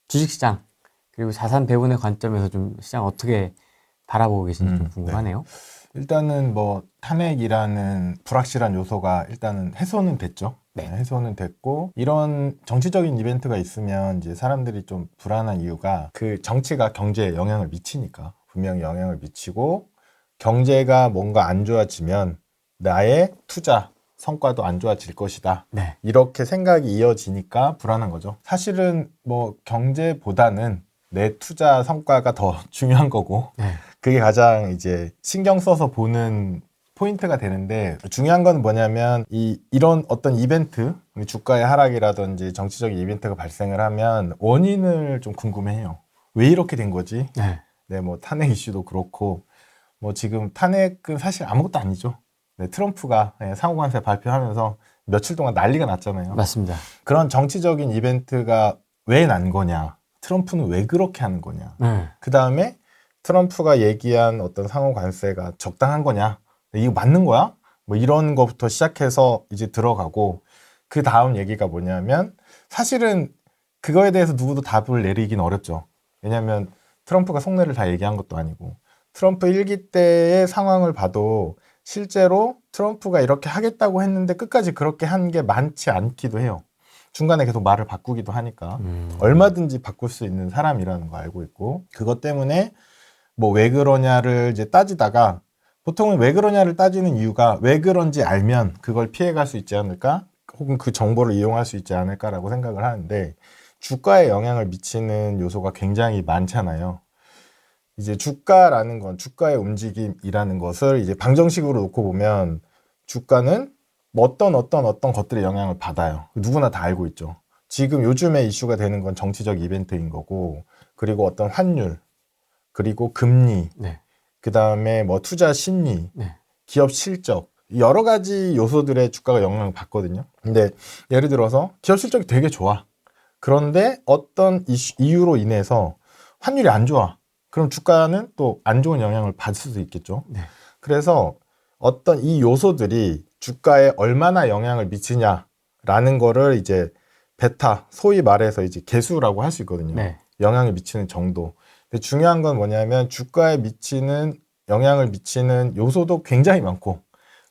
주식시장 그리고 자산 배분의 관점에서 좀 시장 어떻게 바라보고 계신지 좀 궁금하네요. 일단은 뭐 탄핵이라는 불확실한 요소가 일단은 해소는 됐죠. 네. 해소는 됐고 이런 정치적인 이벤트가 있으면 이제 사람들이 좀 불안한 이유가 그 정치가 경제에 영향을 미치니까 분명히 영향을 미치고 경제가 뭔가 안 좋아지면 나의 투자 성과도 안 좋아질 것이다. 네. 이렇게 생각이 이어지니까 불안한 거죠. 사실은 뭐 경제보다는 내 투자 성과가 더 중요한 거고 네. 그게 가장 이제 신경 써서 보는 포인트가 되는데 중요한 건 뭐냐면 이런 어떤 이벤트, 주가의 하락이라든지 정치적인 이벤트가 발생을 하면 원인을 좀 궁금해해요. 왜 이렇게 된 거지? 네. 네, 뭐 탄핵 이슈도 그렇고 뭐 지금 탄핵은 사실 아무것도 아니죠. 네, 트럼프가 상호관세 발표하면서 며칠 동안 난리가 났잖아요. 맞습니다. 그런 정치적인 이벤트가 왜 난 거냐? 트럼프는 왜 그렇게 하는 거냐? 네. 그 다음에 트럼프가 얘기한 어떤 상호 관세가 적당한 거냐? 이거 맞는 거야? 뭐 이런 거부터 시작해서 이제 들어가고 그 다음 얘기가 뭐냐면 사실은 그거에 대해서 누구도 답을 내리긴 어렵죠. 왜냐하면 트럼프가 속내를 다 얘기한 것도 아니고 트럼프 1기 때의 상황을 봐도 실제로 트럼프가 이렇게 하겠다고 했는데 끝까지 그렇게 한 게 많지 않기도 해요. 중간에 계속 말을 바꾸기도 하니까 얼마든지 바꿀 수 있는 사람이라는 거 알고 있고 그것 때문에 뭐 왜 그러냐를 이제 따지다가 보통은 왜 그러냐를 따지는 이유가 왜 그런지 알면 그걸 피해갈 수 있지 않을까 혹은 그 정보를 이용할 수 있지 않을까라고 생각을 하는데 주가에 영향을 미치는 요소가 굉장히 많잖아요. 이제 주가라는 건 주가의 움직임이라는 것을 이제 방정식으로 놓고 보면 주가는 뭐 어떤 것들의 영향을 받아요. 누구나 다 알고 있죠. 지금 요즘에 이슈가 되는 건 정치적 이벤트인 거고 그리고 어떤 환율 그리고 금리 네. 그 다음에 뭐 투자 심리 네. 기업 실적 여러 가지 요소들의 주가가 영향을 받거든요. 근데 예를 들어서 기업 실적이 되게 좋아. 그런데 어떤 이유로 인해서 환율이 안 좋아. 그럼 주가는 또 안 좋은 영향을 받을 수도 있겠죠. 네. 그래서 어떤 이 요소들이 주가에 얼마나 영향을 미치냐라는 거를 이제 베타, 소위 말해서 이제 개수라고 할 수 있거든요. 네. 영향을 미치는 정도. 근데 중요한 건 뭐냐면 주가에 미치는 영향을 미치는 요소도 굉장히 많고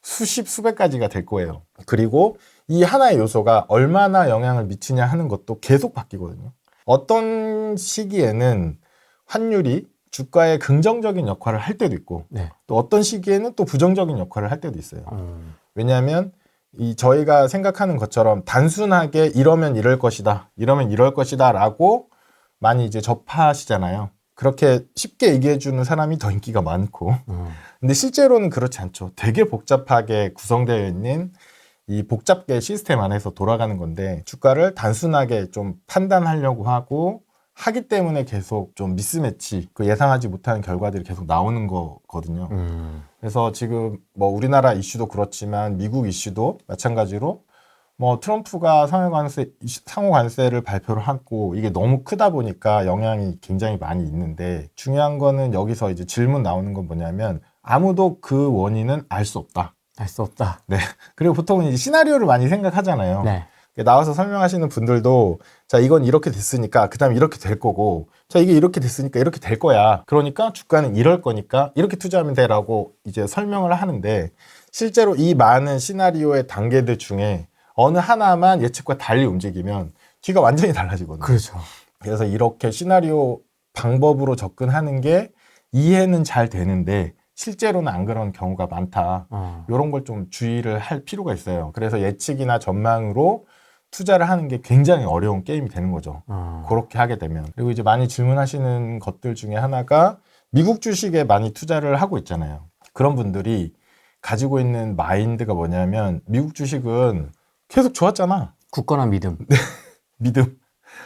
수십, 수백 가지가 될 거예요. 그리고 이 하나의 요소가 얼마나 영향을 미치냐 하는 것도 계속 바뀌거든요. 어떤 시기에는 환율이 주가에 긍정적인 역할을 할 때도 있고 네. 또 어떤 시기에는 또 부정적인 역할을 할 때도 있어요. 왜냐하면 저희가 생각하는 것처럼 단순하게 이러면 이럴 것이다, 이러면 이럴 것이다 라고 많이 이제 접하시잖아요. 그렇게 쉽게 얘기해주는 사람이 더 인기가 많고 근데 실제로는 그렇지 않죠. 되게 복잡하게 구성되어 있는 이 복잡계 시스템 안에서 돌아가는 건데 주가를 단순하게 좀 판단하려고 하고 하기 때문에 계속 좀 미스매치, 그 예상하지 못하는 결과들이 계속 나오는 거거든요. 그래서 지금 뭐 우리나라 이슈도 그렇지만 미국 이슈도 마찬가지로 뭐 트럼프가 상호 관세를 발표를 하고 이게 너무 크다 보니까 영향이 굉장히 많이 있는데 중요한 거는 여기서 이제 질문 나오는 건 뭐냐면 아무도 그 원인은 알 수 없다. 알 수 없다. 네. 그리고 보통은 이제 시나리오를 많이 생각하잖아요. 네. 나와서 설명하시는 분들도 자 이건 이렇게 됐으니까 그 다음에 이렇게 될 거고 자 이게 이렇게 됐으니까 이렇게 될 거야. 그러니까 주가는 이럴 거니까 이렇게 투자하면 돼라고 이제 설명을 하는데 실제로 이 많은 시나리오의 단계들 중에 어느 하나만 예측과 달리 움직이면 뒤가 완전히 달라지거든요. 그렇죠. 그래서 이렇게 시나리오 방법으로 접근하는 게 이해는 잘 되는데 실제로는 안 그런 경우가 많다. 이런 걸 좀 주의를 할 필요가 있어요. 그래서 예측이나 전망으로 투자를 하는 게 굉장히 어려운 게임이 되는 거죠. 그렇게 하게 되면. 그리고 이제 많이 질문하시는 것들 중에 하나가 미국 주식에 많이 투자를 하고 있잖아요. 그런 분들이 가지고 있는 마인드가 뭐냐면 미국 주식은 계속 좋았잖아. 굳건한 믿음. 믿음.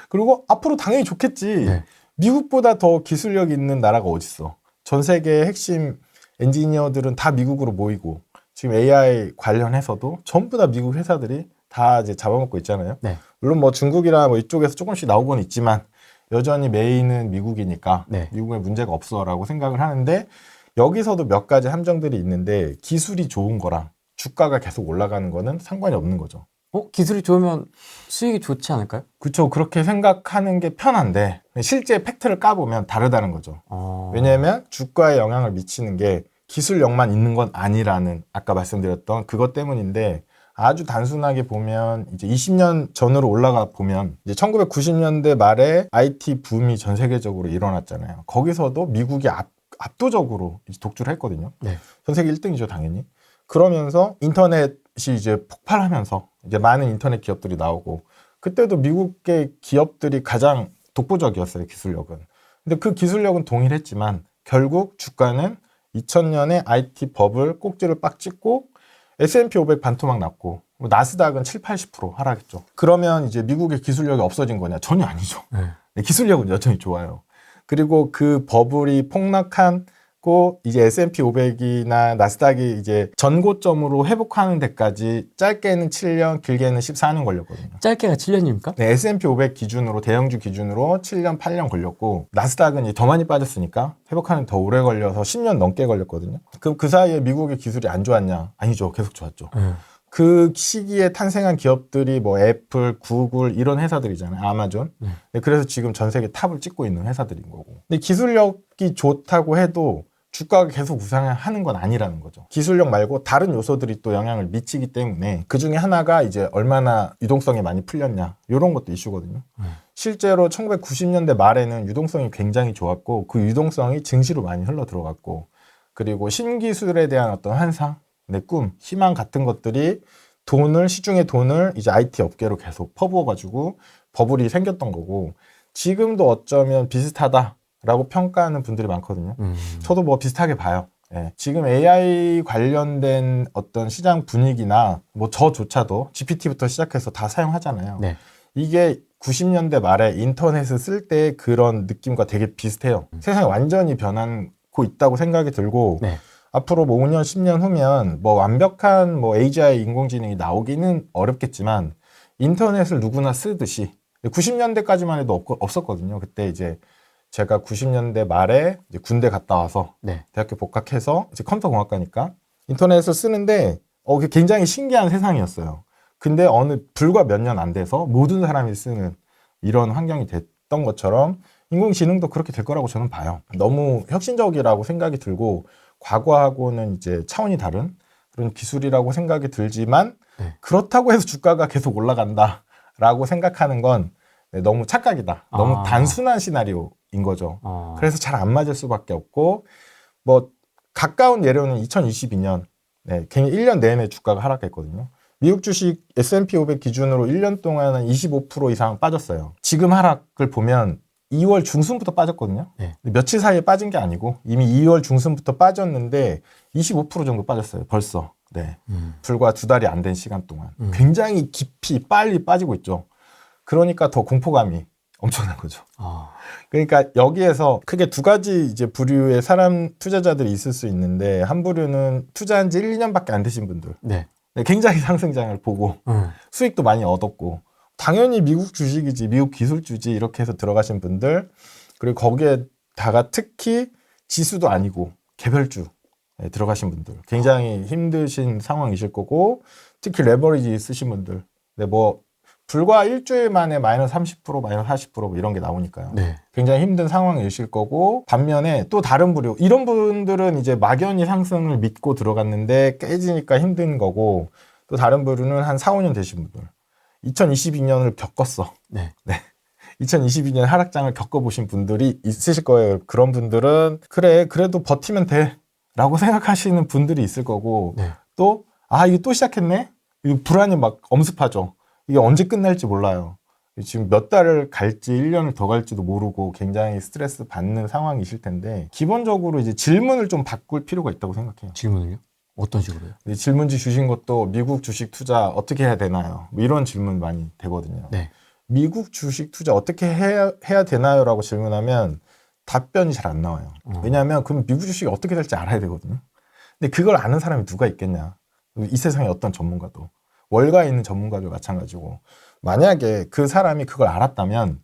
그리고 앞으로 당연히 좋겠지. 네. 미국보다 더 기술력 있는 나라가 어딨어. 전 세계의 핵심 엔지니어들은 다 미국으로 모이고 지금 AI 관련해서도 전부 다 미국 회사들이 다 이제 잡아먹고 있잖아요. 네. 물론 뭐 중국이나 뭐 이쪽에서 조금씩 나오곤 있지만 여전히 메인은 미국이니까 네. 미국에 문제가 없어라고 생각을 하는데 여기서도 몇 가지 함정들이 있는데 기술이 좋은 거랑 주가가 계속 올라가는 거는 상관이 없는 거죠. 기술이 좋으면 수익이 좋지 않을까요? 그쵸. 그렇게 생각하는 게 편한데 실제 팩트를 까보면 다르다는 거죠. 왜냐하면 주가에 영향을 미치는 게 기술력만 있는 건 아니라는 아까 말씀드렸던 그것 때문인데 아주 단순하게 보면 이제 20년 전으로 올라가 보면 이제 1990년대 말에 IT 붐이 전 세계적으로 일어났잖아요. 거기서도 미국이 압도적으로 이제 독주를 했거든요. 네. 전 세계 1등이죠, 당연히. 그러면서 인터넷이 이제 폭발하면서 이제 많은 인터넷 기업들이 나오고 그때도 미국의 기업들이 가장 독보적이었어요, 기술력은. 근데 그 기술력은 동일했지만 결국 주가는 2000년에 IT 버블 꼭지를 빡 찍고 S&P 500 반토막 났고 나스닥은 7, 80% 하락했죠. 그러면 이제 미국의 기술력이 없어진 거냐? 전혀 아니죠. 네. 기술력은 여전히 좋아요. 그리고 그 버블이 폭락하고 이제 S&P 500이나 나스닥이 이제 전고점으로 회복하는 데까지 짧게는 7년, 길게는 14년 걸렸거든요. 짧게가 7년입니까? 네, S&P 500 기준으로 대형주 기준으로 7년, 8년 걸렸고 나스닥은 이제 더 많이 빠졌으니까 회복하는 더 오래 걸려서 10년 넘게 걸렸거든요. 그럼 그 사이에 미국의 기술이 안 좋았냐? 아니죠. 계속 좋았죠. 그 시기에 탄생한 기업들이 뭐 애플, 구글 이런 회사들이잖아요. 아마존. 네, 그래서 지금 전 세계 탑을 찍고 있는 회사들인 거고. 근데 기술력이 좋다고 해도 주가가 계속 우상하는 건 아니라는 거죠. 기술력 말고 다른 요소들이 또 영향을 미치기 때문에 그 중에 하나가 이제 얼마나 유동성이 많이 풀렸냐 이런 것도 이슈거든요. 실제로 1990년대 말에는 유동성이 굉장히 좋았고 그 유동성이 증시로 많이 흘러 들어갔고 그리고 신기술에 대한 어떤 환상 내 꿈, 희망 같은 것들이 시중의 돈을 이제 IT 업계로 계속 퍼부어가지고 버블이 생겼던 거고 지금도 어쩌면 비슷하다라고 평가하는 분들이 많거든요. 저도 뭐 비슷하게 봐요. 예. 지금 AI 관련된 어떤 시장 분위기나 뭐 저조차도 GPT부터 시작해서 다 사용하잖아요. 네. 이게 90년대 말에 인터넷을 쓸 때 그런 느낌과 되게 비슷해요. 세상이 완전히 변하고 있다고 생각이 들고 네. 앞으로 뭐 5년, 10년 후면 뭐 완벽한 뭐 AGI 인공지능이 나오기는 어렵겠지만 인터넷을 누구나 쓰듯이 90년대까지만 해도 없었거든요. 그때 이제 제가 90년대 말에 이제 군대 갔다 와서 네. 대학교 복학해서 이제 컴퓨터공학과니까 인터넷을 쓰는데 그게 굉장히 신기한 세상이었어요. 근데 불과 몇 년 안 돼서 모든 사람이 쓰는 이런 환경이 됐던 것처럼 인공지능도 그렇게 될 거라고 저는 봐요. 너무 혁신적이라고 생각이 들고 과거하고는 이제 차원이 다른 그런 기술이라고 생각이 들지만 네. 그렇다고 해서 주가가 계속 올라간다라고 생각하는 건 너무 착각이다. 너무 단순한 시나리오인 거죠. 그래서 잘 안 맞을 수밖에 없고 뭐 가까운 예로는 2022년 그냥 1년 내내 주가가 하락했거든요. 미국 주식 S&P 500 기준으로 1년 동안은 25% 이상 빠졌어요. 지금 하락을 보면 2월 중순부터 빠졌거든요. 네. 며칠 사이에 빠진 게 아니고 이미 2월 중순부터 빠졌는데 25% 정도 빠졌어요. 벌써. 네. 불과 2달이 안 된 시간 동안. 굉장히 깊이 빨리 빠지고 있죠. 그러니까 더 공포감이 엄청난 거죠. 그러니까 여기에서 크게 두 가지 이제 부류의 투자자들이 있을 수 있는데 한 부류는 투자한 지 1, 2년밖에 안 되신 분들. 네. 굉장히 상승장을 보고 수익도 많이 얻었고 당연히 미국 주식이지 미국 기술주지 이렇게 해서 들어가신 분들 그리고 거기에다가 특히 지수도 아니고 개별주 들어가신 분들 굉장히 힘드신 상황이실 거고 특히 레버리지 있으신 분들 뭐 불과 일주일 만에 마이너스 30% 마이너스 40% 이런 게 나오니까요. 네. 굉장히 힘든 상황이실 거고 반면에 또 다른 부류 이런 분들은 이제 막연히 상승을 믿고 들어갔는데 깨지니까 힘든 거고 또 다른 부류는 한 4, 5년 되신 분들 2022년을 겪었어. 네. 2022년 하락장을 겪어보신 분들이 있으실 거예요. 그런 분들은 그래도 버티면 돼 라고 생각하시는 분들이 있을 거고 네. 또 이게 또 시작했네? 이거 불안이 막 엄습하죠. 이게 언제 끝날지 몰라요. 지금 몇 달을 갈지 1년을 더 갈지도 모르고 굉장히 스트레스 받는 상황이실 텐데 기본적으로 이제 질문을 좀 바꿀 필요가 있다고 생각해요. 질문을요? 어떤 식으로요? 질문지 주신 것도 미국 주식 투자 어떻게 해야 되나요? 뭐 이런 질문 많이 되거든요. 네. 미국 주식 투자 어떻게 해야 되나요? 라고 질문하면 답변이 잘 안 나와요. 왜냐하면 그럼 미국 주식이 어떻게 될지 알아야 되거든요. 근데 그걸 아는 사람이 누가 있겠냐. 이 세상에 어떤 전문가도. 월가에 있는 전문가도 마찬가지고 만약에 그 사람이 그걸 알았다면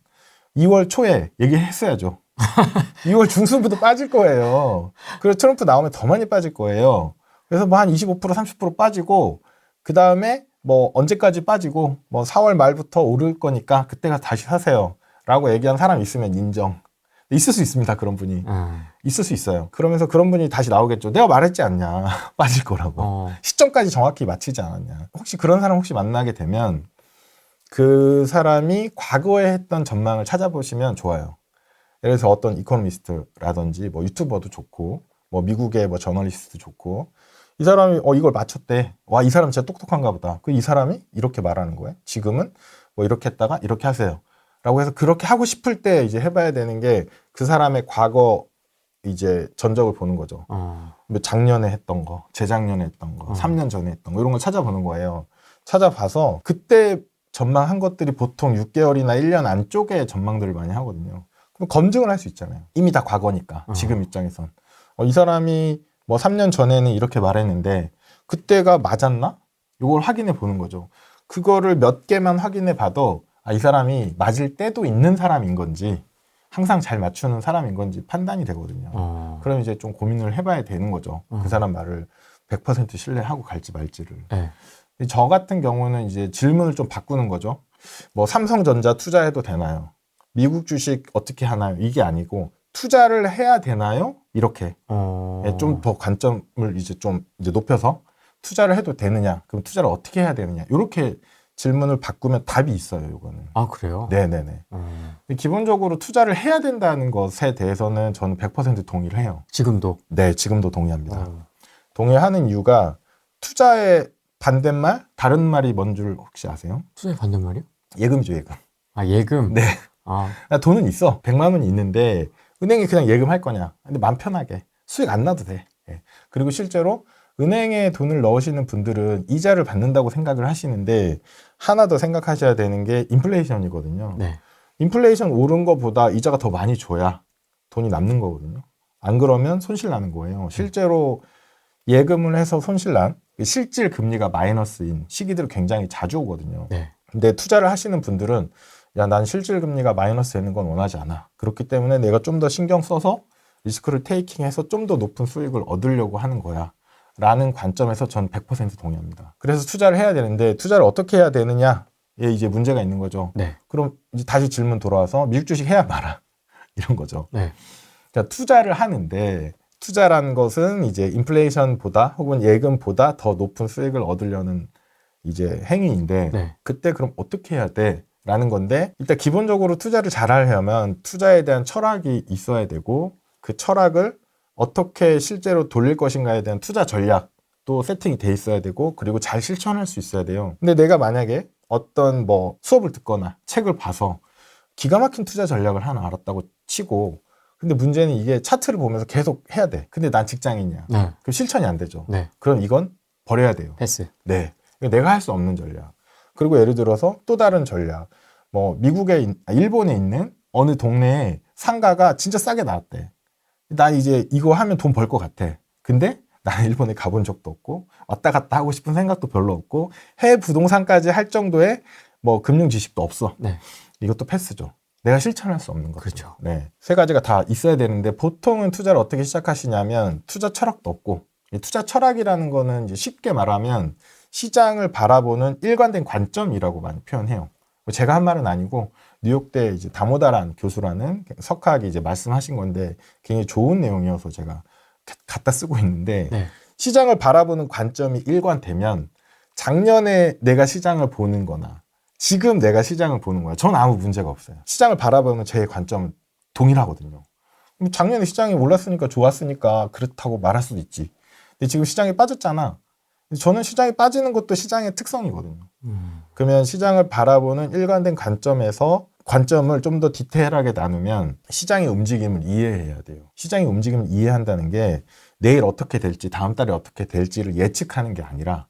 2월 초에 얘기했어야죠. 2월 중순부터 빠질 거예요. 그래서 트럼프 나오면 더 많이 빠질 거예요. 그래서 뭐 한 25% 30% 빠지고 그 다음에 뭐 언제까지 빠지고 뭐 4월 말부터 오를 거니까 그때가 다시 사세요 라고 얘기한 사람이 있으면 인정. 있을 수 있습니다. 그런 분이 있을 수 있어요. 그러면서 그런 분이 다시 나오겠죠. 내가 말했지 않냐 빠질 거라고. 시점까지 정확히 맞히지 않았냐. 혹시 그런 사람 혹시 만나게 되면 그 사람이 과거에 했던 전망을 찾아보시면 좋아요. 예를 들어서 어떤 이코노미스트라든지 뭐 유튜버도 좋고 뭐 미국의 뭐 저널리스트도 좋고 이 사람이 이걸 맞췄대. 와, 이 사람 진짜 똑똑한가 보다. 이 사람이 이렇게 말하는 거예요. 지금은 뭐 이렇게 했다가 이렇게 하세요. 라고 해서 그렇게 하고 싶을 때 이제 해봐야 되는 게 그 사람의 과거 이제 전적을 보는 거죠. 뭐 작년에 했던 거, 재작년에 했던 거, 3년 전에 했던 거 이런 걸 찾아보는 거예요. 찾아봐서 그때 전망한 것들이 보통 6개월이나 1년 안쪽에 전망들을 많이 하거든요. 그럼 검증을 할 수 있잖아요. 이미 다 과거니까 지금 입장에선. 이 사람이 뭐 3년 전에는 이렇게 말했는데 그때가 맞았나? 이걸 확인해 보는 거죠. 그거를 몇 개만 확인해 봐도 이 사람이 맞을 때도 있는 사람인 건지 항상 잘 맞추는 사람인 건지 판단이 되거든요. 그럼 이제 좀 고민을 해봐야 되는 거죠. 그 사람 말을 100% 신뢰하고 갈지 말지를. 저 같은 경우는 이제 질문을 좀 바꾸는 거죠. 뭐 삼성전자 투자해도 되나요? 미국 주식 어떻게 하나요? 이게 아니고 투자를 해야 되나요? 이렇게 좀 더 관점을 이제 좀 이제 높여서 투자를 해도 되느냐? 그럼 투자를 어떻게 해야 되느냐? 이렇게 질문을 바꾸면 답이 있어요. 이거는. 아, 그래요? 네네네. 기본적으로 투자를 해야 된다는 것에 대해서는 저는 100% 동의를 해요. 지금도? 네, 지금도 동의합니다. 동의하는 이유가 투자의 반대말, 다른 말이 뭔 줄 혹시 아세요? 투자의 반대말이요? 예금이죠, 예금. 아, 예금? 네. 나 돈은 있어. 100만 원이 있는데 은행에 그냥 예금할 거냐? 근데 마음 편하게 수익 안 나도 돼. 그리고 실제로 은행에 돈을 넣으시는 분들은 이자를 받는다고 생각을 하시는데 하나 더 생각하셔야 되는 게 인플레이션이거든요. 네. 인플레이션 오른 거보다 이자가 더 많이 줘야 돈이 남는 거거든요. 안 그러면 손실 나는 거예요. 실제로 예금을 해서 손실 난 실질 금리가 마이너스인 시기들이 굉장히 자주 오거든요. 네. 근데 투자를 하시는 분들은 야, 난 실질 금리가 마이너스 되는 건 원하지 않아. 그렇기 때문에 내가 좀 더 신경 써서 리스크를 테이킹해서 좀 더 높은 수익을 얻으려고 하는 거야. 라는 관점에서 전 100% 동의합니다. 그래서 투자를 해야 되는데 투자를 어떻게 해야 되느냐에 이제 문제가 있는 거죠. 네. 그럼 이제 다시 질문 돌아와서 미국 주식 해야 말아. 이런 거죠. 네. 그러니까 투자를 하는데 투자라는 것은 이제 인플레이션보다 혹은 예금보다 더 높은 수익을 얻으려는 이제 행위인데 네. 그때 그럼 어떻게 해야 돼? 라는 건데 일단 기본적으로 투자를 잘 하려면 투자에 대한 철학이 있어야 되고 그 철학을 어떻게 실제로 돌릴 것인가에 대한 투자 전략도 세팅이 돼 있어야 되고 그리고 잘 실천할 수 있어야 돼요. 근데 내가 만약에 어떤 뭐 수업을 듣거나 책을 봐서 기가 막힌 투자 전략을 하나 알았다고 치고 근데 문제는 이게 차트를 보면서 계속 해야 돼. 근데 난 직장인이야. 네. 그럼 실천이 안 되죠. 네. 그럼 이건 버려야 돼요. 패스. 네. 내가 할 수 없는 전략. 그리고 예를 들어서 또 다른 전략. 뭐 일본에 있는 어느 동네에 상가가 진짜 싸게 나왔대. 나 이제 이거 하면 돈 벌 것 같아. 근데 나는 일본에 가본 적도 없고 왔다 갔다 하고 싶은 생각도 별로 없고 해외 부동산까지 할 정도의 뭐 금융 지식도 없어. 네. 이것도 패스죠. 내가 실천할 수 없는 거죠. 그렇죠. 네. 세 가지가 다 있어야 되는데 보통은 투자를 어떻게 시작하시냐면 투자 철학도 없고 이 투자 철학이라는 거는 이제 쉽게 말하면 시장을 바라보는 일관된 관점이라고 많이 표현해요. 제가 한 말은 아니고 뉴욕대 이제 다모다란 교수라는 석학이 이제 말씀하신 건데 굉장히 좋은 내용이어서 제가 갖다 쓰고 있는데 네. 시장을 바라보는 관점이 일관되면 작년에 내가 시장을 보는 거나 지금 내가 시장을 보는 거야. 전 아무 문제가 없어요. 시장을 바라보는 제 관점은 동일하거든요. 작년에 시장이 올랐으니까 좋았으니까 그렇다고 말할 수도 있지. 근데 지금 시장이 빠졌잖아. 저는 시장이 빠지는 것도 시장의 특성이거든요. 그러면 시장을 바라보는 일관된 관점을 좀 더 디테일하게 나누면 시장의 움직임을 이해해야 돼요. 시장의 움직임을 이해한다는 게 내일 어떻게 될지 다음 달에 어떻게 될지를 예측하는 게 아니라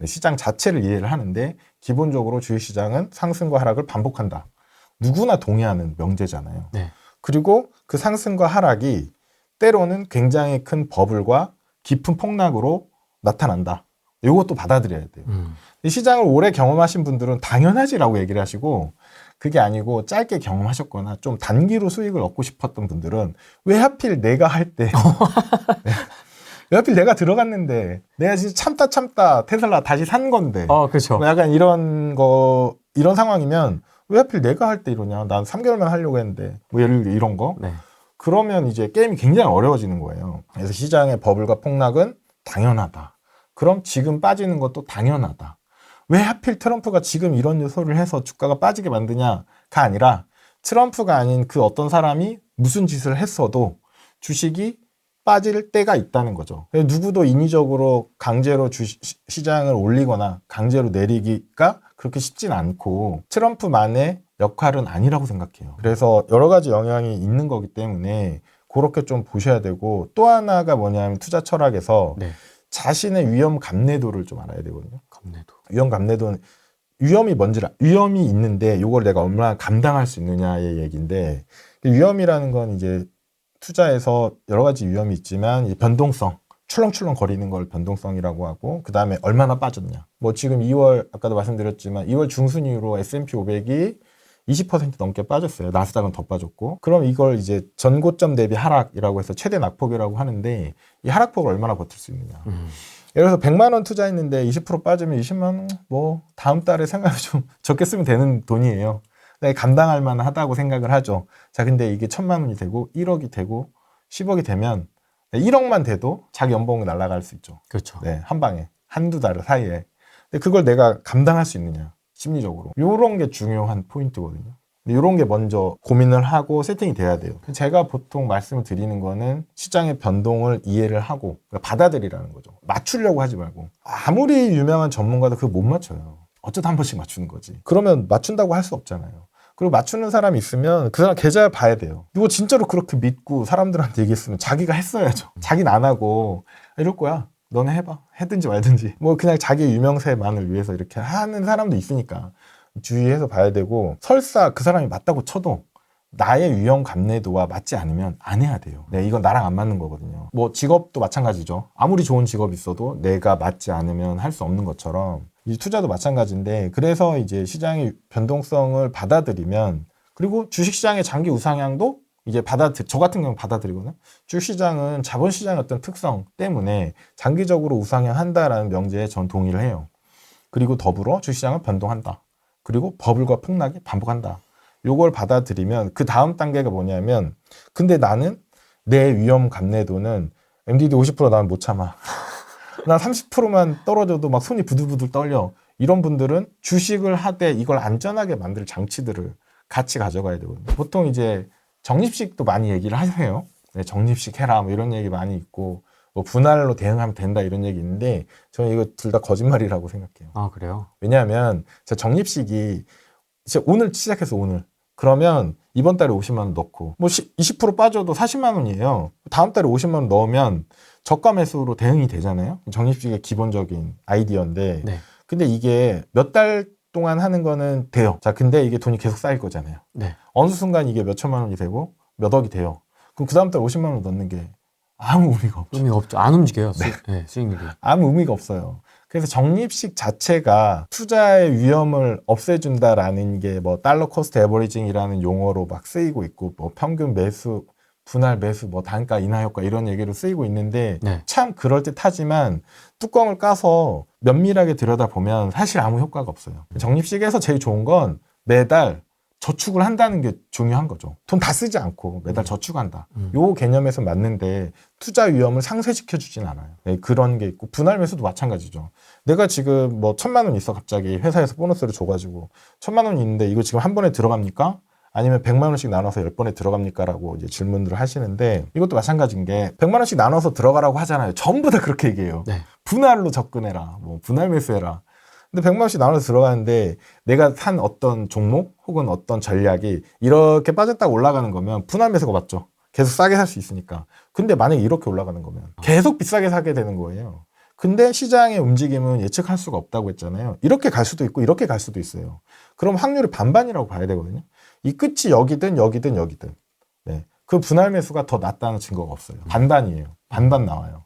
시장 자체를 이해를 하는데 기본적으로 주식시장은 상승과 하락을 반복한다. 누구나 동의하는 명제잖아요. 네. 그리고 그 상승과 하락이 때로는 굉장히 큰 버블과 깊은 폭락으로 나타난다. 이것도 받아들여야 돼요. 이 시장을 오래 경험하신 분들은 당연하지라고 얘기를 하시고 그게 아니고 짧게 경험하셨거나 좀 단기로 수익을 얻고 싶었던 분들은 왜 하필 내가 할 때 왜 하필 내가 들어갔는데 내가 진짜 참다 테슬라 다시 산 건데 그렇죠. 뭐 약간 이런 상황이면 왜 하필 내가 할 때 이러냐, 난 3개월만 하려고 했는데, 뭐 예를 들어 이런 거. 네. 그러면 이제 게임이 굉장히 어려워지는 거예요. 그래서 시장의 버블과 폭락은 당연하다. 그럼 지금 빠지는 것도 당연하다. 왜 하필 트럼프가 지금 이런 요소를 해서 주가가 빠지게 만드냐가 아니라, 트럼프가 아닌 그 어떤 사람이 무슨 짓을 했어도 주식이 빠질 때가 있다는 거죠. 누구도 인위적으로 강제로 시장을 올리거나 강제로 내리기가 그렇게 쉽진 않고 트럼프만의 역할은 아니라고 생각해요. 그래서 여러 가지 영향이 있는 거기 때문에 그렇게 좀 보셔야 되고, 또 하나가 뭐냐면 투자 철학에서 네. 자신의 위험 감내도를 좀 알아야 되거든요. 감내도. 위험 감내도는 위험이 있는데 이걸 내가 얼마나 감당할 수 있느냐의 얘기인데, 위험이라는 건 이제 투자에서 여러 가지 위험이 있지만 이 변동성, 출렁출렁 거리는 걸 변동성이라고 하고, 그 다음에 얼마나 빠졌냐. 뭐 지금 2월 아까도 말씀드렸지만 2월 중순 이후로 S&P 500이 20% 넘게 빠졌어요. 나스닥은 더 빠졌고. 그럼 이걸 이제 전고점 대비 하락이라고 해서 최대 낙폭이라고 하는데, 이 하락폭을 얼마나 버틸 수 있느냐. 예를 들어서 100만 원 투자했는데 20% 빠지면 20만 원, 뭐 다음 달에 생각을 좀 적게 쓰면 되는 돈이에요. 감당할 만하다고 생각을 하죠. 자, 근데 이게 1000만 원이 되고 1억이 되고 10억이 되면 1억만 돼도 자기 연봉이 날아갈 수 있죠. 그렇죠. 네, 한 방에 한두 달 사이에. 근데 그걸 내가 감당할 수 있느냐, 심리적으로. 요런 게 중요한 포인트거든요. 이런 게 먼저 고민을 하고 세팅이 돼야 돼요. 제가 보통 말씀을 드리는 거는 시장의 변동을 이해를 하고 받아들이라는 거죠. 맞추려고 하지 말고. 아무리 유명한 전문가도 그거 못 맞춰요. 어쩌다 한 번씩 맞추는 거지. 그러면 맞춘다고 할 수 없잖아요. 그리고 맞추는 사람이 있으면 그 사람 계좌를 봐야 돼요. 이거 진짜로 그렇게 믿고 사람들한테 얘기했으면 자기가 했어야죠. 자기는 안 하고 이럴 거야, 너네 해봐, 해든지 말든지, 뭐 그냥 자기 유명세만을 위해서 이렇게 하는 사람도 있으니까 주의해서 봐야 되고, 설사 그 사람이 맞다고 쳐도 나의 위험 감내도와 맞지 않으면 안 해야 돼요. 네, 이건 나랑 안 맞는 거거든요. 뭐 직업도 마찬가지죠. 아무리 좋은 직업이 있어도 내가 맞지 않으면 할 수 없는 것처럼 이 투자도 마찬가지인데, 그래서 이제 시장의 변동성을 받아들이면, 그리고 주식시장의 장기 우상향도 이제 저 같은 경우는 받아들이거든요. 주식시장은 자본시장의 어떤 특성 때문에 장기적으로 우상향한다라는 명제에 전 동의를 해요. 그리고 더불어 주식시장은 변동한다. 그리고 버블과 폭락이 반복한다. 요걸 받아들이면 그 다음 단계가 뭐냐면, 근데 나는 내 위험 감내도는 MDD 50% 나는 못 참아. 난 30%만 떨어져도 막 손이 부들부들 떨려. 이런 분들은 주식을 하되 이걸 안전하게 만들 장치들을 같이 가져가야 되거든요. 보통 이제 적립식도 많이 얘기를 하세요. 네, 적립식 해라 뭐 이런 얘기 많이 있고, 뭐 분할로 대응하면 된다 이런 얘기 있는데, 저는 이거 둘 다 거짓말이라고 생각해요. 아, 그래요? 왜냐하면 제 적립식이 진짜 오늘 시작해서 오늘 그러면 이번 달에 50만 원 넣고 뭐 20% 빠져도 40만 원이에요. 다음 달에 50만 원 넣으면 저가 매수로 대응이 되잖아요. 적립식의 기본적인 아이디어인데, 네. 근데 이게 몇 달 동안 하는 거는 돼요. 자, 근데 이게 돈이 계속 쌓일 거잖아요. 네. 어느 순간 이게 몇 천만 원이 되고 몇 억이 돼요. 그럼 그 다음 달 50만 원 넣는 게 아무 의미가 없죠. 의미가 없죠. 안 움직여요. 수익률이. 아무 의미가 없어요. 그래서 적립식 자체가 투자의 위험을 없애준다라는 게 뭐 달러 코스트 에버리징이라는 용어로 막 쓰이고 있고, 뭐 평균 매수, 분할 매수, 뭐 단가 인하 효과 이런 얘기로 쓰이고 있는데, 네. 참 그럴듯하지만 뚜껑을 까서 면밀하게 들여다보면 사실 아무 효과가 없어요. 적립식에서 제일 좋은 건 매달 저축을 한다는 게 중요한 거죠. 돈 다 쓰지 않고 매달 저축한다. 요 개념에서 맞는데 투자 위험을 상쇄시켜 주진 않아요. 네, 그런 게 있고, 분할 매수도 마찬가지죠. 내가 지금 뭐 1000만 원 있어, 갑자기 회사에서 보너스를 줘가지고 1000만 원이 있는데 이거 지금 한 번에 들어갑니까? 아니면 100만 원씩 나눠서 10번에 들어갑니까? 라고 이제 질문들을 하시는데, 이것도 마찬가지인 게 100만 원씩 나눠서 들어가라고 하잖아요. 전부 다 그렇게 얘기해요. 네. 분할로 접근해라, 뭐 분할 매수해라. 근데 100만 원씩 나눠서 들어가는데 내가 산 어떤 종목 혹은 어떤 전략이 이렇게 빠졌다가 올라가는 거면 분할 매수가 맞죠. 계속 싸게 살 수 있으니까. 근데 만약에 이렇게 올라가는 거면 계속 비싸게 사게 되는 거예요. 근데 시장의 움직임은 예측할 수가 없다고 했잖아요. 이렇게 갈 수도 있고 이렇게 갈 수도 있어요. 그럼 확률이 반반이라고 봐야 되거든요. 이 끝이 여기든 여기든 여기든. 네. 그 분할 매수가 더 낫다는 증거가 없어요. 반반이에요. 반반 나와요.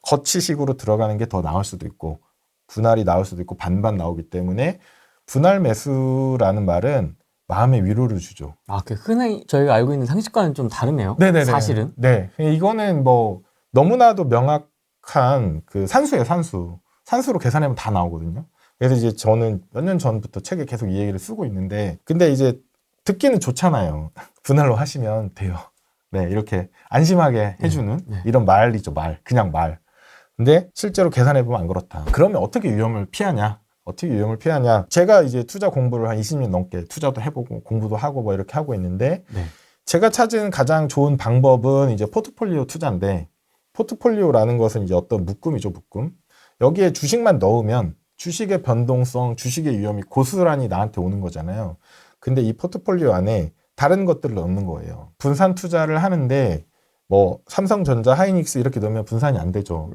거치식으로 들어가는 게 더 나을 수도 있고, 분할이 나올 수도 있고, 반반 나오기 때문에 분할 매수라는 말은 마음의 위로를 주죠. 아, 그 흔히 저희가 알고 있는 상식과는 좀 다르네요. 네네네. 사실은. 네. 이거는 뭐 너무나도 명확 그 산수예요, 산수. 산수로 계산하면 다 나오거든요. 그래서 이제 저는 몇 년 전부터 책에 계속 이 얘기를 쓰고 있는데, 근데 이제 듣기는 좋잖아요. 분할로 하시면 돼요. 네, 이렇게 안심하게 해주는 이런 말이죠, 말. 그냥 말. 근데 실제로 계산해보면 안 그렇다. 그러면 어떻게 위험을 피하냐? 어떻게 위험을 피하냐? 제가 이제 투자 공부를 한 20년 넘게 투자도 해보고 공부도 하고 뭐 이렇게 하고 있는데, 제가 찾은 가장 좋은 방법은 이제 포트폴리오 투자인데, 포트폴리오라는 것은 이제 어떤 묶음이죠, 묶음. 여기에 주식만 넣으면 주식의 변동성, 주식의 위험이 고스란히 나한테 오는 거잖아요. 근데 이 포트폴리오 안에 다른 것들을 넣는 거예요. 분산 투자를 하는데 뭐 삼성전자, 하이닉스 이렇게 넣으면 분산이 안 되죠.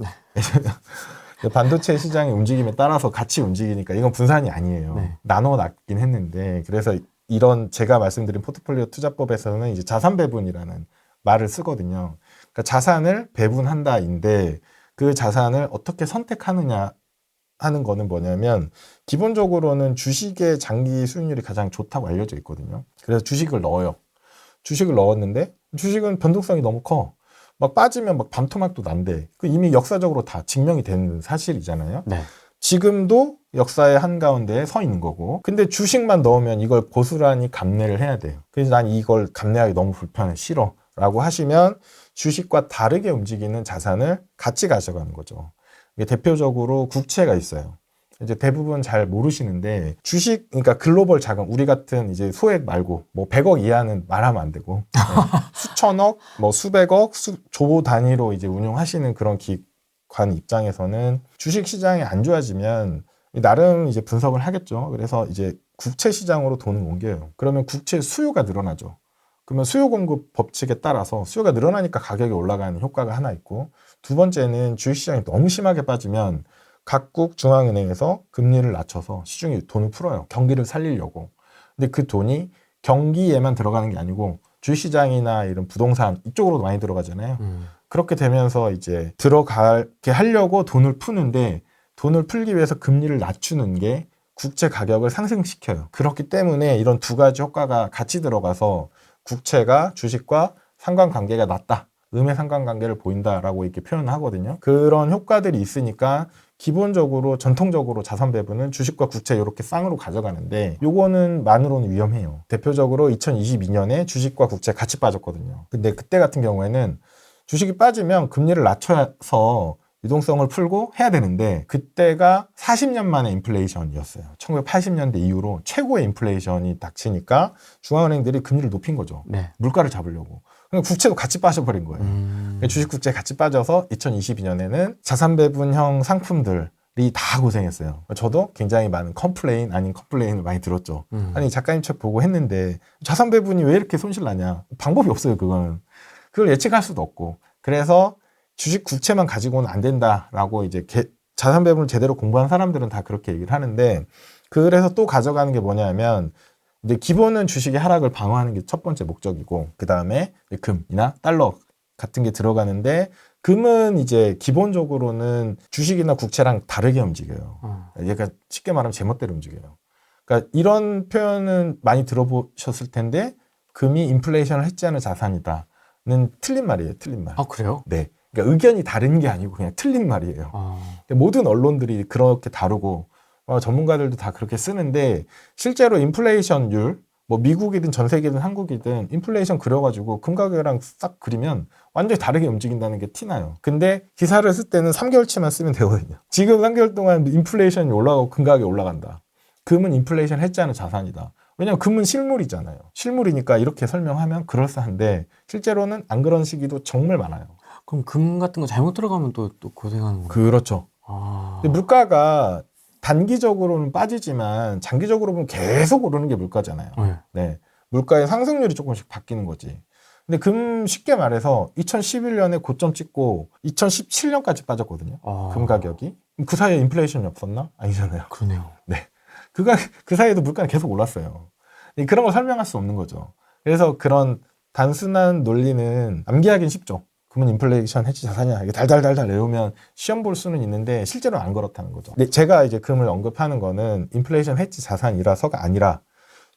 반도체 시장의 움직임에 따라서 같이 움직이니까 이건 분산이 아니에요. 나눠 놨긴 했는데, 그래서 이런 제가 말씀드린 포트폴리오 투자법에서는 이제 자산 배분이라는 말을 쓰거든요. 그러니까 자산을 배분한다인데 그 자산을 어떻게 선택하느냐 하는 거는 뭐냐면, 기본적으로는 주식의 장기 수익률이 가장 좋다고 알려져 있거든요. 그래서 주식을 넣어요. 주식을 넣었는데 주식은 변동성이 너무 커. 막 빠지면 막 반토막도 난대. 그 이미 역사적으로 다 증명이 된 사실이잖아요. 지금도 역사의 한가운데에 서 있는 거고. 근데 주식만 넣으면 이걸 고스란히 감내를 해야 돼요. 그래서 난 이걸 감내하기 너무 불편해, 싫어 라고 하시면 주식과 다르게 움직이는 자산을 같이 가져가는 거죠. 이게 대표적으로 국채가 있어요. 이제 대부분 잘 모르시는데, 주식, 그러니까 글로벌 자금, 우리 같은 이제 소액 말고 뭐 100억 이하는 말하면 안 되고, 수천억, 뭐 수백억, 조 단위로 이제 운용하시는 그런 기관 입장에서는 주식 시장이 안 좋아지면 나름 이제 분석을 하겠죠. 그래서 이제 국채 시장으로 돈을 옮겨요. 그러면 국채 수요가 늘어나죠. 그러면 수요 공급 법칙에 따라서 수요가 늘어나니까 가격이 올라가는 효과가 하나 있고, 두 번째는 주식시장이 너무 심하게 빠지면 각국 중앙은행에서 금리를 낮춰서 시중에 돈을 풀어요. 경기를 살리려고. 근데 그 돈이 경기에만 들어가는 게 아니고 주식시장이나 이런 부동산 이쪽으로도 많이 들어가잖아요. 그렇게 되면서 이제 들어가게 하려고 돈을 푸는데, 돈을 풀기 위해서 금리를 낮추는 게 국채 가격을 상승시켜요. 그렇기 때문에 이런 두 가지 효과가 같이 들어가서 국채가 주식과 상관관계가 낮다, 음의 상관관계를 보인다라고 이렇게 표현을 하거든요. 그런 효과들이 있으니까 기본적으로 전통적으로 자산 배분은 주식과 국채 이렇게 쌍으로 가져가는데, 요거는 만으로는 위험해요. 대표적으로 2022년에 주식과 국채 같이 빠졌거든요. 근데 그때 같은 경우에는 주식이 빠지면 금리를 낮춰서 유동성을 풀고 해야 되는데, 그때가 40년 만에 인플레이션이었어요. 1980년대 이후로 최고의 인플레이션이 닥치니까 중앙은행들이 금리를 높인 거죠. 물가를 잡으려고. 그러니까 국채도 같이 빠져버린 거예요. 주식 국채 같이 빠져서 2022년에는 자산 배분형 상품들이 다 고생했어요. 저도 굉장히 많은 컴플레인 아닌 컴플레인을 많이 들었죠. 아니, 작가님 책 보고 했는데 자산 배분이 왜 이렇게 손실 나냐. 방법이 없어요, 그거는. 그걸 예측할 수도 없고. 그래서 주식 국채만 가지고는 안 된다라고 이제 자산 배분을 제대로 공부한 사람들은 다 그렇게 얘기를 하는데, 그래서 또 가져가는 게 뭐냐면, 이제 기본은 주식의 하락을 방어하는 게 첫 번째 목적이고, 그 다음에 금이나 달러 같은 게 들어가는데, 금은 이제 기본적으로는 주식이나 국채랑 다르게 움직여요. 얘가 쉽게 말하면 제멋대로 움직여요. 그러니까 이런 표현은 많이 들어보셨을 텐데, 금이 인플레이션을 해지하는 자산이다는 틀린 말이에요. 틀린 말. 아, 그래요? 네. 그러니까 의견이 다른 게 아니고 그냥 틀린 말이에요. 모든 언론들이 그렇게 다루고 전문가들도 다 그렇게 쓰는데, 실제로 인플레이션율, 뭐 미국이든 전 세계든 한국이든 인플레이션 그려가지고 금 가격이랑 싹 그리면 완전히 다르게 움직인다는 게 티나요. 근데 기사를 쓸 때는 3개월치만 쓰면 되거든요. 지금 3개월 동안 인플레이션이 올라가고 금 가격이 올라간다. 금은 인플레이션 해지하는 자산이다. 왜냐면 금은 실물이잖아요. 실물이니까 이렇게 설명하면 그럴싸한데, 실제로는 안 그런 시기도 정말 많아요. 그럼 금 같은 거 잘못 들어가면 또 고생하는 거예요? 그렇죠. 근데 물가가 단기적으로는 빠지지만 장기적으로 보면 계속 오르는 게 물가잖아요. 네. 물가의 상승률이 조금씩 바뀌는 거지. 근데 금 쉽게 말해서 2011년에 고점 찍고 2017년까지 빠졌거든요. 금 가격이. 그 사이에 인플레이션이 없었나? 아니잖아요. 그러네요. 네. 그 사이에도 물가는 계속 올랐어요. 그런 걸 설명할 수 없는 거죠. 그래서 그런 단순한 논리는 암기하기는 쉽죠. 금은 인플레이션 해지 자산이야. 이게 달달달달 외우면 시험 볼 수는 있는데 실제로는 안 그렇다는 거죠. 근데 제가 이제 금을 언급하는 거는 인플레이션 해지 자산이라서가 아니라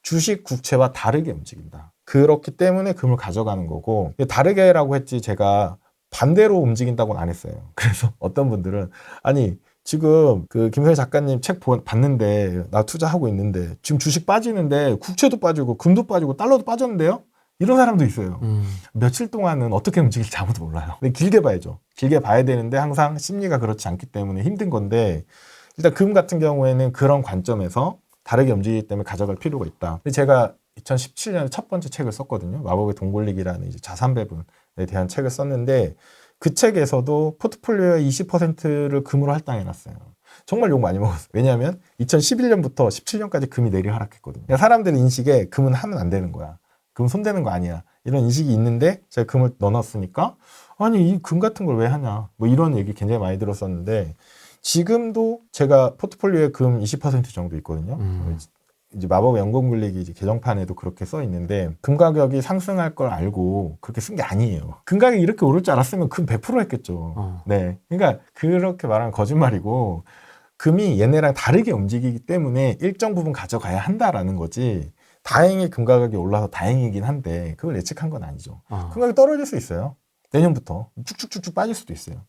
주식 국채와 다르게 움직인다. 그렇기 때문에 금을 가져가는 거고, 다르게라고 했지 제가 반대로 움직인다고는 안 했어요. 그래서 어떤 분들은 아니 지금 그 김선희 작가님 책 봤는데 나 투자하고 있는데 지금 주식 빠지는데 국채도 빠지고 금도 빠지고 달러도 빠졌는데요? 이런 사람도 있어요. 며칠 동안은 어떻게 움직일지 아무도 몰라요. 근데 길게 봐야죠. 길게 봐야 되는데 항상 심리가 그렇지 않기 때문에 힘든 건데 일단 금 같은 경우에는 그런 관점에서 다르게 움직이기 때문에 가져갈 필요가 있다. 근데 제가 2017년에 첫 번째 책을 썼거든요. 마법의 돈 굴리기라는 이제 자산 배분에 대한 책을 썼는데 그 책에서도 포트폴리오의 20%를 금으로 할당해놨어요. 정말 욕 많이 먹었어요. 왜냐하면 2011년부터 17년까지 금이 내리 하락했거든요. 그러니까 사람들의 인식에 금은 하면 안 되는 거야. 금 손대는 거 아니야. 이런 인식이 있는데 제가 금을 넣어놨으니까 아니 이 금 같은 걸 왜 하냐. 뭐 이런 얘기 굉장히 많이 들었었는데 지금도 제가 포트폴리오에 금 20% 정도 있거든요. 이제 마법의 연금 굴리기 이제 개정판에도 그렇게 써 있는데 금 가격이 상승할 걸 알고 그렇게 쓴 게 아니에요. 금 가격이 이렇게 오를 줄 알았으면 금 100% 했겠죠. 네, 그러니까 그렇게 말하면 거짓말이고 금이 얘네랑 다르게 움직이기 때문에 일정 부분 가져가야 한다라는 거지. 다행히 금 가격이 올라서 다행이긴 한데 그걸 예측한 건 아니죠. 금 가격이 떨어질 수 있어요. 내년부터 쭉쭉쭉쭉 빠질 수도 있어요.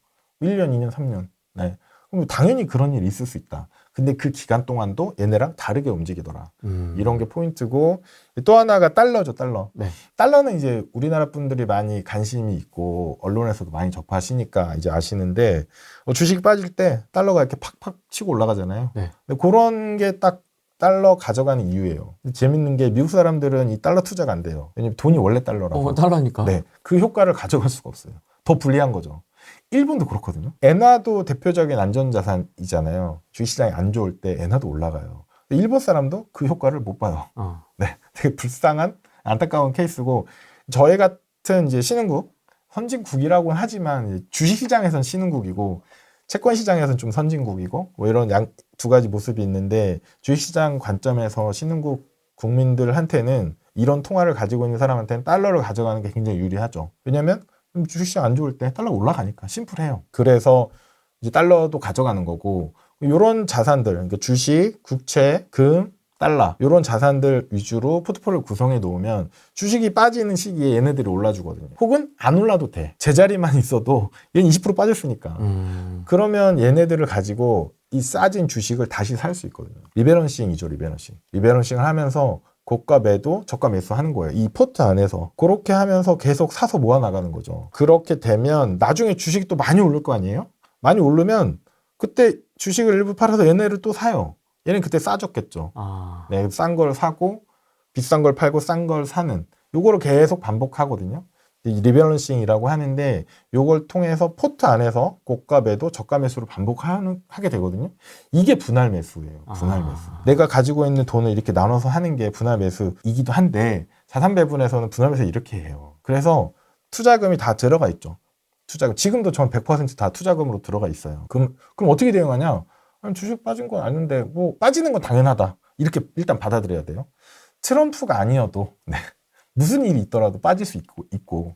1년, 2년, 3년. 네. 그럼 당연히 그런 일이 있을 수 있다. 근데 그 기간 동안도 얘네랑 다르게 움직이더라. 이런 게 포인트고 또 하나가 달러죠, 달러. 네. 달러는 이제 우리나라 분들이 많이 관심이 있고 언론에서도 많이 접하시니까 이제 아시는데 주식 빠질 때 달러가 이렇게 팍팍 치고 올라가잖아요. 네. 근데 그런 게 딱 달러 가져가는 이유예요. 재밌는 게 미국 사람들은 이 달러 투자가 안 돼요. 왜냐면 돈이 원래 달러라서. 달러니까. 네, 그 효과를 가져갈 수가 없어요. 더 불리한 거죠. 일본도 그렇거든요. 엔화도 대표적인 안전자산이잖아요. 주식시장이 안 좋을 때 엔화도 올라가요. 근데 일본 사람도 그 효과를 못 봐요. 네, 되게 불쌍한 안타까운 케이스고 저희 같은 이제 신흥국, 선진국이라고는 하지만 주식시장에선 신흥국이고 채권시장에서는 좀 선진국이고 뭐 이런 두 가지 모습이 있는데 주식시장 관점에서 신흥국 국민들한테는 이런 통화를 가지고 있는 사람한테는 달러를 가져가는 게 굉장히 유리하죠. 왜냐하면 주식시장 안 좋을 때 달러 올라가니까 심플해요. 그래서 이제 달러도 가져가는 거고 이런 자산들, 그러니까 주식, 국채, 금, 달러 이런 자산들 위주로 포트폴리오를 구성해 놓으면 주식이 빠지는 시기에 얘네들이 올라주거든요. 혹은 안 올라도 돼. 제자리만 있어도 얘는 20% 빠졌으니까. 그러면 얘네들을 가지고 이 싸진 주식을 다시 살 수 있거든요. 리밸런싱이죠, 리밸런싱. 리밸런싱을 하면서 고가 매도, 저가 매수 하는 거예요. 이 포트 안에서. 그렇게 하면서 계속 사서 모아나가는 거죠. 그렇게 되면 나중에 주식이 또 많이 오를 거 아니에요? 많이 오르면 그때 주식을 일부 팔아서 얘네를 또 사요. 얘는 그때 싸졌겠죠. 네, 싼 걸 사고 비싼 걸 팔고 싼 걸 사는 요거를 계속 반복하거든요. 리밸런싱이라고 하는데 요걸 통해서 포트 안에서 고가 매도, 저가 매수를 반복하게 되거든요. 이게 분할 매수예요. 분할 매수. 내가 가지고 있는 돈을 이렇게 나눠서 하는 게 분할 매수이기도 한데 자산 배분에서는 분할 매수 이렇게 해요. 그래서 투자금이 다 들어가 있죠. 투자금. 지금도 전 100% 다 투자금으로 들어가 있어요. 그럼 어떻게 대응하냐? 아니, 주식 빠진 건 아는데 뭐 빠지는 건 당연하다. 이렇게 일단 받아들여야 돼요. 트럼프가 아니어도 네. 무슨 일이 있더라도 빠질 수 있고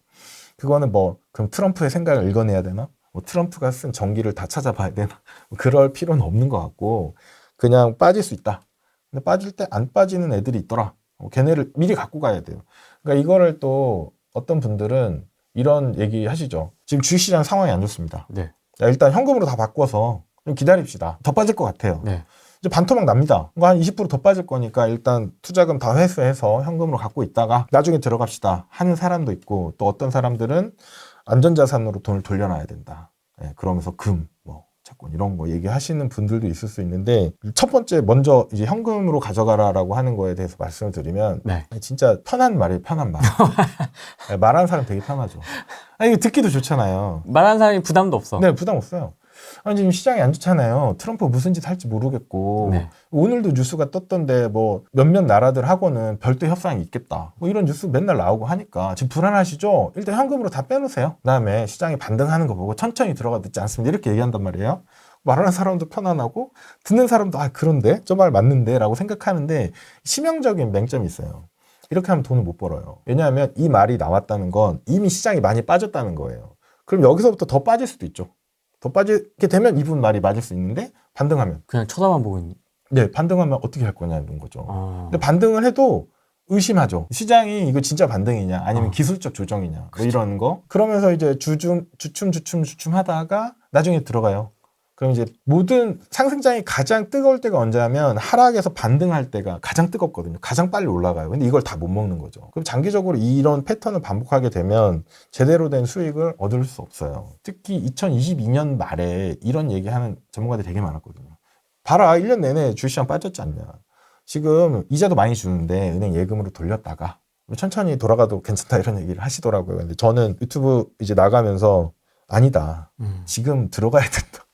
그거는 뭐 그럼 트럼프의 생각을 읽어내야 되나? 뭐 트럼프가 쓴 전기를 다 찾아봐야 되나? 뭐 그럴 필요는 없는 것 같고 그냥 빠질 수 있다. 근데 빠질 때 안 빠지는 애들이 있더라. 걔네를 미리 갖고 가야 돼요. 그러니까 이거를 또 어떤 분들은 이런 얘기 하시죠. 지금 주식시장 상황이 안 좋습니다. 네. 자, 일단 현금으로 다 바꿔서 좀 기다립시다. 더 빠질 것 같아요. 네. 이제 반토막 납니다. 한 20% 더 빠질 거니까 일단 투자금 다 회수해서 현금으로 갖고 있다가 나중에 들어갑시다 하는 사람도 있고 또 어떤 사람들은 안전자산으로 돈을 돌려놔야 된다. 네, 그러면서 금, 뭐 채권 이런 거 얘기하시는 분들도 있을 수 있는데 첫 번째 먼저 이제 현금으로 가져가라라고 하는 거에 대해서 말씀을 드리면 네. 진짜 편한 말이에요. 편한 말. 네, 말하는 사람 되게 편하죠. 아니 듣기도 좋잖아요. 말하는 사람이 부담도 없어. 네, 부담 없어요. 아니, 지금 시장이 안 좋잖아요. 트럼프 무슨 짓 할지 모르겠고 네. 오늘도 뉴스가 떴던데 뭐 몇몇 나라들 하고는 별도 협상이 있겠다. 뭐 이런 뉴스 맨날 나오고 하니까 지금 불안하시죠? 일단 현금으로 다 빼놓으세요. 그다음에 시장이 반등하는 거 보고 천천히 들어가 늦지 않습니다. 이렇게 얘기한단 말이에요. 말하는 사람도 편안하고 듣는 사람도 그런데 저 말 맞는데 라고 생각하는데 치명적인 맹점이 있어요. 이렇게 하면 돈을 못 벌어요. 왜냐하면 이 말이 나왔다는 건 이미 시장이 많이 빠졌다는 거예요. 그럼 여기서부터 더 빠질 수도 있죠. 더 빠지게 되면 이분 말이 맞을 수 있는데 반등하면 그냥 쳐다만 보고 있는. 네, 반등하면 어떻게 할 거냐는 거죠. 근데 반등을 해도 의심하죠. 시장이 이거 진짜 반등이냐 아니면 어. 기술적 조정이냐 뭐 이런 거. 그러면서 이제 주춤 하다가 나중에 들어가요. 그럼 이제 모든 상승장이 가장 뜨거울 때가 언제냐면 하락에서 반등할 때가 가장 뜨겁거든요. 가장 빨리 올라가요. 근데 이걸 다 못 먹는 거죠. 그럼 장기적으로 이런 패턴을 반복하게 되면 제대로 된 수익을 얻을 수 없어요. 특히 2022년 말에 이런 얘기하는 전문가들이 되게 많았거든요. 봐라, 1년 내내 주식시장 빠졌지 않냐. 지금 이자도 많이 주는데 은행 예금으로 돌렸다가 천천히 돌아가도 괜찮다 이런 얘기를 하시더라고요. 근데 저는 유튜브 이제 나가면서 아니다. 지금 들어가야 된다.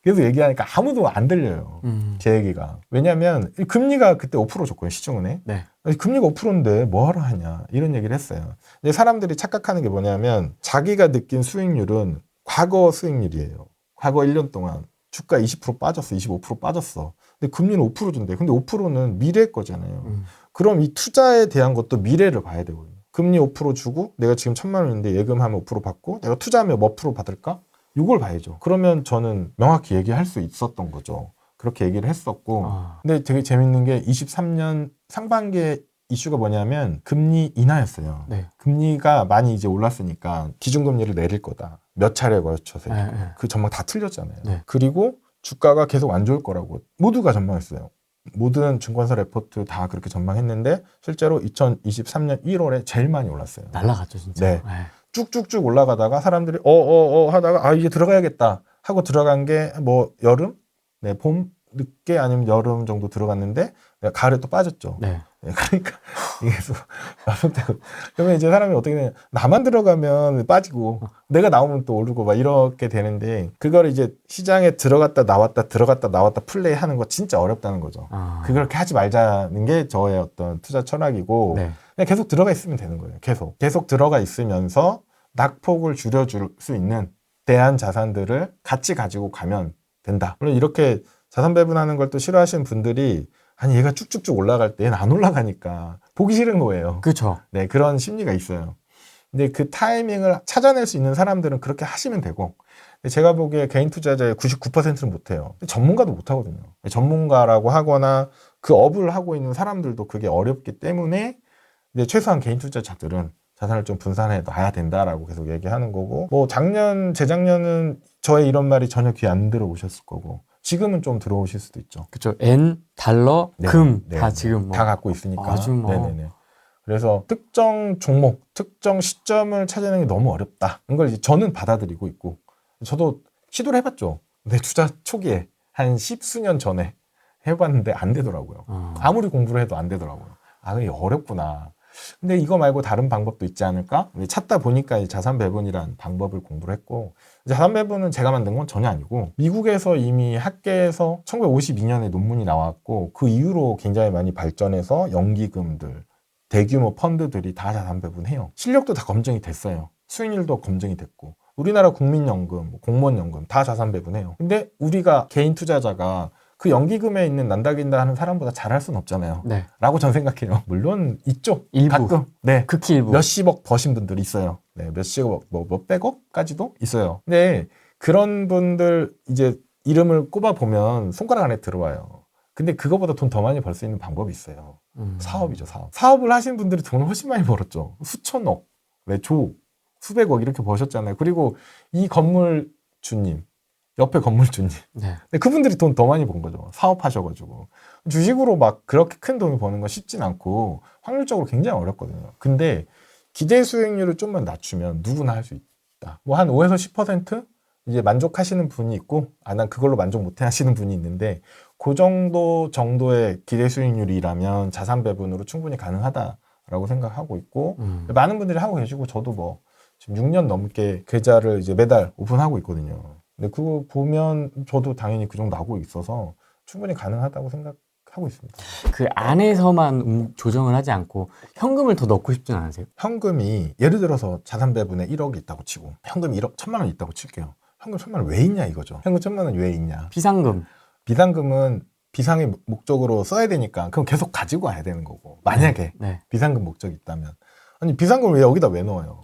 계속 얘기하니까 아무도 안 들려요. 제 얘기가. 왜냐면 금리가 그때 5% 줬거든요. 시중은행. 네. 아니, 금리가 5%인데 뭐하러 하냐 이런 얘기를 했어요. 근데 사람들이 착각하는 게 뭐냐면 자기가 느낀 수익률은 과거 수익률이에요. 과거 1년 동안 주가 20% 빠졌어. 25% 빠졌어. 근데 금리는 5% 준대. 근데 5%는 미래 거잖아요. 그럼 이 투자에 대한 것도 미래를 봐야 되거든요. 금리 5% 주고 내가 지금 1,000만 원인데 예금하면 5% 받고 내가 투자하면 몇 프로 받을까? 이걸 봐야죠. 그러면 저는 명확히 얘기할 수 있었던 거죠. 그렇게 얘기를 했었고. 근데 되게 재밌는 게 23년 상반기에 이슈가 뭐냐면 금리 인하였어요. 네. 금리가 많이 이제 올랐으니까 기준금리를 내릴 거다. 몇 차례에 걸쳐서. 네. 그 전망 다 틀렸잖아요. 네. 그리고 주가가 계속 안 좋을 거라고 모두가 전망했어요. 모든 증권사 레포트 다 그렇게 전망했는데 실제로 2023년 1월에 제일 많이 올랐어요. 날라갔죠, 진짜. 네. 쭉쭉쭉 올라가다가 사람들이 하다가 이제 들어가야겠다 하고 들어간 게 뭐 여름, 네, 봄 늦게 아니면 여름 정도 들어갔는데 가을에 또 빠졌죠. 네. 네, 그러니까 이게 계속 반복되고 그러면 이제 사람이 어떻게 되냐 나만 들어가면 빠지고 내가 나오면 또 오르고 막 이렇게 되는데 그걸 이제 시장에 들어갔다 나왔다 플레이하는 거 진짜 어렵다는 거죠. 그렇게 하지 말자는 게 저의 어떤 투자 철학이고 네. 그냥 계속 들어가 있으면 되는 거예요. 계속 들어가 있으면서 낙폭을 줄여줄 수 있는 대안 자산들을 같이 가지고 가면 된다. 물론 이렇게 자산 배분하는 걸 또 싫어하시는 분들이 아니 얘가 쭉쭉쭉 올라갈 때 얘는 안 올라가니까 보기 싫은 거예요. 그렇죠. 네, 그런 심리가 있어요. 근데 그 타이밍을 찾아낼 수 있는 사람들은 그렇게 하시면 되고 제가 보기에 개인 투자자의 99%는 못해요. 전문가도 못하거든요. 전문가라고 하거나 그 업을 하고 있는 사람들도 그게 어렵기 때문에 이제 최소한 개인 투자자들은 자산을 좀 분산해 놔야 된다라고 계속 얘기하는 거고 뭐 재작년은 저의 이런 말이 전혀 귀에 안 들어오셨을 거고 지금은 좀 들어오실 수도 있죠. 그렇죠. 엔, 달러, 네, 금 네, 다 네. 지금 다 갖고 있으니까. 아주 뭐. 네네네. 그래서 특정 종목, 특정 시점을 찾아내는 게 너무 어렵다. 이걸 이제 저는 받아들이고 있고 저도 시도를 해봤죠. 내 투자 초기에 한 10수년 전에 해봤는데 안 되더라고요. 아무리 공부를 해도 안 되더라고요. 이게 어렵구나. 근데 이거 말고 다른 방법도 있지 않을까? 찾다 보니까 이 자산 배분이란 방법을 공부를 했고 자산 배분은 제가 만든 건 전혀 아니고 미국에서 이미 학계에서 1952년에 논문이 나왔고 그 이후로 굉장히 많이 발전해서 연기금들, 대규모 펀드들이 다 자산 배분해요. 실력도 다 검증이 됐어요. 수익률도 검증이 됐고 우리나라 국민연금, 공무원연금 다 자산 배분해요. 근데 우리가 개인 투자자가 그 연기금에 있는 난다긴다 하는 사람보다 잘할 수는 없잖아요. 네. 라고 전 생각해요. 물론 있죠. 일부. 가끔. 네. 극히 일부. 몇십억 버신 분들이 있어요. 네. 몇십억, 몇백억까지도 있어요. 근데 그런 분들 이제 이름을 꼽아보면 손가락 안에 들어와요. 근데 그거보다 돈 더 많이 벌 수 있는 방법이 있어요. 사업이죠, 사업. 사업을 하시는 분들이 돈을 훨씬 많이 벌었죠. 수천억, 수백억 이렇게 버셨잖아요. 그리고 이 건물주님, 옆에 건물주님. 네. 근데 그분들이 돈 더 많이 번 거죠. 사업하셔가지고. 주식으로 막 그렇게 큰 돈을 버는 건 쉽진 않고 확률적으로 굉장히 어렵거든요. 근데 기대 수익률을 좀만 낮추면 누구나 할 수 있다. 뭐 한 5에서 10% 이제 만족하시는 분이 있고, 난 그걸로 만족 못해 하시는 분이 있는데, 그 정도의 기대 수익률이라면 자산 배분으로 충분히 가능하다라고 생각하고 있고, 많은 분들이 하고 계시고, 저도 뭐 지금 6년 넘게 계좌를 이제 매달 오픈하고 있거든요. 근데 그거 보면 저도 당연히 그 정도 하고 있어서 충분히 가능하다고 생각하고 있습니다. 그 안에서만 조정을 하지 않고 현금을 더 넣고 싶진 않으세요? 현금이 예를 들어서 자산 배분에 1억이 있다고 치고 현금이 1억 1,000만 원 있다고 칠게요. 현금 1,000만 원 왜 있냐 이거죠. 현금 1,000만 원 왜 있냐. 비상금. 비상금은 비상의 목적으로 써야 되니까 그럼 계속 가지고 와야 되는 거고. 만약에 네. 비상금 목적이 있다면. 아니 비상금을 왜 여기다 왜 넣어요?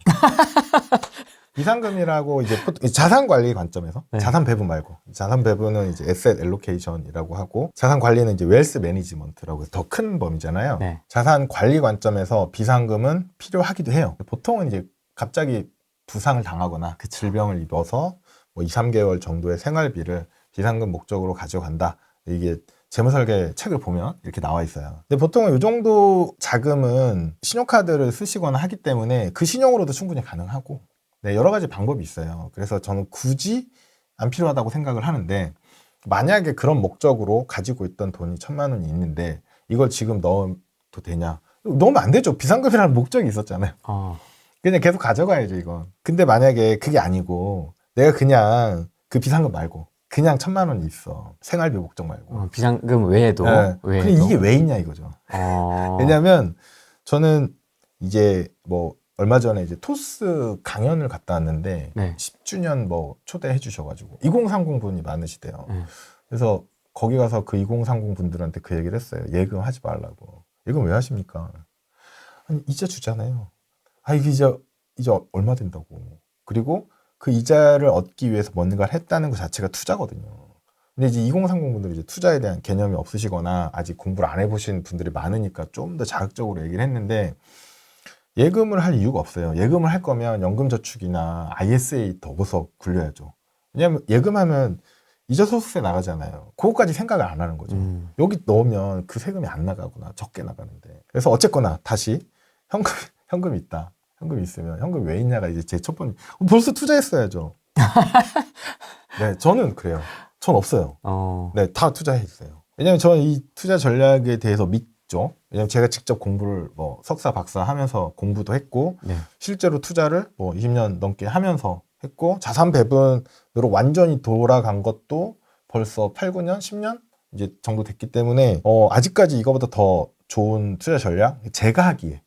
비상금이라고 이제 자산 관리 관점에서 네. 자산 배분 말고 자산 배분은 이제 에셋 엘로케이션이라고 하고 자산 관리는 이제 웰스 매니지먼트라고 더 큰 범위잖아요. 네. 자산 관리 관점에서 비상금은 필요하기도 해요. 보통은 이제 갑자기 부상을 당하거나 그 질병을 입어서 뭐 2, 3개월 정도의 생활비를 비상금 목적으로 가져간다. 이게 재무설계 책을 보면 이렇게 나와 있어요. 근데 보통은 이 정도 자금은 신용카드를 쓰시거나 하기 때문에 그 신용으로도 충분히 가능하고 네, 여러 가지 방법이 있어요. 그래서 저는 굳이 안 필요하다고 생각을 하는데 만약에 그런 목적으로 가지고 있던 돈이 1,000만 원이 있는데 이걸 지금 넣어도 되냐? 넣으면 안 되죠. 비상금이라는 목적이 있었잖아요. 그냥 계속 가져가야죠, 이건. 근데 만약에 그게 아니고 내가 그냥 그 비상금 말고 그냥 1,000만 원이 있어. 생활비 목적 말고. 비상금 외에도. 네. 근데 이게 왜 있냐 이거죠. 왜냐면 저는 이제 뭐 얼마 전에 이제 토스 강연을 갔다 왔는데 네. 10주년 뭐 초대해 주셔가지고 2030 분이 많으시대요. 그래서 거기 가서 그 2030 분들한테 그 얘기를 했어요. 예금 하지 말라고. 예금 왜 하십니까? 아니 이자 주잖아요. 아 이게 이제 얼마 된다고. 그리고 그 이자를 얻기 위해서 뭔가를 했다는 것 자체가 투자거든요. 근데 이제 2030 분들이 이제 투자에 대한 개념이 없으시거나 아직 공부를 안 해보신 분들이 많으니까 좀 더 자극적으로 얘기를 했는데 예금을 할 이유가 없어요. 예금을 할 거면 연금저축이나 ISA 더 굴려야죠. 왜냐하면 예금하면 이자소득세 나가잖아요. 그거까지 생각을 안 하는 거죠. 여기 넣으면 그 세금이 안 나가구나. 적게 나가는데. 그래서 어쨌거나 다시 현금이 있다. 현금이 있으면 현금 왜 있냐가 이제 제 첫 번째. 벌써 투자했어야죠. 네, 저는 그래요. 전 없어요. 네, 다 투자했어요. 왜냐면 저는 이 투자 전략에 대해서 믿죠. 왜냐면 제가 직접 공부를 뭐 석사, 박사 하면서 공부도 했고, 네. 실제로 투자를 뭐 20년 넘게 하면서 했고, 자산 배분으로 완전히 돌아간 것도 벌써 8, 9년, 10년 이제 정도 됐기 때문에, 아직까지 이거보다 더 좋은 투자 전략, 제가 하기에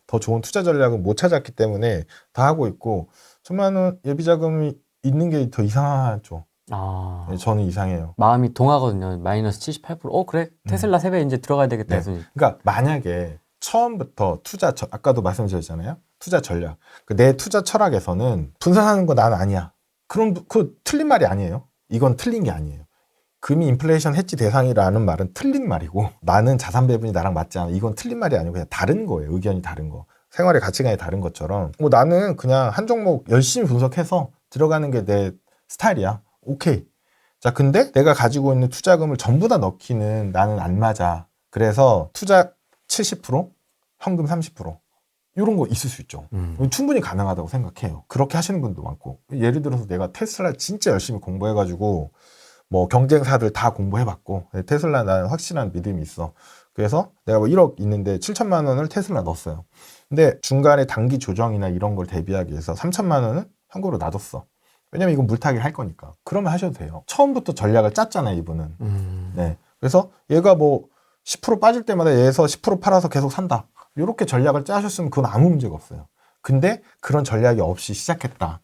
더 좋은 투자 전략은 못 찾았기 때문에 다 하고 있고 1,000만 원 예비자금이 있는 게 더 이상하죠. 네, 저는 이상해요. 마음이 동하거든요. 마이너스 78%. 그래 테슬라 세배 이제 들어가야 되겠다 해서. 그러니까 만약에 처음부터 아까도 말씀드렸잖아요. 투자 전략. 내 투자 철학에서는 분산하는 거 난 아니야. 그럼 그 틀린 말이 아니에요. 이건 틀린 게 아니에요. 금이 인플레이션 해지 대상이라는 말은 틀린 말이고 나는 자산 배분이 나랑 맞지 않아. 이건 틀린 말이 아니고 그냥 다른 거예요. 의견이 다른 거. 생활의 가치관이 다른 것처럼 뭐 나는 그냥 한 종목 열심히 분석해서 들어가는 게 내 스타일이야. 오케이. 자, 근데 내가 가지고 있는 투자금을 전부 다 넣기는 나는 안 맞아. 그래서 투자 70%, 현금 30%. 이런 거 있을 수 있죠. 충분히 가능하다고 생각해요. 그렇게 하시는 분도 많고. 예를 들어서 내가 테슬라 진짜 열심히 공부해가지고 뭐 경쟁사들 다 공부해봤고 테슬라 나는 확실한 믿음이 있어. 그래서 내가 뭐 1억 있는데 7천만 원을 테슬라 넣었어요. 근데 중간에 단기 조정이나 이런 걸 대비하기 위해서 3천만 원은 현금으로 놔뒀어. 왜냐면 이건 물타기 할 거니까. 그러면 하셔도 돼요. 처음부터 전략을 짰잖아요, 이분은. 네. 그래서 얘가 뭐 10% 빠질 때마다 얘에서 10% 팔아서 계속 산다. 이렇게 전략을 짜셨으면 그건 아무 문제가 없어요. 근데 그런 전략이 없이 시작했다.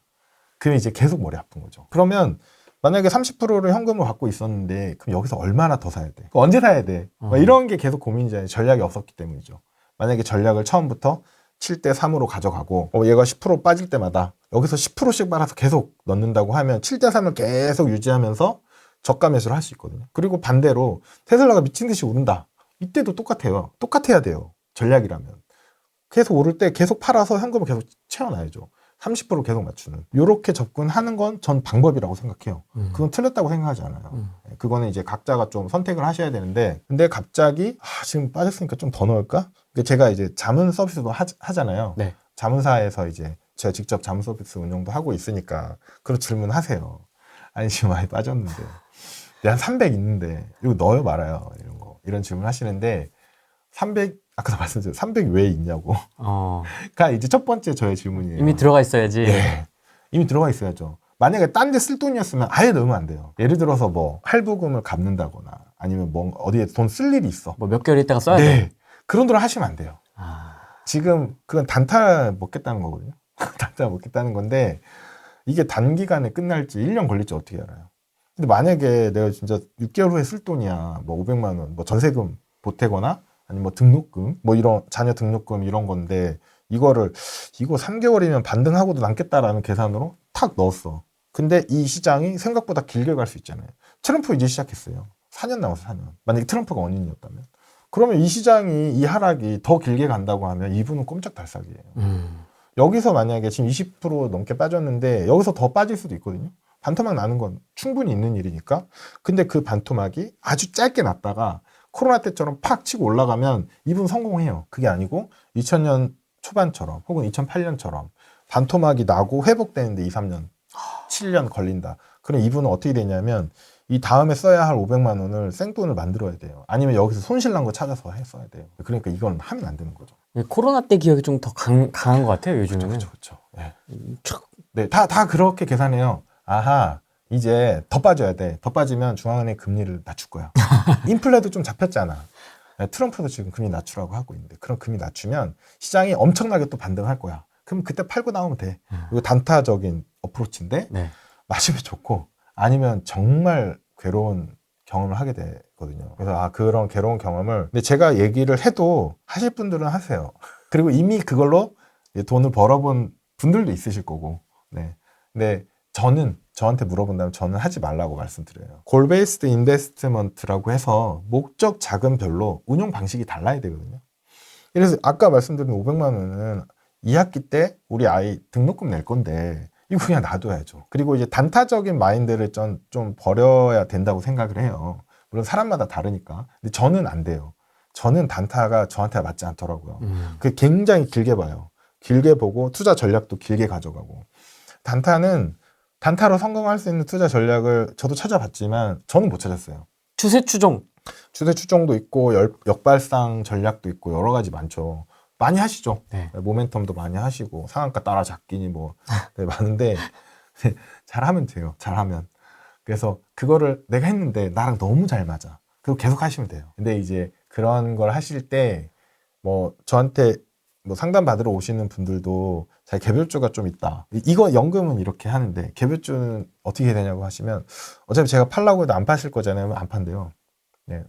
그럼 이제 계속 머리 아픈 거죠. 그러면 만약에 30%를 현금으로 갖고 있었는데 그럼 여기서 얼마나 더 사야 돼? 언제 사야 돼? 이런 게 계속 고민이잖아요. 전략이 없었기 때문이죠. 만약에 전략을 처음부터 7대 3으로 가져가고 얘가 10% 빠질 때마다 여기서 10%씩 빨아서 계속 넣는다고 하면 7대 3을 계속 유지하면서 저가 매수를 할 수 있거든요. 그리고 반대로 테슬라가 미친 듯이 오른다. 이때도 똑같아요. 똑같아야 돼요. 전략이라면. 계속 오를 때 계속 팔아서 현금을 계속 채워놔야죠. 30% 계속 맞추는. 이렇게 접근하는 건 전 방법이라고 생각해요. 그건 틀렸다고 생각하지 않아요. 그거는 이제 각자가 좀 선택을 하셔야 되는데, 근데 갑자기 지금 빠졌으니까 좀 더 넣을까? 제가 이제 자문 서비스도 하잖아요. 네. 자문사에서 이제 제가 직접 자문 서비스 운영도 하고 있으니까 그런 질문 하세요. 아니 지금 많이 빠졌는데 한 300 있는데 이거 넣어요 말아요 이런 질문 하시는데 300 아까도 말씀드렸죠. 300 왜 있냐고. 가 이제 첫 번째 저의 질문이에요. 이미 들어가 있어야지. 네. 이미 들어가 있어야죠. 만약에 딴 데 쓸 돈이었으면 아예 넣으면 안 돼요. 예를 들어서 뭐 할부금을 갚는다거나 아니면 뭐 어디에 돈 쓸 일이 있어. 뭐 몇 개월 있다가 써야 돼. 네. 그런 돈을 하시면 안 돼요. 지금 그건 단타 먹겠다는 거거든요. 단타 먹겠다는 건데 이게 단기간에 끝날지 1년 걸릴지 어떻게 알아요. 근데 만약에 내가 진짜 6개월 후에 쓸 돈이야. 뭐 500만 원, 뭐 전세금 보태거나 아니면 뭐 등록금, 뭐 이런 자녀 등록금 이런 건데 이거 3개월이면 반등하고도 남겠다라는 계산으로 탁 넣었어. 근데 이 시장이 생각보다 길게 갈 수 있잖아요. 트럼프 이제 시작했어요. 4년 남았어, 4년. 만약에 트럼프가 원인이었다면. 그러면 이 시장이, 이 하락이 더 길게 간다고 하면 이분은 꼼짝달싹이에요. 여기서 만약에 지금 20% 넘게 빠졌는데 여기서 더 빠질 수도 있거든요. 반토막 나는 건 충분히 있는 일이니까. 근데 그 반토막이 아주 짧게 났다가 코로나 때처럼 팍 치고 올라가면 이분 성공해요. 그게 아니고 2000년 초반처럼 혹은 2008년처럼 반토막이 나고 회복되는데 2, 3년, 7년 걸린다. 그럼 이분은 어떻게 되냐면 이 다음에 써야 할 500만 원을 생돈을 만들어야 돼요. 아니면 여기서 손실 난 거 찾아서 써야 돼요. 그러니까 이건 하면 안 되는 거죠. 코로나 때 기억이 좀 더 강한 것 같아요, 요즘에는. 그렇죠. 네. 네, 다 그렇게 계산해요. 아하, 이제 더 빠져야 돼. 더 빠지면 중앙은행 금리를 낮출 거야. 인플레도 좀 잡혔잖아. 네, 트럼프도 지금 금리 낮추라고 하고 있는데, 그럼 금리 낮추면 시장이 엄청나게 또 반등할 거야. 그럼 그때 팔고 나오면 돼. 이거 단타적인 어프로치인데, 네. 마시면 좋고, 아니면 정말 괴로운 경험을 하게 되거든요. 그래서 그런 괴로운 경험을, 근데 제가 얘기를 해도 하실 분들은 하세요. 그리고 이미 그걸로 돈을 벌어본 분들도 있으실 거고, 네. 근데 저한테 물어본다면 저는 하지 말라고 말씀드려요. 골 베이스드 인베스트먼트라고 해서 목적 자금별로 운용 방식이 달라야 되거든요. 그래서 아까 말씀드린 500만 원은 2학기 때 우리 아이 등록금 낼 건데 이거 그냥 놔둬야죠. 그리고 이제 단타적인 마인드를 좀 버려야 된다고 생각을 해요. 물론 사람마다 다르니까. 근데 저는 안 돼요. 저는 단타가 저한테 맞지 않더라고요. 그 굉장히 길게 봐요. 길게 보고 투자 전략도 길게 가져가고. 단타로 성공할 수 있는 투자 전략을 저도 찾아봤지만 저는 못 찾았어요. 추세 추종. 추세 추종도 있고 역발상 전략도 있고 여러 가지 많죠. 많이 하시죠. 네. 모멘텀도 많이 하시고 상한가 따라잡기니 뭐 네, 많은데 잘하면 돼요. 잘하면. 그래서 그거를 내가 했는데 나랑 너무 잘 맞아. 그거 계속 하시면 돼요. 근데 이제 그런 걸 하실 때 뭐 저한테 뭐 상담 받으러 오시는 분들도 자 개별주가 좀 있다. 이거 연금은 이렇게 하는데 개별주는 어떻게 해야 되냐고 하시면 어차피 제가 팔라고 해도 안 파실 거잖아요. 안 판대요. 네.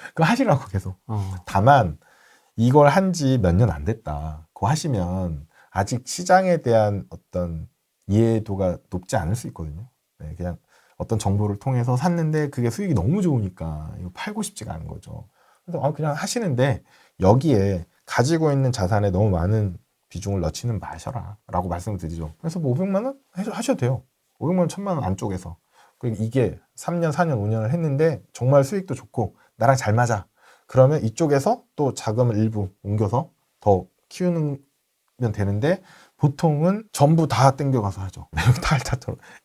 그거 하시라고 계속. 다만 이걸 한 지 몇 년 안 됐다. 그거 하시면 아직 시장에 대한 어떤 이해도가 높지 않을 수 있거든요. 네, 그냥 어떤 정보를 통해서 샀는데 그게 수익이 너무 좋으니까 이거 팔고 싶지가 않은 거죠. 그래서 그냥 하시는데 여기에 가지고 있는 자산에 너무 많은 비중을 넣지는 마셔라 라고 말씀을 드리죠. 그래서 뭐 500만 원 하셔도 돼요. 500만 원, 1000만 원 안쪽에서. 그리고 이게 3년, 4년, 5년을 했는데 정말 수익도 좋고 나랑 잘 맞아. 그러면 이쪽에서 또 자금을 일부 옮겨서 더 키우면 되는데 보통은 전부 다 땡겨가서 하죠.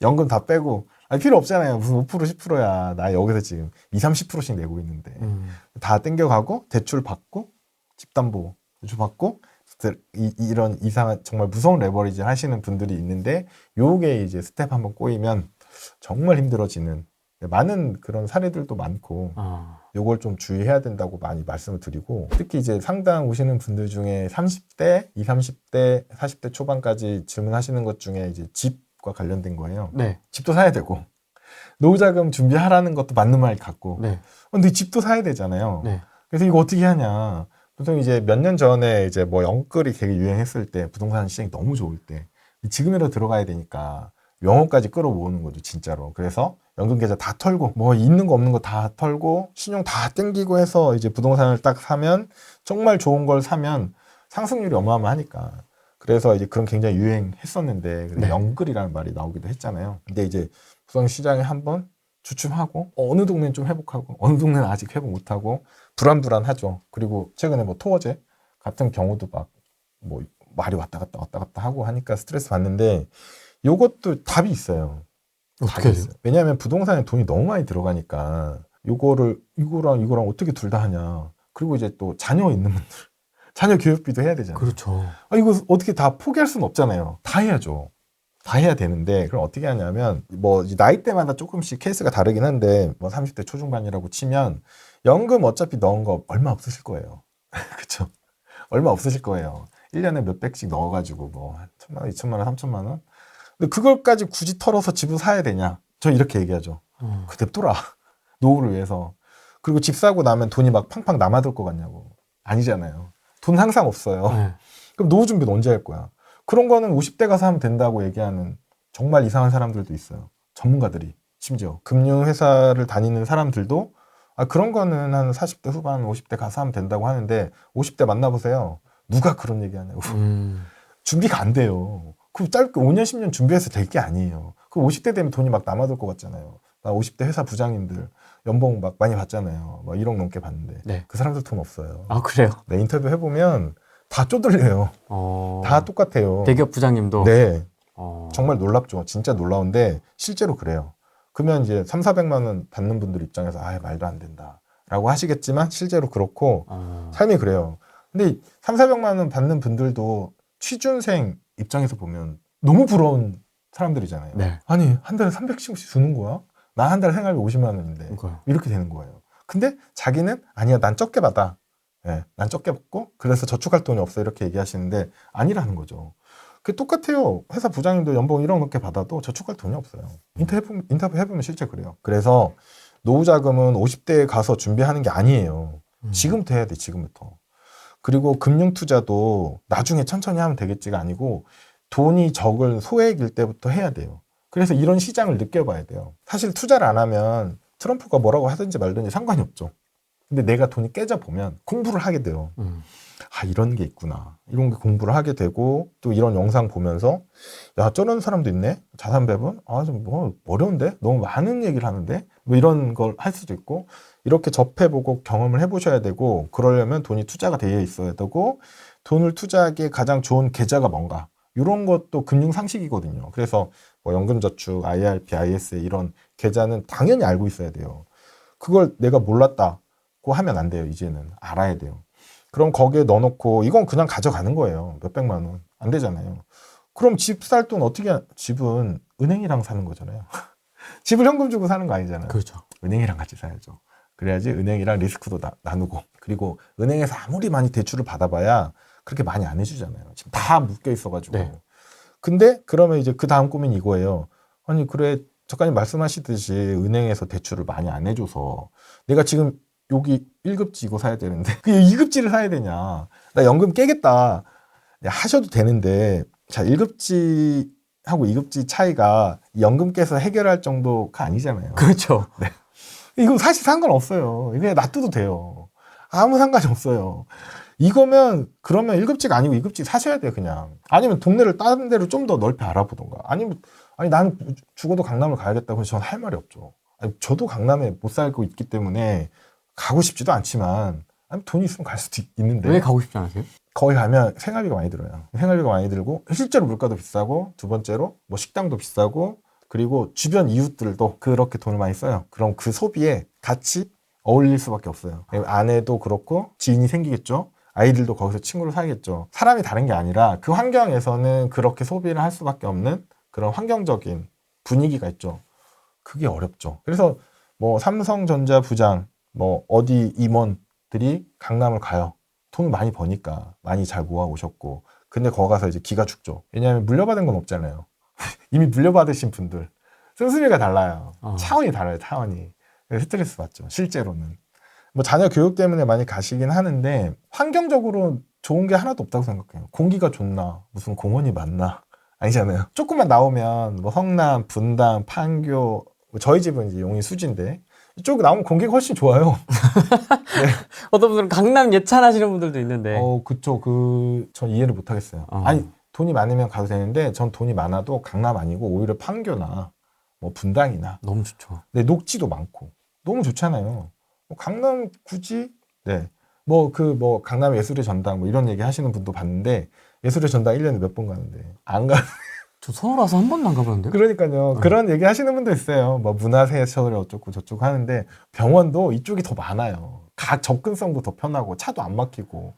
연금 다 빼고 필요 없잖아요. 무슨 5% 10%야. 나 여기서 지금 20, 30%씩 내고 있는데 다 땡겨가고 대출 받고 집담보 대출 받고 이런 이상한 정말 무서운 레버리지 하시는 분들이 있는데 요게 이제 스텝 한번 꼬이면 정말 힘들어지는 많은 그런 사례들도 많고 요걸 좀 주의해야 된다고 많이 말씀을 드리고 특히 이제 상담 오시는 분들 중에 30대, 20, 30대, 40대 초반까지 질문하시는 것 중에 이제 집과 관련된 거예요. 네. 집도 사야 되고 노후자금 준비하라는 것도 맞는 말 같고 네. 근데 집도 사야 되잖아요. 네. 그래서 이거 어떻게 하냐. 보통 이제 몇 년 전에 이제 뭐 영끌이 되게 유행했을 때 부동산 시장이 너무 좋을 때 지금이라도 들어가야 되니까 영혼까지 끌어모으는 거죠, 진짜로. 그래서 연금 계좌 다 털고 뭐 있는 거 없는 거 다 털고 신용 다 땡기고 해서 이제 부동산을 딱 사면 정말 좋은 걸 사면 상승률이 어마어마하니까. 그래서 이제 그런 굉장히 유행했었는데 네. 영끌이라는 말이 나오기도 했잖아요. 근데 이제 부동산 시장에 한번 주춤하고 어느 동네는 좀 회복하고 어느 동네는 아직 회복 못하고 불안불안하죠. 그리고 최근에 뭐 토어제 같은 경우도 막 뭐 말이 왔다 갔다 하고 하니까 스트레스 받는데 요것도 답이 있어요. 어떻게 해요? 왜냐하면 부동산에 돈이 너무 많이 들어가니까 이거랑 어떻게 둘 다 하냐. 그리고 이제 또 자녀 있는 분들 자녀 교육비도 해야 되잖아요. 그렇죠. 이거 어떻게 다 포기할 수는 없잖아요. 다 해야죠. 다 해야 되는데 그럼 어떻게 하냐면 뭐 나이대마다 조금씩 케이스가 다르긴 한데 뭐 30대 초중반이라고 치면 연금 어차피 넣은 거 얼마 없으실 거예요. 그쵸? 얼마 없으실 거예요. 1년에 몇백씩 넣어가지고 뭐 1000만 원, 2000만 원, 3000만 원. 근데 그걸까지 굳이 털어서 집을 사야 되냐? 전 이렇게 얘기하죠. 그 냅둬라. 노후를 위해서. 그리고 집 사고 나면 돈이 막 팡팡 남아들 것 같냐고. 아니잖아요. 돈 항상 없어요. 네. 그럼 노후 준비는 언제 할 거야? 그런 거는 50대 가서 하면 된다고 얘기하는 정말 이상한 사람들도 있어요. 전문가들이. 심지어 금융회사를 다니는 사람들도 그런 거는 한 40대 후반, 50대 가서 하면 된다고 하는데 50대 만나보세요. 누가 그런 얘기 하냐고. 준비가 안 돼요. 그 짧게 5년, 10년 준비해서 될 게 아니에요. 그 50대 되면 돈이 막 남아들 것 같잖아요. 나 50대 회사 부장님들 연봉 막 많이 받잖아요. 막 1억 넘게 받는데. 네. 그 사람들 돈 없어요. 아, 그래요? 네, 인터뷰 해보면 다 쪼들려요. 다 똑같아요. 대기업 부장님도? 네. 정말 놀랍죠. 진짜 놀라운데 실제로 그래요. 그러면 이제 3, 400만 원 받는 분들 입장에서 말도 안 된다 라고 하시겠지만 실제로 그렇고 삶이 그래요. 근데 3, 400만 원 받는 분들도 취준생 입장에서 보면 너무 부러운 사람들이잖아요. 네. 아니 한 달에 300씩씩 주는 거야? 나 한 달에 생활비 50만 원인데 그러니까요. 이렇게 되는 거예요. 근데 자기는 아니야 난 적게 받아. 네, 난 적게 받고 그래서 저축할 돈이 없어 이렇게 얘기하시는데 아니라는 거죠. 그 똑같아요. 회사 부장님도 연봉 1억 넘게 받아도 저축할 돈이 없어요. 인터뷰 해보면 실제 그래요. 그래서 노후 자금은 50대에 가서 준비하는 게 아니에요. 지금부터 해야 돼, 지금부터. 그리고 금융 투자도 나중에 천천히 하면 되겠지가 아니고 돈이 적은 소액일 때부터 해야 돼요. 그래서 이런 시장을 느껴봐야 돼요. 사실 투자를 안 하면 트럼프가 뭐라고 하든지 말든지 상관이 없죠. 근데 내가 돈이 깨져 보면 공부를 하게 돼요. 이런 게 있구나. 이런 게 공부를 하게 되고 또 이런 영상 보면서 야 저런 사람도 있네. 자산 배분? 좀 뭐 어려운데? 너무 많은 얘기를 하는데? 뭐 이런 걸 할 수도 있고 이렇게 접해보고 경험을 해보셔야 되고 그러려면 돈이 투자가 되어 있어야 되고 돈을 투자하기에 가장 좋은 계좌가 뭔가 이런 것도 금융 상식이거든요. 그래서 뭐 연금저축, IRP, ISA 이런 계좌는 당연히 알고 있어야 돼요. 그걸 내가 몰랐다고 하면 안 돼요. 이제는 알아야 돼요. 그럼 거기에 넣어놓고 이건 그냥 가져가는 거예요. 몇백만 원. 안 되잖아요. 그럼 집 살 돈 어떻게 집은 은행이랑 사는 거잖아요. 집을 현금 주고 사는 거 아니잖아요. 그렇죠. 은행이랑 같이 사야죠. 그래야지 은행이랑 리스크도 나누고 그리고 은행에서 아무리 많이 대출을 받아봐야 그렇게 많이 안 해주잖아요. 지금 다 묶여 있어가지고. 네. 근데 그러면 이제 그 다음 고민이 이거예요. 아니 그래 작가님 말씀하시듯이 은행에서 대출을 많이 안 해줘서 내가 지금 여기 1급지 이거 사야 되는데 그 2급지를 사야 되냐. 나 연금 깨겠다. 하셔도 되는데 자 1급지하고 2급지 차이가 연금 깨서 해결할 정도가 아니잖아요. 그렇죠. 네. 이거 사실 상관없어요. 그냥 놔둬도 돼요. 아무 상관이 없어요. 이거면 그러면 1급지가 아니고 2급지 사셔야 돼요. 그냥. 아니면 동네를 다른 데로 좀 더 넓게 알아보던가. 아니면 나는 죽어도 강남을 가야겠다고 저는 할 말이 없죠. 저도 강남에 못 살고 있기 때문에 가고 싶지도 않지만 돈이 있으면 갈 수도 있는데 왜 가고 싶지 않으세요? 거기 가면 생활비가 많이 들어요. 생활비가 많이 들고 실제로 물가도 비싸고 두 번째로 뭐 식당도 비싸고 그리고 주변 이웃들도 그렇게 돈을 많이 써요. 그럼 그 소비에 같이 어울릴 수밖에 없어요. 아내도 그렇고 지인이 생기겠죠. 아이들도 거기서 친구를 사겠죠. 사람이 다른 게 아니라 그 환경에서는 그렇게 소비를 할 수밖에 없는 그런 환경적인 분위기가 있죠. 그게 어렵죠. 그래서 뭐 삼성전자 부장 뭐 어디 임원들이 강남을 가요. 돈을 많이 버니까 많이 잘 모아 오셨고 근데 거기 가서 이제 기가 죽죠. 왜냐하면 물려받은 건 없잖아요. 이미 물려받으신 분들 쓴소리가 달라요. 차원이 달라요. 차원이. 스트레스 받죠. 실제로는 뭐 자녀 교육 때문에 많이 가시긴 하는데 환경적으로 좋은 게 하나도 없다고 생각해요. 공기가 좋나 무슨 공원이 많나 아니잖아요. 조금만 나오면 뭐 성남, 분당, 판교 뭐 저희 집은 이제 용인 수지인데 이쪽 나오면 공기가 훨씬 좋아요. 네. 어떤 분들은 강남 예찬하시는 분들도 있는데. 그쵸. 전 이해를 못 하겠어요. 아니, 돈이 많으면 가도 되는데, 전 돈이 많아도 강남 아니고 오히려 판교나, 뭐 분당이나. 너무 좋죠. 네, 녹지도 많고. 너무 좋잖아요. 강남 굳이? 네. 뭐 강남 예술의 전당 뭐 이런 얘기 하시는 분도 봤는데, 예술의 전당 1년에 몇 번 가는데, 안 가. 저 서울 와서 한 번도 안 가봤는데요? 그러니까요. 그런 얘기 하시는 분도 있어요. 뭐 문화세설이 어쩌고 저쩌고 하는데 병원도 이쪽이 더 많아요. 각 접근성도 더 편하고 차도 안 막히고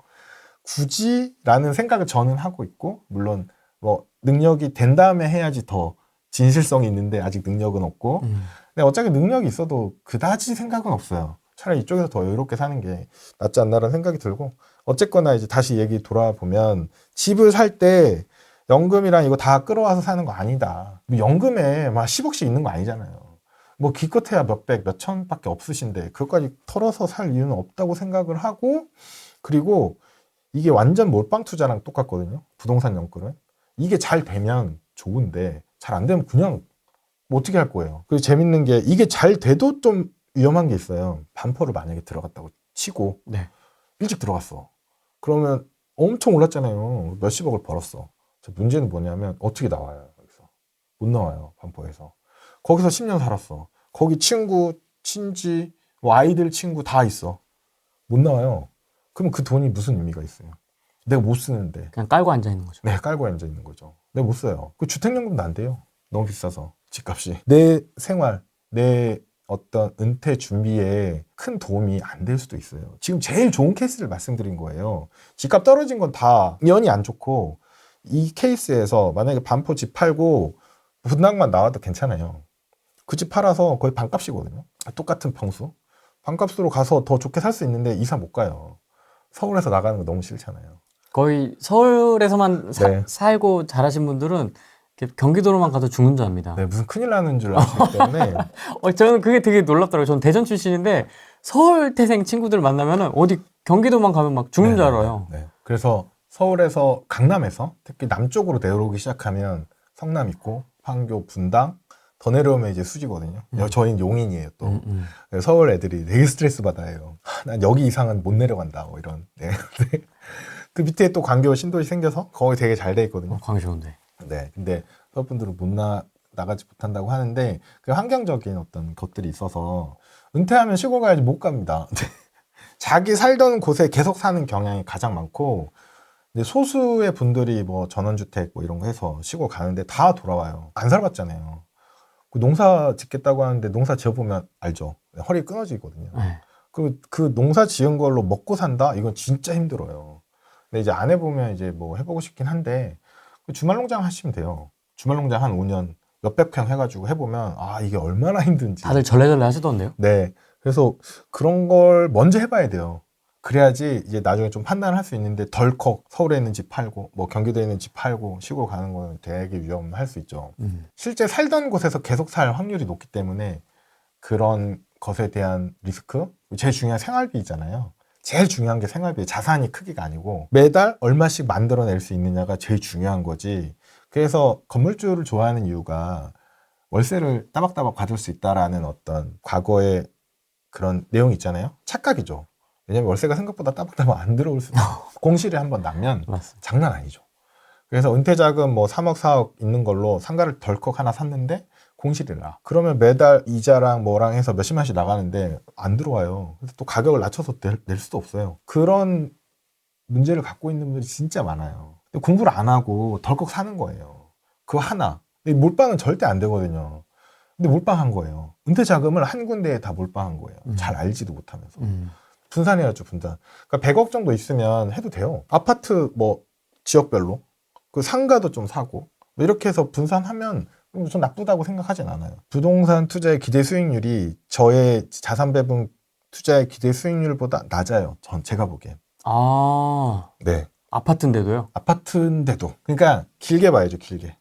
굳이라는 생각을 저는 하고 있고 물론 뭐 능력이 된 다음에 해야지 더 진실성이 있는데 아직 능력은 없고 근데 어차피 능력이 있어도 그다지 생각은 없어요. 차라리 이쪽에서 더 여유롭게 사는 게 낫지 않나라는 생각이 들고 어쨌거나 이제 다시 얘기 돌아보면 집을 살 때 연금이랑 이거 다 끌어와서 사는 거 아니다. 연금에 막 10억씩 있는 거 아니잖아요. 뭐 기껏해야 몇백, 몇천밖에 없으신데 그것까지 털어서 살 이유는 없다고 생각을 하고 그리고 이게 완전 몰빵 투자랑 똑같거든요. 부동산 연끌은. 이게 잘 되면 좋은데 잘 안 되면 그냥 뭐 어떻게 할 거예요. 그리고 재밌는 게 이게 잘 돼도 좀 위험한 게 있어요. 반포를 만약에 들어갔다고 치고 네. 일찍 들어갔어. 그러면 엄청 올랐잖아요. 몇십억을 벌었어. 문제는 뭐냐면 어떻게 나와요. 여기서 못 나와요. 반포에서. 거기서 10년 살았어. 거기 친구, 친지, 뭐 아이들 친구 다 있어. 못 나와요. 그럼 그 돈이 무슨 의미가 있어요? 내가 못 쓰는데. 그냥 깔고 앉아 있는 거죠. 네, 깔고 앉아 있는 거죠. 내가 못 써요. 그 주택연금도 안 돼요. 너무 비싸서. 집값이. 내 생활, 내 어떤 은퇴 준비에 큰 도움이 안 될 수도 있어요. 지금 제일 좋은 케이스를 말씀드린 거예요. 집값 떨어진 건 다 연이 안 좋고 이 케이스에서 만약에 반포 집 팔고 분당만 나와도 괜찮아요. 그 집 팔아서 거의 반값이거든요. 똑같은 평수. 반값으로 가서 더 좋게 살 수 있는데 이사 못 가요. 서울에서 나가는 거 너무 싫잖아요. 거의 서울에서만 네. 살고 자라신 분들은 이렇게 경기도로만 가도 죽는 줄 압니다. 네, 무슨 큰일 나는 줄 아시기 때문에 저는 그게 되게 놀랍더라고요. 저는 대전 출신인데 서울 태생 친구들 만나면은 어디 경기도만 가면 막 죽는 줄 알아요. 네. 그래서 서울에서 강남에서 특히 남쪽으로 내려오기 시작하면 성남 있고 판교, 분당 더 내려오면 이제 수지거든요. 저희는 용인이에요 또. 그래서 서울 애들이 되게 스트레스 받아요. 난 여기 이상은 못 내려간다 뭐 이런. 네. 그 밑에 또 광교 신도시 생겨서 거기 되게 잘 돼 있거든요. 광주 좋은데. 네. 근데 서울 분들은 못 나가지 못한다고 하는데 그 환경적인 어떤 것들이 있어서 은퇴하면 시골 가야지 못 갑니다. 자기 살던 곳에 계속 사는 경향이 가장 많고 근데 소수의 분들이 뭐 전원주택 뭐 이런 거 해서 시골 가는데 다 돌아와요. 안 살봤잖아요. 그 농사 짓겠다고 하는데 농사 지어보면 알죠. 허리 끊어지거든요. 네. 그 농사 지은 걸로 먹고 산다? 이건 진짜 힘들어요. 근데 이제 안 해보면 이제 뭐 해보고 싶긴 한데 주말 농장 하시면 돼요. 주말 농장 한 5년 몇백 평 해가지고 해보면 아 이게 얼마나 힘든지. 다들 절레절레 하시던데요? 네. 그래서 그런 걸 먼저 해봐야 돼요. 그래야지 이제 나중에 좀 판단을 할 수 있는데 덜컥 서울에 있는 집 팔고 뭐 경기도에 있는 집 팔고 시골 가는 거는 되게 위험할 수 있죠. 실제 살던 곳에서 계속 살 확률이 높기 때문에 그런 것에 대한 리스크 제일 중요한 생활비 있잖아요. 제일 중요한 게 생활비, 자산이 크기가 아니고 매달 얼마씩 만들어낼 수 있느냐가 제일 중요한 거지. 그래서 건물주를 좋아하는 이유가 월세를 따박따박 받을 수 있다라는 어떤 과거의 그런 내용이 있잖아요. 착각이죠. 왜냐면 월세가 생각보다 따박따박 안 들어올 수 있어요. 공실에 한번 나면 맞습니다. 장난 아니죠. 그래서 은퇴자금 뭐 3억, 4억 있는 걸로 상가를 덜컥 하나 샀는데 공실이 나. 그러면 매달 이자랑 뭐랑 해서 몇십만씩 나가는데 안 들어와요. 그래서 또 가격을 낮춰서 낼 수도 없어요. 그런 문제를 갖고 있는 분들이 진짜 많아요. 공부를 안 하고 덜컥 사는 거예요. 그거 하나. 근데 몰빵은 절대 안 되거든요. 근데 몰빵한 거예요. 은퇴 자금을 한 군데에 다 몰빵한 거예요. 잘 알지도 못하면서. 분산해야죠, 분산. 그러니까 100억 정도 있으면 해도 돼요. 아파트 뭐 지역별로. 그 상가도 좀 사고. 뭐 이렇게 해서 분산하면 좀 나쁘다고 생각하진 않아요. 부동산 투자의 기대 수익률이 저의 자산 배분 투자의 기대 수익률보다 낮아요. 제가 보기엔. 아, 네. 아파트인데도요? 아파트인데도. 그러니까 길게 봐야죠, 길게.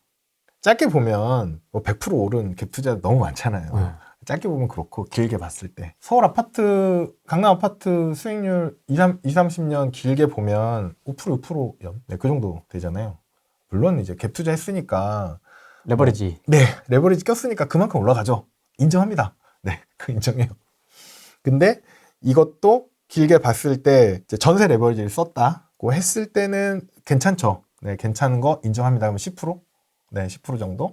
짧게 보면 뭐 100% 오른 갭 투자 너무 많잖아요. 네. 짧게 보면 그렇고 길게 봤을 때 서울 아파트, 강남 아파트 수익률 30년 길게 보면 5% 6% 네, 그 정도 되잖아요. 물론 이제 갭 투자 했으니까 레버리지. 네, 레버리지 꼈으니까 그만큼 올라가죠. 인정합니다. 네, 그 인정해요. 근데 이것도 길게 봤을 때 이제 전세 레버리지를 썼다고 했을 때는 괜찮죠. 네, 괜찮은 거 인정합니다. 그러면 10%? 네, 10% 정도?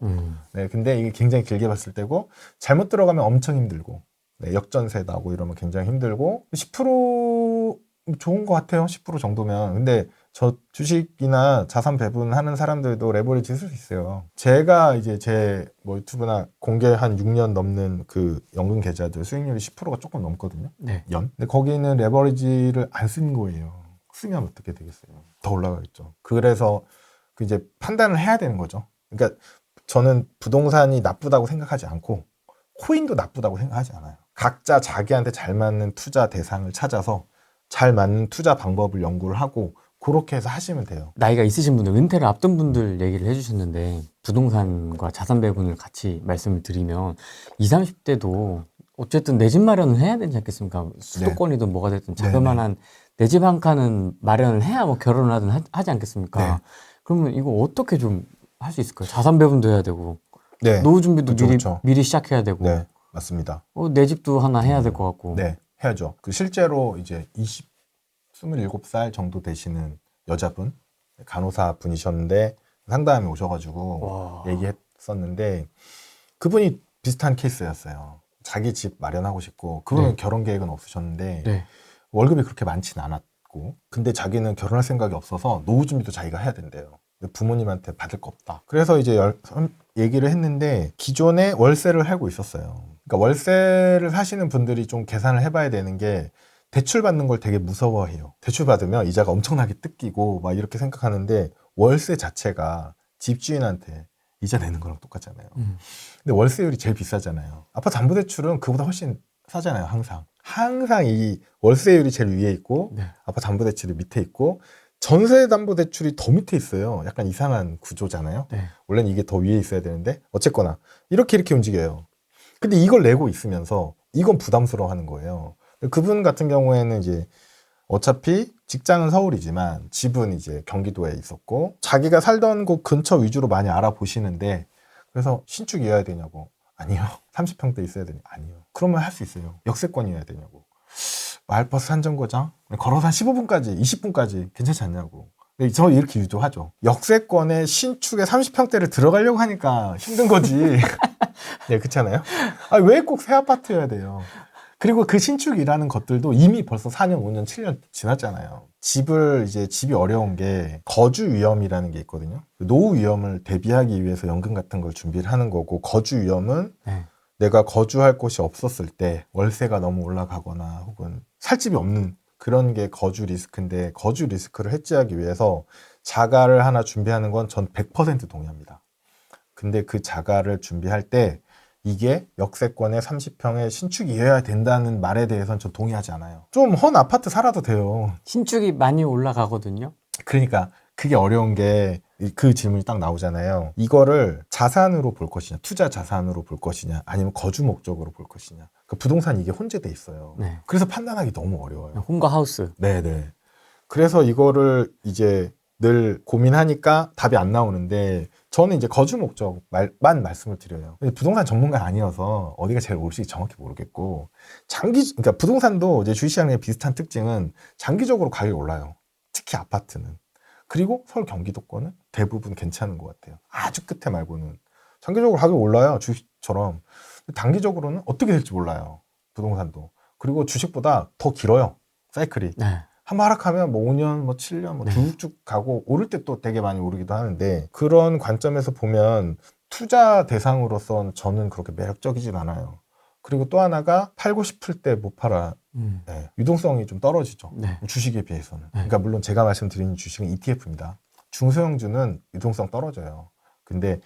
네, 근데 이게 굉장히 길게 봤을 때고, 잘못 들어가면 엄청 힘들고, 네, 역전세 나고 이러면 굉장히 힘들고, 10% 좋은 것 같아요. 10% 정도면. 근데 저 주식이나 자산 배분하는 사람들도 레버리지 쓸 수 있어요. 제가 이제 제 뭐 유튜브나 공개 한 6년 넘는 그 연금 계좌들 수익률이 10%가 조금 넘거든요. 네. 연. 근데 거기는 레버리지를 안 쓴 거예요. 쓰면 어떻게 되겠어요? 더 올라가겠죠. 그래서 그 이제 판단을 해야 되는 거죠. 그러니까 저는 부동산이 나쁘다고 생각하지 않고 코인도 나쁘다고 생각하지 않아요. 각자 자기한테 잘 맞는 투자 대상을 찾아서 잘 맞는 투자 방법을 연구를 하고 그렇게 해서 하시면 돼요. 나이가 있으신 분들, 은퇴를 앞둔 분들 얘기를 해주셨는데 부동산과 자산 배분을 같이 말씀을 드리면 20, 30대도 어쨌든 내 집 마련을 해야 되지 않겠습니까? 수도권이든 뭐가 됐든 자그마한 내 집 한 칸은 마련을 해야 뭐 결혼을 하든 하지 않겠습니까? 네. 그러면 이거 어떻게 좀 할 수 있을까요? 자산 배분도 해야 되고 네. 노후 준비도 그쵸, 미리 그쵸. 미리 시작해야 되고 네, 맞습니다. 내 집도 하나 해야 될 것 같고. 네, 해야죠. 그 실제로 이제 27살 정도 되시는 여자분, 간호사 분이셨는데 상담에 오셔가지고 와. 얘기했었는데 그분이 비슷한 케이스였어요. 자기 집 마련하고 싶고 그분은 네. 결혼 계획은 없으셨는데 네. 월급이 그렇게 많지는 않았고 근데 자기는 결혼할 생각이 없어서 노후 준비도 자기가 해야 된대요. 근데 부모님한테 받을 거 없다. 그래서 이제 얘기를 했는데 기존에 월세를 살고 있었어요. 그러니까 월세를 사시는 분들이 좀 계산을 해봐야 되는 게 대출 받는 걸 되게 무서워해요. 대출 받으면 이자가 엄청나게 뜯기고 막 이렇게 생각하는데 월세 자체가 집주인한테 이자 내는 거랑 똑같잖아요. 근데 월세율이 제일 비싸잖아요. 아파트 담보대출은 그보다 훨씬 싸잖아요. 항상 이 월세율이 제일 위에 있고 네. 아파트 담보대출이 밑에 있고 전세담보대출이 더 밑에 있어요. 약간 이상한 구조잖아요. 네. 원래는 이게 더 위에 있어야 되는데 어쨌거나 이렇게 움직여요. 근데 이걸 내고 있으면서 이건 부담스러워하는 거예요. 그분 같은 경우에는 이제 어차피 직장은 서울이지만 집은 이제 경기도에 있었고 자기가 살던 곳 근처 위주로 많이 알아보시는데 그래서 신축이어야 되냐고 아니요. 30평대 있어야 되냐 아니요. 그러면 할 수 있어요. 역세권이어야 되냐고 마을버스 한 정거장 걸어서 한 15분까지 20분까지 괜찮지 않냐고. 근데 저 이렇게 유도하죠. 역세권에 신축에 30평대를 들어가려고 하니까 힘든 거지. 네, 그렇잖아요. 왜 꼭 새 아파트여야 돼요. 그리고 그 신축이라는 것들도 이미 벌써 4년, 5년, 7년 지났잖아요. 집이 어려운 게 거주 위험이라는 게 있거든요. 노후 위험을 대비하기 위해서 연금 같은 걸 준비를 하는 거고 거주 위험은 네. 내가 거주할 곳이 없었을 때 월세가 너무 올라가거나 혹은 살 집이 없는 그런 게 거주 리스크인데 거주 리스크를 해지하기 위해서 자가를 하나 준비하는 건 전 100% 동의합니다. 근데 그 자가를 준비할 때 이게 역세권의 30평의 신축이어야 된다는 말에 대해서는 전 동의하지 않아요. 좀 헌 아파트 살아도 돼요. 신축이 많이 올라가거든요. 그러니까 그게 어려운 게 그 질문이 딱 나오잖아요. 이거를 자산으로 볼 것이냐, 투자 자산으로 볼 것이냐, 아니면 거주 목적으로 볼 것이냐. 그 부동산 이게 혼재돼 있어요. 네. 그래서 판단하기 너무 어려워요. 홈과 하우스. 네네. 그래서 이거를 이제 늘 고민하니까 답이 안 나오는데 저는 이제 거주 목적만 말씀을 드려요. 근데 부동산 전문가는 아니어서 어디가 제일 옳을지 정확히 모르겠고 그러니까 부동산도 이제 주식시장의 비슷한 특징은 장기적으로 가격이 올라요. 특히 아파트는. 그리고 서울 경기도권은 대부분 괜찮은 것 같아요. 아주 끝에 말고는. 장기적으로 가격이 올라요. 주식처럼. 단기적으로는 어떻게 될지 몰라요. 부동산도. 그리고 주식보다 더 길어요. 사이클이. 네. 한번 하락하면 뭐 5년, 뭐 7년, 뭐 네. 쭉쭉 가고 오를 때 또 되게 많이 오르기도 하는데 그런 관점에서 보면 투자 대상으로선 저는 그렇게 매력적이진 않아요. 그리고 또 하나가 팔고 싶을 때 못 팔아. 네, 유동성이 좀 떨어지죠. 네. 주식에 비해서는. 그러니까 물론 제가 말씀드리는 주식은 ETF입니다. 중소형주는 유동성 떨어져요. 근데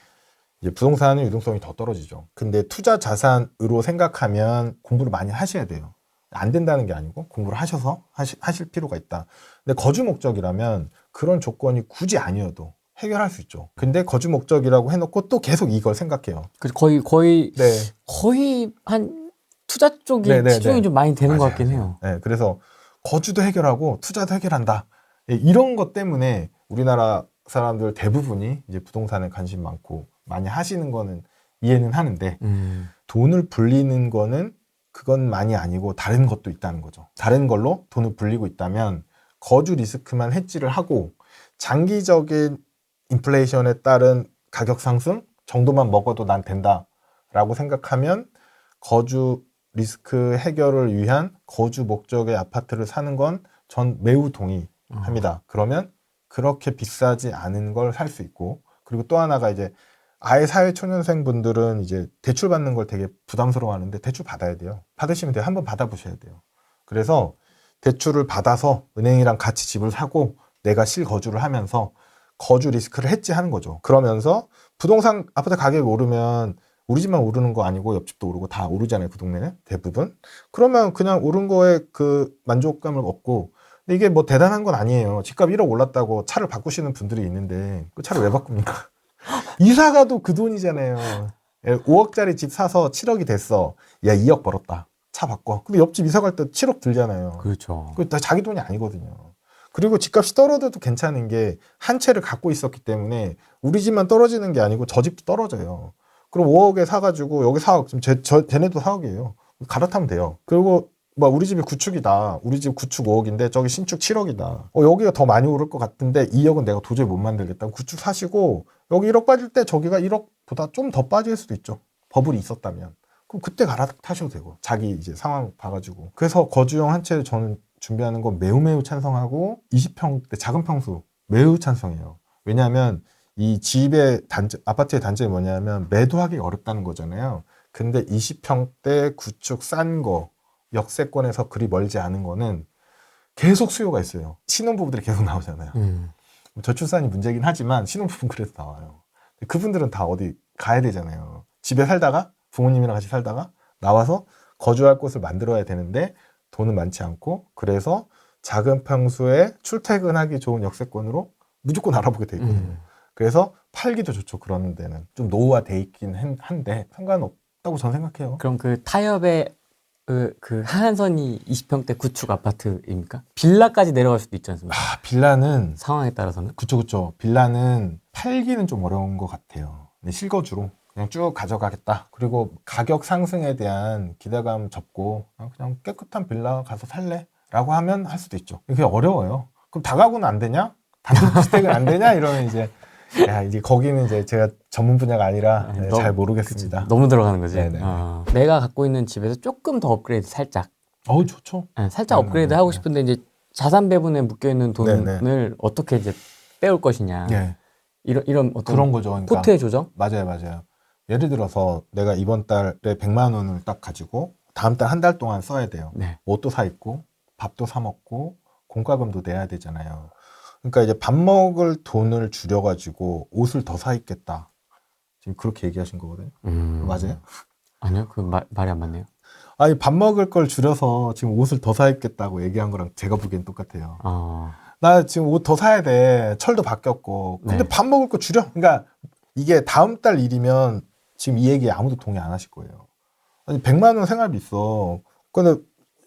이제 부동산은 유동성이 더 떨어지죠. 근데 투자 자산으로 생각하면 공부를 많이 하셔야 돼요. 안 된다는 게 아니고 공부를 하셔서 하실 필요가 있다. 근데 거주 목적이라면 그런 조건이 굳이 아니어도 해결할 수 있죠. 근데 거주 목적이라고 해놓고 또 계속 이걸 생각해요. 거의 네. 한 투자 쪽이 네, 네, 치중이 네. 좀 많이 되는 것 맞아요, 같긴 맞아요. 해요. 네, 그래서 거주도 해결하고 투자도 해결한다. 예, 이런 것 때문에 우리나라 사람들 대부분이 이제 부동산에 관심 많고 많이 하시는 거는 이해는 하는데 돈을 불리는 거는 그것만이 아니고 다른 것도 있다는 거죠. 다른 걸로 돈을 불리고 있다면 거주 리스크만 해지를 하고 장기적인 인플레이션에 따른 가격 상승 정도만 먹어도 난 된다라고 생각하면 거주 리스크 해결을 위한 거주 목적의 아파트를 사는 건 전 매우 동의합니다. 그러면 그렇게 비싸지 않은 걸 살 수 있고 그리고 또 하나가 이제 아예 사회초년생 분들은 이제 대출 받는 걸 되게 부담스러워하는데 대출 받아야 돼요. 받으시면 돼요. 한번 받아보셔야 돼요. 그래서 대출을 받아서 은행이랑 같이 집을 사고 내가 실거주를 하면서 거주 리스크를 해지하는 거죠. 그러면서 부동산 아파트 가격이 오르면 우리 집만 오르는 거 아니고 옆집도 오르고 다 오르잖아요. 그 동네는 대부분. 그러면 그냥 오른 거에 그 만족감을 얻고 근데 이게 뭐 대단한 건 아니에요. 집값 1억 올랐다고 차를 바꾸시는 분들이 있는데 그 차를 왜 바꿉니까? 이사가도 그 돈이잖아요. 5억짜리 집 사서 7억이 됐어. 야, 2억 벌었다. 차 바꿔. 근데 옆집 이사 갈 때 7억 들잖아요. 그렇죠. 그거 다 자기 돈이 아니거든요. 그리고 집값이 떨어져도 괜찮은 게 한 채를 갖고 있었기 때문에 우리 집만 떨어지는 게 아니고 저 집도 떨어져요. 그럼 5억에 사가지고 여기 4억, 지금 쟤네도 4억이에요. 갈아타면 돼요. 그리고 뭐 우리 집이 구축이다. 우리 집 구축 5억인데 저기 신축 7억이다. 여기가 더 많이 오를 것 같은데 2억은 내가 도저히 못 만들겠다. 구축 사시고 여기 1억 빠질 때 저기가 1억보다 좀 더 빠질 수도 있죠. 버블이 있었다면. 그럼 그때 갈아타셔도 되고 자기 이제 상황 봐가지고. 그래서 거주용 한 채를 저는 준비하는 건 매우 찬성하고 20평대 작은 평수 매우 찬성해요. 왜냐하면 이 집의 아파트의 단점이 뭐냐면 매도하기 어렵다는 거잖아요. 근데 20평대 구축 싼 거, 역세권에서 그리 멀지 않은 거는 계속 수요가 있어요. 신혼부부들이 계속 나오잖아요. 저출산이 문제긴 하지만 신혼부부는 그래도 나와요. 그분들은 다 어디 가야 되잖아요. 집에 살다가 부모님이랑 같이 살다가 나와서 거주할 곳을 만들어야 되는데 돈은 많지 않고 그래서 작은 평수에 출퇴근하기 좋은 역세권으로 무조건 알아보게 돼 있거든요. 그래서 팔기도 좋죠. 그런 데는 좀 노후화돼 있긴 한데 상관없다고 저는 생각해요. 그럼 그 타협의 그 하한선이 20평대 구축 아파트입니까? 빌라까지 내려갈 수도 있지 않습니까? 빌라는 상황에 따라서는. 그쵸. 빌라는 팔기는 좀 어려운 것 같아요. 근데 실거주로 그냥 쭉 가져가겠다. 그리고 가격 상승에 대한 기대감 접고 그냥 깨끗한 빌라 가서 살래? 라고 하면 할 수도 있죠. 그게 어려워요. 그럼 다가구는 안 되냐? 단독주택은 안 되냐? 이러면 이제 이제 거기는 이제 제가 전문 분야가 아니라 잘 모르겠습니다. 그치, 너무 들어가는 거지. 네네. 내가 갖고 있는 집에서 조금 더 업그레이드 살짝. 좋죠. 네, 살짝 업그레이드 하고 싶은데 이제 자산 배분에 묶여 있는 돈을 어떻게 이제 빼올 것이냐. 네. 이런 어떤 그런 거죠. 그러니까 포트의 조정? 맞아요. 예를 들어서 내가 이번 달에 100만 원을 딱 가지고 다음 달 한 달 동안 써야 돼요. 네. 옷도 사 입고 밥도 사 먹고 공과금도 내야 되잖아요. 그러니까 이제 밥 먹을 돈을 줄여가지고 옷을 더 사 입겠다. 지금 그렇게 얘기하신 거거든요. 맞아요? 아니요, 그 말이 안 맞네요. 아니 밥 먹을 걸 줄여서 지금 옷을 더 사 입겠다고 얘기한 거랑 제가 보기엔 똑같아요. 나 지금 옷 더 사야 돼. 철도 바뀌었고. 근데 네. 밥 먹을 거 줄여. 그러니까 이게 다음 달 일이면 지금 이 얘기에 아무도 동의 안 하실 거예요. 아니 100만 원 생활비 있어. 근데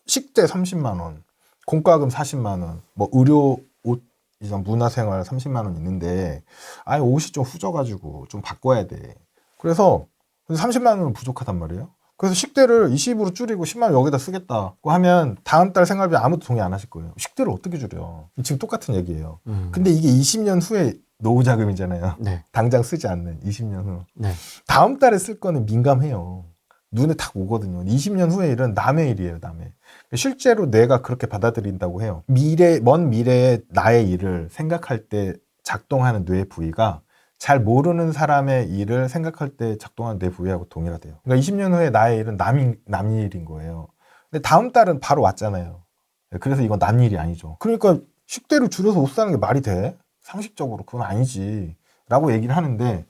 식대 30만 원, 공과금 40만 원, 뭐 의료 옷 이런 문화생활 30만 원 있는데 아예 옷이 좀 후져가지고 좀 바꿔야 돼. 그래서 30만 원은 부족하단 말이에요. 그래서 식대를 20으로 줄이고 10만 원 여기다 쓰겠다고 하면 다음 달 생활비 아무도 동의 안 하실 거예요. 식대를 어떻게 줄여? 지금 똑같은 얘기예요. 근데 이게 20년 후에 노후 자금이잖아요. 네. 당장 쓰지 않는 20년 후. 네. 다음 달에 쓸 거는 민감해요. 눈에 탁 오거든요. 20년 후의 일은 남의 일이에요, 남의. 실제로 내가 그렇게 받아들인다고 해요. 먼 미래의 나의 일을 생각할 때 작동하는 뇌 부위가 잘 모르는 사람의 일을 생각할 때 작동하는 뇌 부위하고 동일하대요. 그러니까 20년 후에 나의 일은 남 일인 거예요. 근데 다음 달은 바로 왔잖아요. 그래서 이건 남 일이 아니죠. 그러니까 식대를 줄여서 옷 사는 게 말이 돼? 상식적으로 그건 아니지. 라고 얘기를 하는데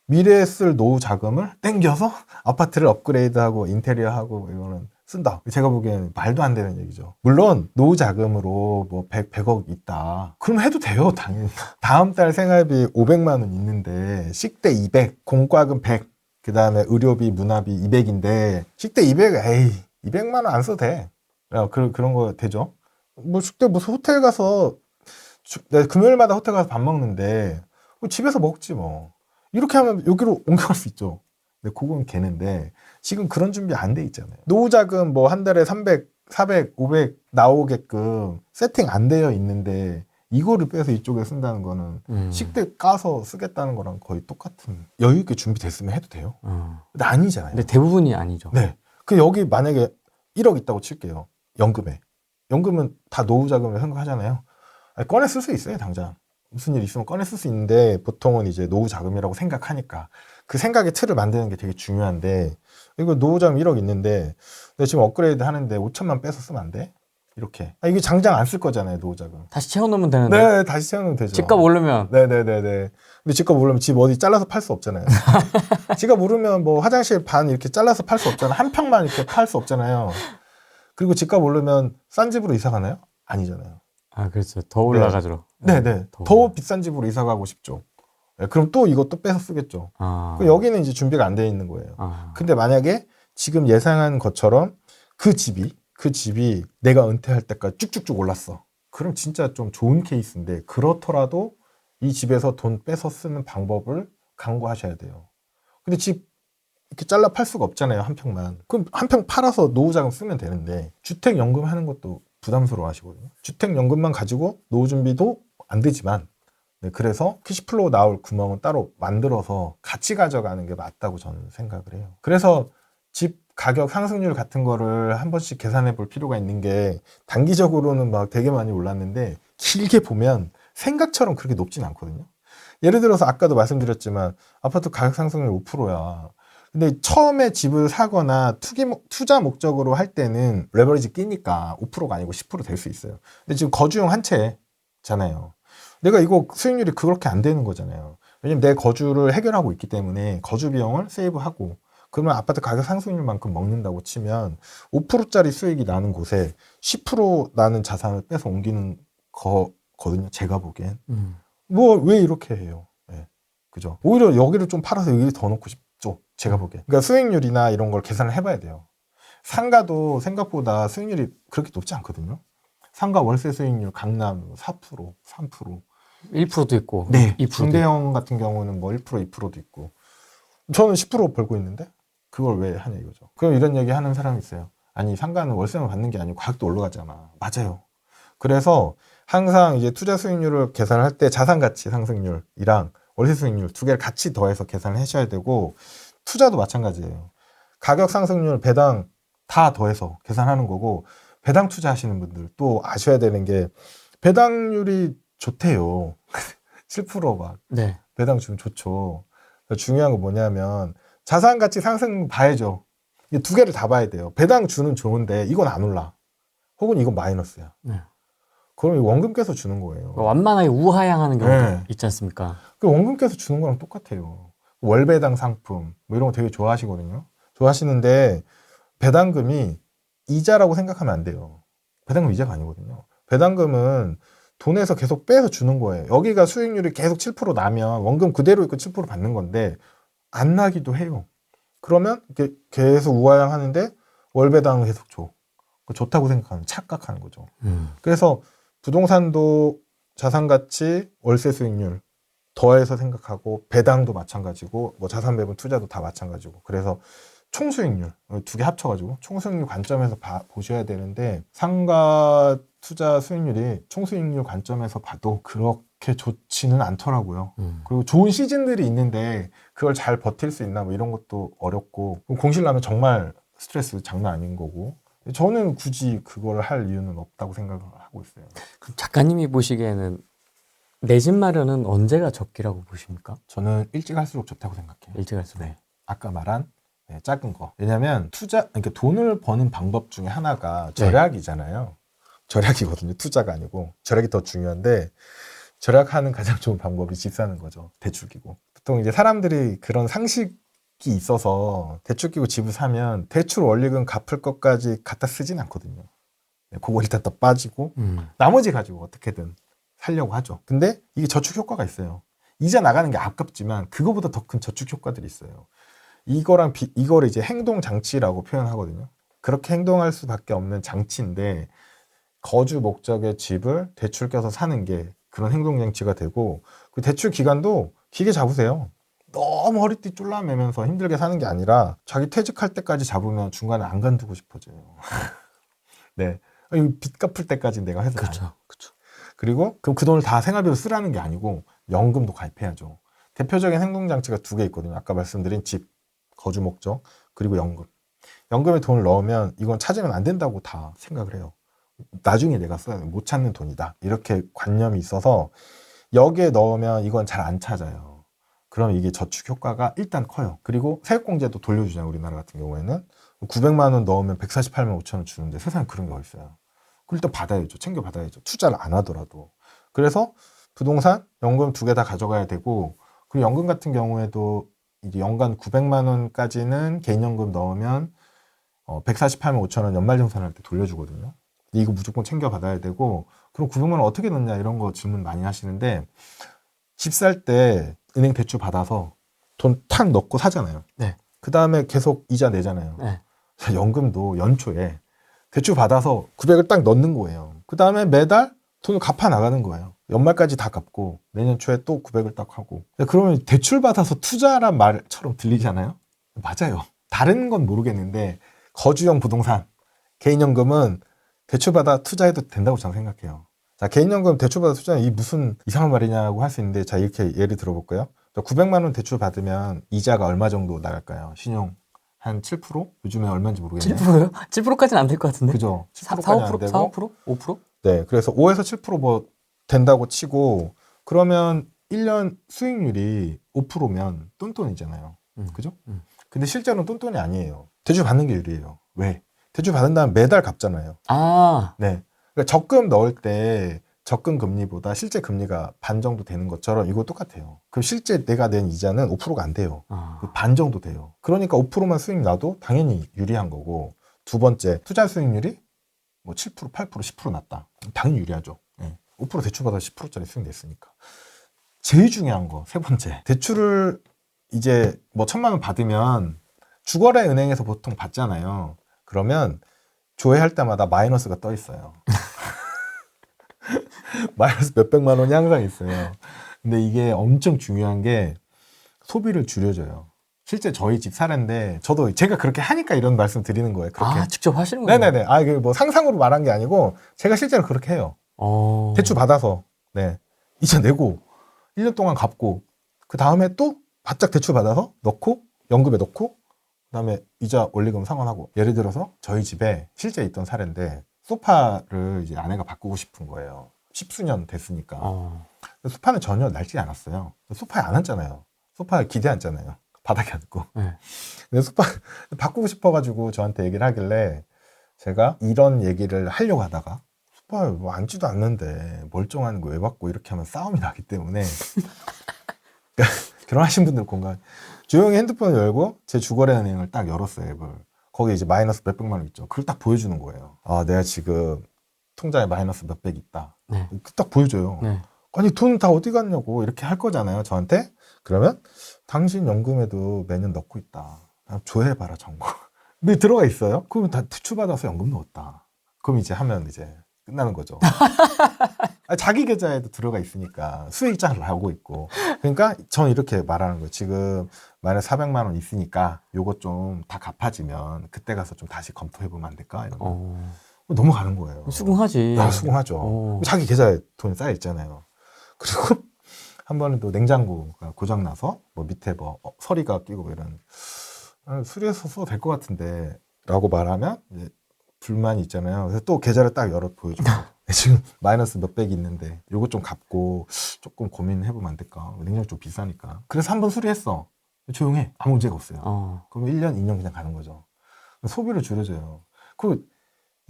미래에 쓸 노후 자금을 땡겨서 아파트를 업그레이드하고 인테리어하고 이거는 쓴다. 제가 보기에는 말도 안 되는 얘기죠. 물론 노후 자금으로 뭐 100억 있다. 그럼 해도 돼요, 당연히. 다음 달 생활비 500만 원 있는데 식대 200, 공과금 100, 그 다음에 의료비, 문화비 200인데 식대 200, 200만 원 안 써도 돼. 그런 거 되죠. 뭐 식대 무슨 호텔 가서 내가 금요일마다 호텔 가서 밥 먹는데 집에서 먹지 뭐. 이렇게 하면 여기로 옮겨갈 수 있죠. 근데 그건 걔는데 지금 그런 준비 안 돼 있잖아요. 노후자금 뭐 한 달에 300, 400, 500 나오게끔 세팅 안 되어 있는데 이거를 빼서 이쪽에 쓴다는 거는 식대 까서 쓰겠다는 거랑 거의 똑같은. 여유 있게 준비됐으면 해도 돼요. 근데 아니잖아요. 근데 대부분이 아니죠. 네. 그 여기 만약에 1억 있다고 칠게요. 연금에. 연금은 다 노후자금을 생각하잖아요. 꺼내 쓸 수 있어요, 당장. 무슨 일 있으면 꺼내 쓸 수 있는데 보통은 이제 노후 자금이라고 생각하니까 그 생각의 틀을 만드는 게 되게 중요한데 이거 노후 자금 1억 있는데 내가 지금 업그레이드 하는데 5천만 빼서 쓰면 안 돼? 이렇게. 이게 장장 안 쓸 거잖아요, 노후 자금. 다시 채워놓으면 되는데. 네, 다시 채우면 되죠. 집값 오르면. 네네네네. 근데 집값 오르면 집 어디 잘라서 팔 수 없잖아요. 집값 오르면 뭐 화장실 반 이렇게 잘라서 팔 수 없잖아요. 한 평만 이렇게 팔 수 없잖아요. 그리고 집값 오르면 싼 집으로 이사 가나요? 아니잖아요. 아, 그렇죠. 더 올라가죠. 네네. 더 비싼 집으로 이사 가고 싶죠. 네, 그럼 또 이것도 빼서 쓰겠죠. 아. 여기는 이제 준비가 안 돼 있는 거예요. 아. 근데 만약에 지금 예상한 것처럼 그 집이 내가 은퇴할 때까지 쭉쭉쭉 올랐어. 그럼 진짜 좀 좋은 케이스인데 그렇더라도 이 집에서 돈 빼서 쓰는 방법을 강구하셔야 돼요. 근데 집 이렇게 잘라 팔 수가 없잖아요. 한 평만. 그럼 한 평 팔아서 노후자금 쓰면 되는데 주택연금 하는 것도 부담스러워 하시거든요. 주택연금만 가지고 노후준비도 안 되지만 네, 그래서 캐시플로우 나올 구멍은 따로 만들어서 같이 가져가는 게 맞다고 저는 생각을 해요. 그래서 집 가격 상승률 같은 거를 한 번씩 계산해 볼 필요가 있는 게 단기적으로는 막 되게 많이 올랐는데 길게 보면 생각처럼 그렇게 높진 않거든요. 예를 들어서 아까도 말씀드렸지만 아파트 가격 상승률 5%야. 근데 처음에 집을 사거나 투자 목적으로 할 때는 레버리지 끼니까 5%가 아니고 10% 될 수 있어요. 근데 지금 거주용 한 채잖아요. 내가 이거 수익률이 그렇게 안 되는 거잖아요. 왜냐면 내 거주를 해결하고 있기 때문에 거주 비용을 세이브하고 그러면 아파트 가격 상승률만큼 먹는다고 치면 5%짜리 수익이 나는 곳에 10% 나는 자산을 빼서 옮기는 거거든요. 제가 보기엔. 뭐 왜 이렇게 해요? 네. 그죠? 오히려 여기를 좀 팔아서 여기를 더 넣고 싶죠. 제가 보기엔. 그러니까 수익률이나 이런 걸 계산을 해봐야 돼요. 상가도 생각보다 수익률이 그렇게 높지 않거든요. 상가 월세 수익률 강남 4%, 3%. 1%도 있고. 네. 2%도 중대형 같은 경우는 뭐 1%, 2%도 있고. 저는 10% 벌고 있는데 그걸 왜 하냐 이거죠. 그럼 이런 얘기 하는 사람이 있어요. 아니 상가는 월세만 받는 게 아니고 가격도 올라가잖아. 맞아요. 그래서 항상 이제 투자 수익률을 계산할 때 자산 가치 상승률이랑 월세 수익률 두 개를 같이 더해서 계산을 하셔야 되고 투자도 마찬가지예요. 가격 상승률 배당 다 더해서 계산하는 거고 배당 투자하시는 분들 또 아셔야 되는 게 배당률이 좋대요. 7%막 네. 배당 주면 좋죠. 중요한 건 뭐냐면 자산 가치 상승 봐야죠. 이 두 개를 다 봐야 돼요. 배당 주는 좋은데 이건 안 올라. 혹은 이건 마이너스야. 네. 그럼 이 원금 깨서 주는 거예요. 완만하게 우하향하는 경우도 네. 있지 않습니까? 그 원금 깨서 주는 거랑 똑같아요. 월배당 상품 뭐 이런 거 되게 좋아하시거든요. 좋아하시는데 배당금이 이자라고 생각하면 안 돼요. 배당금 이자가 아니거든요. 배당금은 돈에서 계속 빼서 주는 거예요. 여기가 수익률이 계속 7% 나면 원금 그대로 있고 7% 받는 건데 안 나기도 해요. 그러면 이렇게 계속 우하향 하는데 월배당은 계속 줘. 좋다고 생각하는 착각하는 거죠. 그래서 부동산도 자산가치, 월세 수익률 더해서 생각하고 배당도 마찬가지고 뭐 자산 배분 투자도 다 마찬가지고 그래서 총수익률 두 개 합쳐가지고 총수익률 관점에서 보셔야 되는데 상가 투자 수익률이 총수익률 관점에서 봐도 그렇게 좋지는 않더라고요. 그리고 좋은 시즌들이 있는데 그걸 잘 버틸 수 있나 뭐 이런 것도 어렵고 공실 나면 정말 스트레스 장난 아닌 거고 저는 굳이 그걸 할 이유는 없다고 생각을 하고 있어요. 그럼 작가님이 보시기에는 내 집 마련은 언제가 적기라고 보십니까? 저는 일찍 할수록 좋다고 생각해요. 일찍 할수록. 네. 아까 말한 작은 거. 왜냐면 그러니까 돈을 버는 방법 중에 하나가 절약이잖아요. 절약이거든요. 투자가 아니고. 절약이 더 중요한데 절약하는 가장 좋은 방법이 집 사는 거죠. 대출 끼고. 보통 이제 사람들이 그런 상식이 있어서 대출 끼고 집을 사면 대출 원리금 갚을 것까지 갖다 쓰진 않거든요. 그거 일단 더 빠지고 나머지 가지고 어떻게든 살려고 하죠. 근데 이게 저축 효과가 있어요. 이자 나가는 게 아깝지만 그거보다 더 큰 저축 효과들이 있어요. 이거를 이제 행동 장치라고 표현하거든요. 그렇게 행동할 수밖에 없는 장치인데 거주 목적의 집을 대출 껴서 사는 게 그런 행동 장치가 되고 그 대출 기간도 길게 잡으세요. 너무 허리띠 쫄라매면서 힘들게 사는 게 아니라 자기 퇴직할 때까지 잡으면 중간에 안 간두고 싶어져요. 네, 빚 갚을 때까지 내가 해서 그렇죠. 그렇죠. 그리고 그 돈을 다 생활비로 쓰라는 게 아니고 연금도 가입해야죠. 대표적인 행동장치가 두 개 있거든요. 아까 말씀드린 집, 거주 목적, 그리고 연금. 연금에 돈을 넣으면 이건 찾으면 안 된다고 다 생각을 해요. 나중에 내가 써야 돼. 못 찾는 돈이다. 이렇게 관념이 있어서 여기에 넣으면 이건 잘 안 찾아요. 그럼 이게 저축 효과가 일단 커요. 그리고 세액공제도 돌려주잖아요. 우리나라 같은 경우에는. 900만 원 넣으면 148만 5천 원 주는데 세상에 그런 게 어딨어요. 그걸 또 받아야죠. 챙겨 받아야죠. 투자를 안 하더라도. 그래서 부동산, 연금 두 개 다 가져가야 되고 그리고 연금 같은 경우에도 이제 연간 900만 원까지는 개인연금 넣으면 148만 5천 원 연말정산할 때 돌려주거든요. 이거 무조건 챙겨 받아야 되고 그럼 900만 원 어떻게 넣냐 이런 거 질문 많이 하시는데 집 살 때 은행 대출 받아서 돈 탁 넣고 사잖아요. 네. 그 다음에 계속 이자 내잖아요. 네. 연금도 연초에 대출 받아서 900을 딱 넣는 거예요. 그 다음에 매달 돈을 갚아 나가는 거예요. 연말까지 다 갚고 내년 초에 또 900을 딱 하고. 그러면 대출 받아서 투자란 말처럼 들리잖아요. 맞아요. 다른 건 모르겠는데 거주형 부동산, 개인연금은 대출받아 투자해도 된다고 저는 생각해요. 자, 개인연금 대출받아 투자는 이 무슨 이상한 말이냐고 할 수 있는데, 자, 이렇게 예를 들어볼까요? 900만 원 대출 받으면 이자가 얼마 정도 나갈까요? 신용 한 7%? 요즘에 얼마인지 모르겠네요. 7%요? 7%까지는 안 될 것 같은데. 그죠? 4, 7%까지 5%? 안 되고. 4, 5%? 5%? 네, 그래서 5에서 7%뭐 된다고 치고, 그러면 1년 수익률이 5%면 똔똔이잖아요. 그죠? 근데 실제로는 똔똔이 아니에요. 대출 받는 게 유리해요. 왜? 대출 받은 다음 매달 갚잖아요. 아, 네. 그러니까 적금 넣을 때 적금 금리보다 실제 금리가 반 정도 되는 것처럼 이거 똑같아요. 그럼 실제 내가 낸 이자는 5%가 안 돼요. 아. 반 정도 돼요. 그러니까 5%만 수익 나도 당연히 유리한 거고, 두 번째, 투자 수익률이 뭐 7%, 8%, 10% 났다. 당연히 유리하죠. 네. 5% 대출받아 10%짜리 수익 냈으니까. 제일 중요한 거, 세 번째. 대출을 이제 뭐 1,000만 원 받으면 주거래 은행에서 보통 받잖아요. 그러면 조회할 때마다 마이너스가 떠 있어요. 마이너스 몇백만 원이 항상 있어요. 근데 이게 엄청 중요한 게 소비를 줄여줘요. 실제 저희 집 사례인데, 저도 제가 그렇게 하니까 이런 말씀 드리는 거예요. 그렇게. 아, 직접 하시는 거예요? 네네네. 아, 이게 뭐 상상으로 말한 게 아니고, 제가 실제로 그렇게 해요. 대출 받아서, 네. 이자 내고, 1년 동안 갚고, 그 다음에 또 바짝 대출 받아서 넣고, 연금에 넣고, 그 다음에 이자 원리금 상환하고. 예를 들어서 저희 집에 실제 있던 사례인데, 소파를 이제 아내가 바꾸고 싶은 거예요. 10수년 됐으니까. 소파는 전혀 낡지 않았어요. 소파에 안 앉잖아요. 소파에 기대 앉잖아요. 바닥에 앉고. 네. 근데 소파 바꾸고 싶어가지고 저한테 얘기를 하길래, 제가 이런 얘기를 하려고 하다가, 소파에 뭐 앉지도 않는데 멀쩡한 거 왜 바꾸고, 이렇게 하면 싸움이 나기 때문에. 그러니까 결혼하신 분들 공감. 조용히 핸드폰을 열고 제 주거래 은행을 딱 열었어요, 앱을. 거기 이제 마이너스 몇백만 원 있죠. 그걸 딱 보여주는 거예요. 아, 내가 지금 통장에 마이너스 몇백 있다. 네. 딱 보여줘요. 네. 아니, 돈 다 어디 갔냐고 이렇게 할 거잖아요, 저한테. 그러면 당신 연금에도 매년 넣고 있다. 조회해봐라, 정보. 근데 들어가 있어요. 그러면 다 대출받아서 연금 넣었다. 그럼 이제 하면 이제 끝나는 거죠. 자기 계좌에도 들어가 있으니까 수익자를 나오고 있고. 그러니까 전 이렇게 말하는 거예요. 지금 마이너스 400만 원 있으니까 요거 좀 다 갚아지면 그때 가서 좀 다시 검토해보면 안 될까? 이러면 넘어가는 거예요. 수긍하지. 야, 수긍하죠. 자기 계좌에 돈이 쌓여 있잖아요. 그리고 한 번은 또 냉장고가 고장나서 뭐 밑에 뭐 서리가 끼고 뭐 이런, 수리해서 써도 될 것 같은데 라고 말하면 이제 불만이 있잖아요. 그래서 또 계좌를 딱 열어 보여줘요. 지금 마이너스 몇백이 있는데 요거 좀 갚고 조금 고민해보면 안 될까? 냉장고 좀 비싸니까. 그래서 한 번 수리했어. 조용해. 아무 문제가 없어요. 그러면 1년, 2년 그냥 가는 거죠. 소비를 줄여줘요. 그리고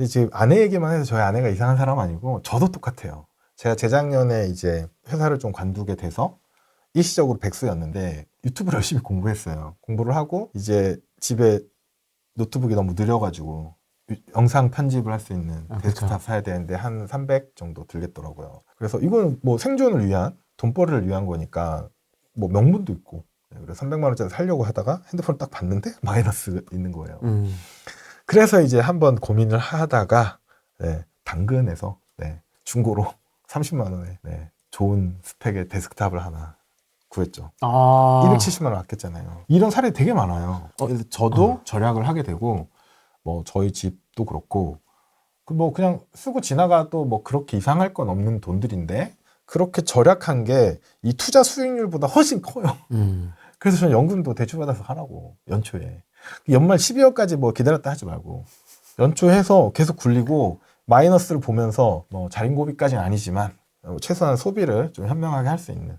지금 아내 얘기만 해서 저희 아내가 이상한 사람 아니고 저도 똑같아요. 제가 재작년에 이제 회사를 좀 관두게 돼서 일시적으로 백수였는데 유튜브를 열심히 공부했어요. 공부를 하고 이제 집에 노트북이 너무 느려가지고 영상 편집을 할 수 있는 데스크탑 그렇죠. 사야 되는데 한 300 정도 들겠더라고요. 그래서 이건 뭐 생존을 위한, 돈벌이를 위한 거니까 뭐 명분도 있고, 그래서 300만 원짜리 살려고 하다가 핸드폰을 딱 봤는데 마이너스 있는 거예요. 그래서 이제 한번 고민을 하다가 당근에서 중고로 30만 원에 좋은 스펙의 데스크탑을 하나 구했죠. 270만 원 아꼈잖아요. 이런 사례 되게 많아요. 저도 절약을 하게 되고, 뭐 저희 집도 그렇고, 뭐 그냥 쓰고 지나가도 뭐 그렇게 이상할 건 없는 돈들인데, 그렇게 절약한 게 이 투자 수익률보다 훨씬 커요. 그래서 저는 연금도 대출받아서 하라고, 연초에. 연말 12월까지 뭐 기다렸다 하지 말고 연초해서 계속 굴리고, 마이너스를 보면서 뭐 자린고비까지는 아니지만 최소한 소비를 좀 현명하게 할 수 있는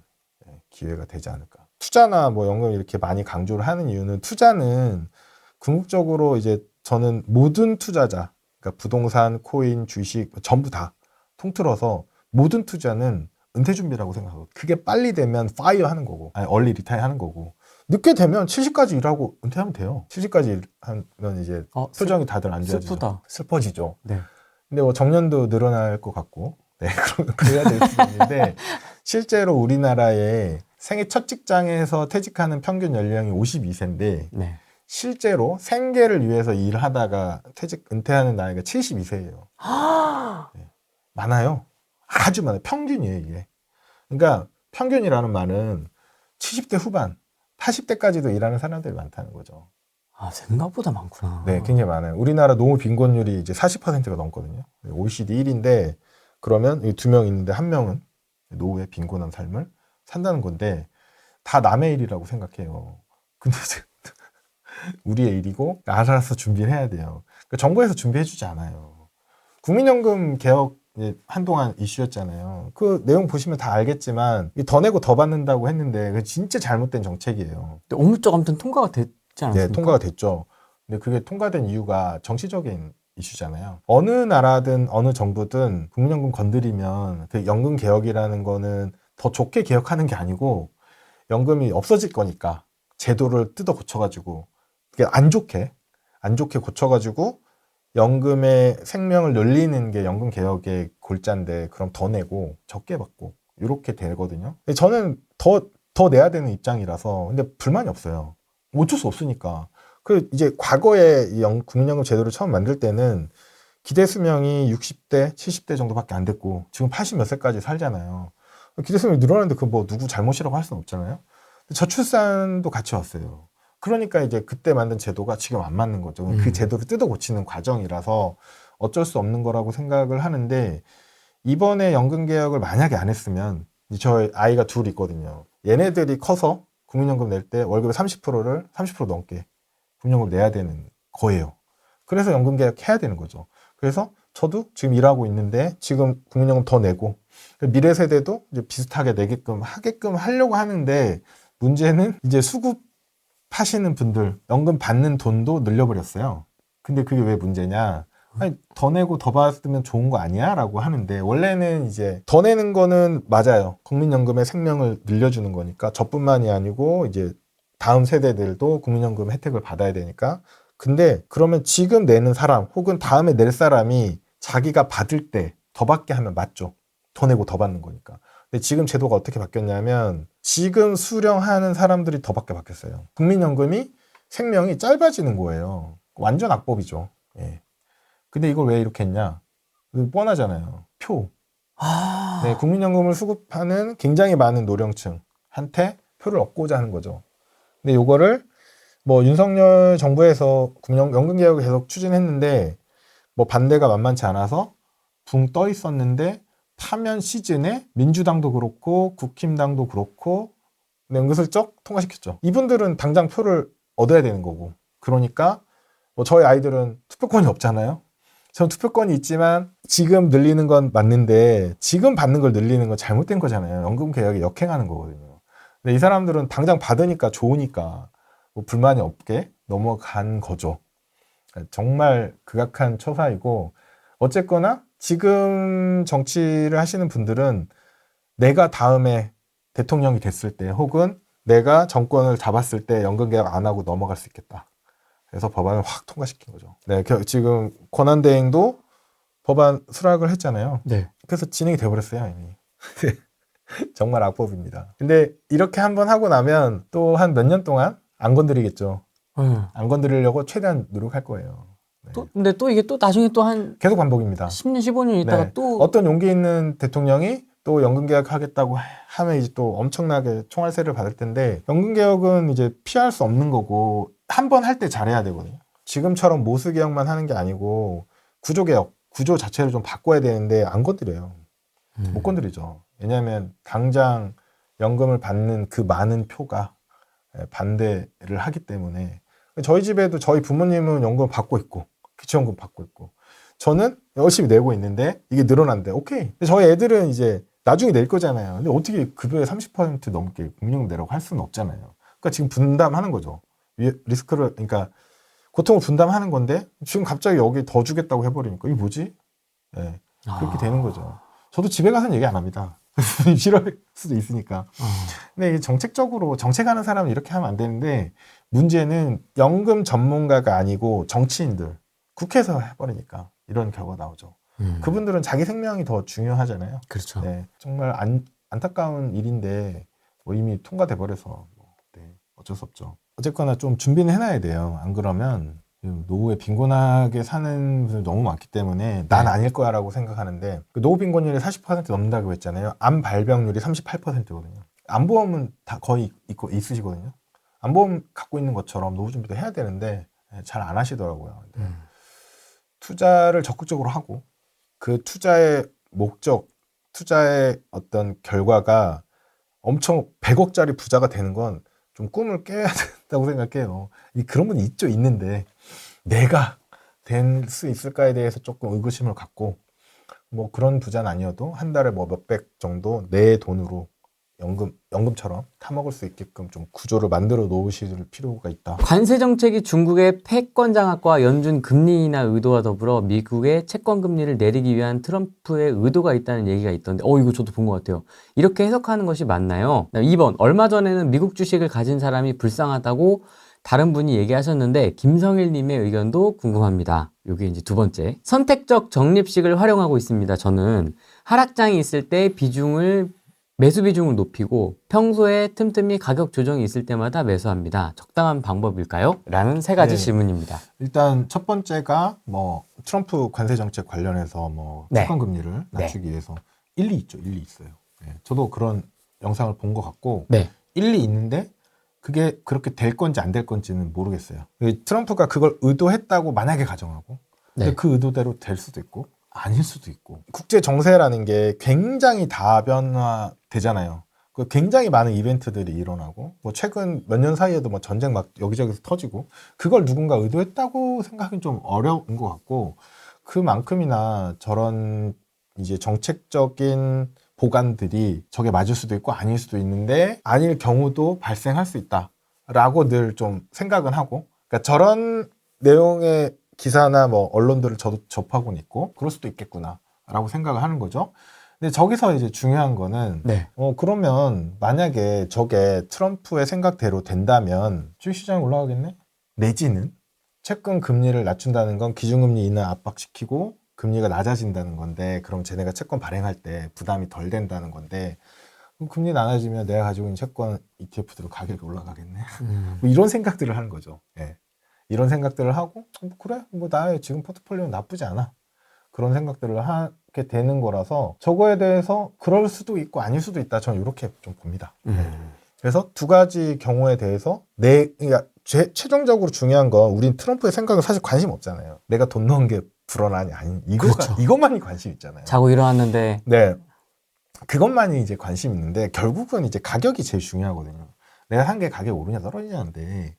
기회가 되지 않을까. 투자나 뭐 연금 이렇게 많이 강조를 하는 이유는, 투자는 궁극적으로 이제 저는 모든 투자자, 그러니까 부동산, 코인, 주식 전부 다 통틀어서 모든 투자는 은퇴 준비라고 생각하고, 그게 빨리 되면 파이어 하는 거고, 아니 얼리 리타이어 하는 거고, 늦게 되면 70까지 일하고 은퇴하면 돼요. 70까지 하면 이제 표정이 다들 안 좋아지죠. 슬프다. 슬퍼지죠. 네. 근데 뭐 정년도 늘어날 것 같고, 그래야 될 수 있는데, 실제로 우리나라의 생애 첫 직장에서 퇴직하는 평균 연령이 52세인데 네. 실제로 생계를 위해서 일하다가 은퇴하는 나이가 72세예요. 많아요. 아주 많아요. 평균이에요, 이게. 그러니까 평균이라는 말은 70대 후반, 80대까지도 일하는 사람들이 많다는 거죠. 아, 생각보다 많구나. 네, 굉장히 많아요. 우리나라 노후 빈곤율이 이제 40%가 넘거든요. OECD 1인데 그러면 이 2명 있는데 1명은 노후에 빈곤한 삶을 산다는 건데 다 남의 일이라고 생각해요. 근데 우리의 일이고 알아서 준비를 해야 돼요. 그러니까 정부에서 준비해주지 않아요. 국민연금 개혁 한동안 이슈였잖아요. 그 내용 보시면 다 알겠지만 더 내고 더 받는다고 했는데 그게 진짜 잘못된 정책이에요. 근데 어물쩍 아무튼 통과가 됐지 않았습니까? 네, 통과가 됐죠. 근데 그게 통과된 이유가 정치적인 이슈잖아요. 어느 나라든 어느 정부든 국민연금 건드리면 그 연금 개혁이라는 거는 더 좋게 개혁하는 게 아니고 연금이 없어질 거니까 제도를 뜯어 고쳐가지고 그게 안 좋게 고쳐가지고 연금의 생명을 늘리는 게 연금 개혁의 골자인데 그럼 더 내고 적게 받고 이렇게 되거든요. 근데 저는 더 내야 되는 입장이라서 근데 불만이 없어요. 어쩔 수 없으니까. 그 이제 과거에 이 국민연금 제도를 처음 만들 때는 기대 수명이 60대, 70대 정도밖에 안 됐고 지금 80 몇 세까지 살잖아요. 기대 수명이 늘어났는데 그 뭐 누구 잘못이라고 할 수는 없잖아요. 저출산도 같이 왔어요. 그러니까 이제 그때 만든 제도가 지금 안 맞는 거죠. 그 제도를 뜯어 고치는 과정이라서 어쩔 수 없는 거라고 생각을 하는데 이번에 연금 개혁을 만약에 안 했으면 저희 아이가 둘 있거든요. 얘네들이 커서 국민연금 낼 때 월급의 30%를 30% 넘게 국민연금 내야 되는 거예요. 그래서 연금 개혁 해야 되는 거죠. 그래서 저도 지금 일하고 있는데 지금 국민연금 더 내고 미래 세대도 이제 비슷하게 내게끔 하게끔 하려고 하는데 문제는 이제 수급하시는 분들 연금 받는 돈도 늘려버렸어요. 근데 그게 왜 문제냐? 아니, 더 내고 더 받으면 좋은 거 아니야? 라고 하는데 원래는 이제 더 내는 거는 맞아요. 국민연금의 생명을 늘려주는 거니까 저뿐만이 아니고 이제 다음 세대들도 국민연금 혜택을 받아야 되니까. 근데 그러면 지금 내는 사람 혹은 다음에 낼 사람이 자기가 받을 때 더 받게 하면 맞죠. 더 내고 더 받는 거니까. 근데 지금 제도가 어떻게 바뀌었냐면 지금 수령하는 사람들이 더 받게 바뀌었어요. 국민연금이 생명이 짧아지는 거예요. 완전 악법이죠. 예. 근데 이걸 왜 이렇게 했냐? 뻔하잖아요. 표. 네, 국민연금을 수급하는 굉장히 많은 노령층한테 표를 얻고자 하는 거죠. 근데 요거를 뭐 윤석열 정부에서 연금 개혁을 계속 추진했는데 뭐 반대가 만만치 않아서 붕 떠 있었는데 파면 시즌에 민주당도 그렇고 국힘당도 그렇고 은근슬쩍 통과시켰죠. 이분들은 당장 표를 얻어야 되는 거고 그러니까 뭐 저희 아이들은 투표권이 없잖아요. 전 투표권이 있지만 지금 늘리는 건 맞는데 지금 받는 걸 늘리는 건 잘못된 거잖아요. 연금 개혁에 역행하는 거거든요. 근데 이 사람들은 당장 받으니까 좋으니까 뭐 불만이 없게 넘어간 거죠. 정말 극악한 처사이고 어쨌거나 지금 정치를 하시는 분들은 내가 다음에 대통령이 됐을 때 혹은 내가 정권을 잡았을 때 연금 개혁 안 하고 넘어갈 수 있겠다. 그래서 법안을 확 통과시킨 거죠. 네, 지금 권한대행도 법안 수락을 했잖아요. 네. 그래서 진행이 돼버렸어요, 이미. 정말 악법입니다. 근데 이렇게 한번 하고 나면 또 한 몇 년 동안 안 건드리겠죠. 안 건드리려고 최대한 노력할 거예요. 네. 근데 또 이게 또 나중에 또 한 계속 반복입니다. 10년, 15년 있다가 네. 또 어떤 용기 있는 대통령이 또 연금개혁 하겠다고 하면 이제 또 엄청나게 총알세를 받을 텐데 연금개혁은 이제 피할 수 없는 거고 한 번 할 때 잘해야 되거든요. 지금처럼 모수개혁만 하는 게 아니고 구조개혁, 구조 자체를 좀 바꿔야 되는데 안 건드려요. 못 건드리죠. 왜냐하면 당장 연금을 받는 그 많은 표가 반대를 하기 때문에 저희 집에도 저희 부모님은 연금 받고 있고 기초연금 받고 있고 저는 열심히 내고 있는데 이게 늘어난대. 오케이. 근데 저희 애들은 이제 나중에 낼 거잖아요. 근데 어떻게 급여의 30% 넘게 국민연금 내라고 할 수는 없잖아요. 그러니까 지금 분담하는 거죠. 리스크를 그러니까 고통을 분담하는 건데 지금 갑자기 여기 더 주겠다고 해버리니까 이게 뭐지? 네, 그렇게 되는 거죠. 저도 집에 가서는 얘기 안 합니다. 싫어할 수도 있으니까. 근데 이게 정책적으로 정책하는 사람은 이렇게 하면 안 되는데 문제는 연금 전문가가 아니고 정치인들 국회에서 해버리니까 이런 결과가 나오죠. 그분들은 자기 생명이 더 중요하잖아요. 그렇죠. 네, 정말 안타까운 일인데 뭐 이미 통과돼 버려서 네, 어쩔 수 없죠. 어쨌거나 좀 준비는 해놔야 돼요. 안 그러면 지금 노후에 빈곤하게 사는 분들 너무 많기 때문에 난 네. 아닐 거야라고 생각하는데 그 노후 빈곤율이 40% 넘는다고 했잖아요. 암 발병률이 38%거든요. 암보험은 다 거의 있으시거든요. 암보험 갖고 있는 것처럼 노후 준비도 해야 되는데 잘 안 하시더라고요. 근데 투자를 적극적으로 하고 그 투자의 목적, 투자의 어떤 결과가 엄청 100억짜리 부자가 되는 건 좀 꿈을 깨야 된다고 생각해요. 그런 분이 있는데 내가 될 수 있을까에 대해서 조금 의구심을 갖고 뭐 그런 부자는 아니어도 한 달에 뭐 몇백 정도 내 돈으로 연금처럼 타먹을 수 있게끔 좀 구조를 만들어 놓으실 필요가 있다. 관세 정책이 중국의 패권 장악과 연준 금리 인하 의도와 더불어 미국의 채권 금리를 내리기 위한 트럼프의 의도가 있다는 얘기가 있던데, 이거 저도 본 것 같아요. 이렇게 해석하는 것이 맞나요? 2번, 얼마 전에는 미국 주식을 가진 사람이 불쌍하다고 다른 분이 얘기하셨는데 김성일 님의 의견도 궁금합니다. 요게 이제 두 번째. 선택적 적립식을 활용하고 있습니다. 저는 하락장이 있을 때 매수 비중을 높이고 평소에 틈틈이 가격 조정이 있을 때마다 매수합니다. 적당한 방법일까요? 라는 세 가지 네. 질문입니다. 일단 첫 번째가 뭐 트럼프 관세 정책 관련해서 뭐 네. 채권 금리를 낮추기 위해서 일리 있죠. 일리 있어요. 네. 저도 그런 영상을 본 것 같고 네. 일리 있는데 그게 그렇게 될 건지 안 될 건지는 모르겠어요. 트럼프가 그걸 의도했다고 만약에 가정하고 근데 네. 그 의도대로 될 수도 있고 아닐 수도 있고 국제 정세라는 게 굉장히 다변화되잖아요. 굉장히 많은 이벤트들이 일어나고 뭐 최근 몇 년 사이에도 뭐 전쟁 막 여기저기서 터지고 그걸 누군가 의도했다고 생각하기는 좀 어려운 것 같고 그만큼이나 저런 이제 정책적인 보관들이 저게 맞을 수도 있고 아닐 수도 있는데 아닐 경우도 발생할 수 있다라고 늘 좀 생각은 하고 그러니까 저런 내용의 기사나 뭐 언론들을 저도 접하고는 있고 그럴 수도 있겠구나라고 생각을 하는 거죠. 근데 저기서 이제 중요한 거는 네. 그러면 만약에 저게 트럼프의 생각대로 된다면 주식시장이 올라가겠네? 내지는 채권 금리를 낮춘다는 건 기준금리 인하 압박시키고 금리가 낮아진다는 건데 그럼 쟤네가 채권 발행할 때 부담이 덜 된다는 건데 그럼 금리 낮아지면 내가 가지고 있는 채권 ETF들은 가격이 올라가겠네? 뭐 이런 생각들을 하는 거죠. 예. 이런 생각들을 하고 그래 뭐 나의 지금 포트폴리오는 나쁘지 않아 그런 생각들을 하게 되는 거라서 저거에 대해서 그럴 수도 있고 아닐 수도 있다 저는 이렇게 좀 봅니다. 그래서 두 가지 경우에 대해서 그러니까 최종적으로 중요한 건 우린 트럼프의 생각은 사실 관심 없잖아요. 내가 돈 넣은 게 불어나니 아니 그렇죠. 이것만이 관심 있잖아요. 자고 일어났는데 네, 그것만이 이제 관심 있는데 결국은 이제 가격이 제일 중요하거든요. 내가 산 게 가격이 오르냐 떨어지냐인데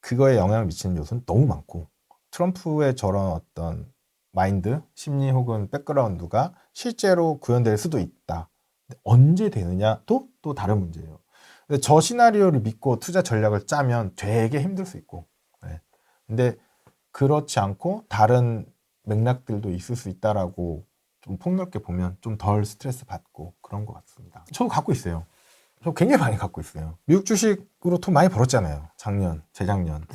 그거에 영향을 미치는 요소는 너무 많고 트럼프의 저런 어떤 마인드, 심리 혹은 백그라운드가 실제로 구현될 수도 있다. 근데 언제 되느냐도 또 다른 문제예요. 근데 저 시나리오를 믿고 투자 전략을 짜면 되게 힘들 수 있고 근데 그렇지 않고 다른 맥락들도 있을 수 있다라고 좀 폭넓게 보면 좀 덜 스트레스 받고 그런 것 같습니다. 저도 갖고 있어요. 저 굉장히 많이 갖고 있어요. 미국 주식으로 돈 많이 벌었잖아요. 작년, 재작년.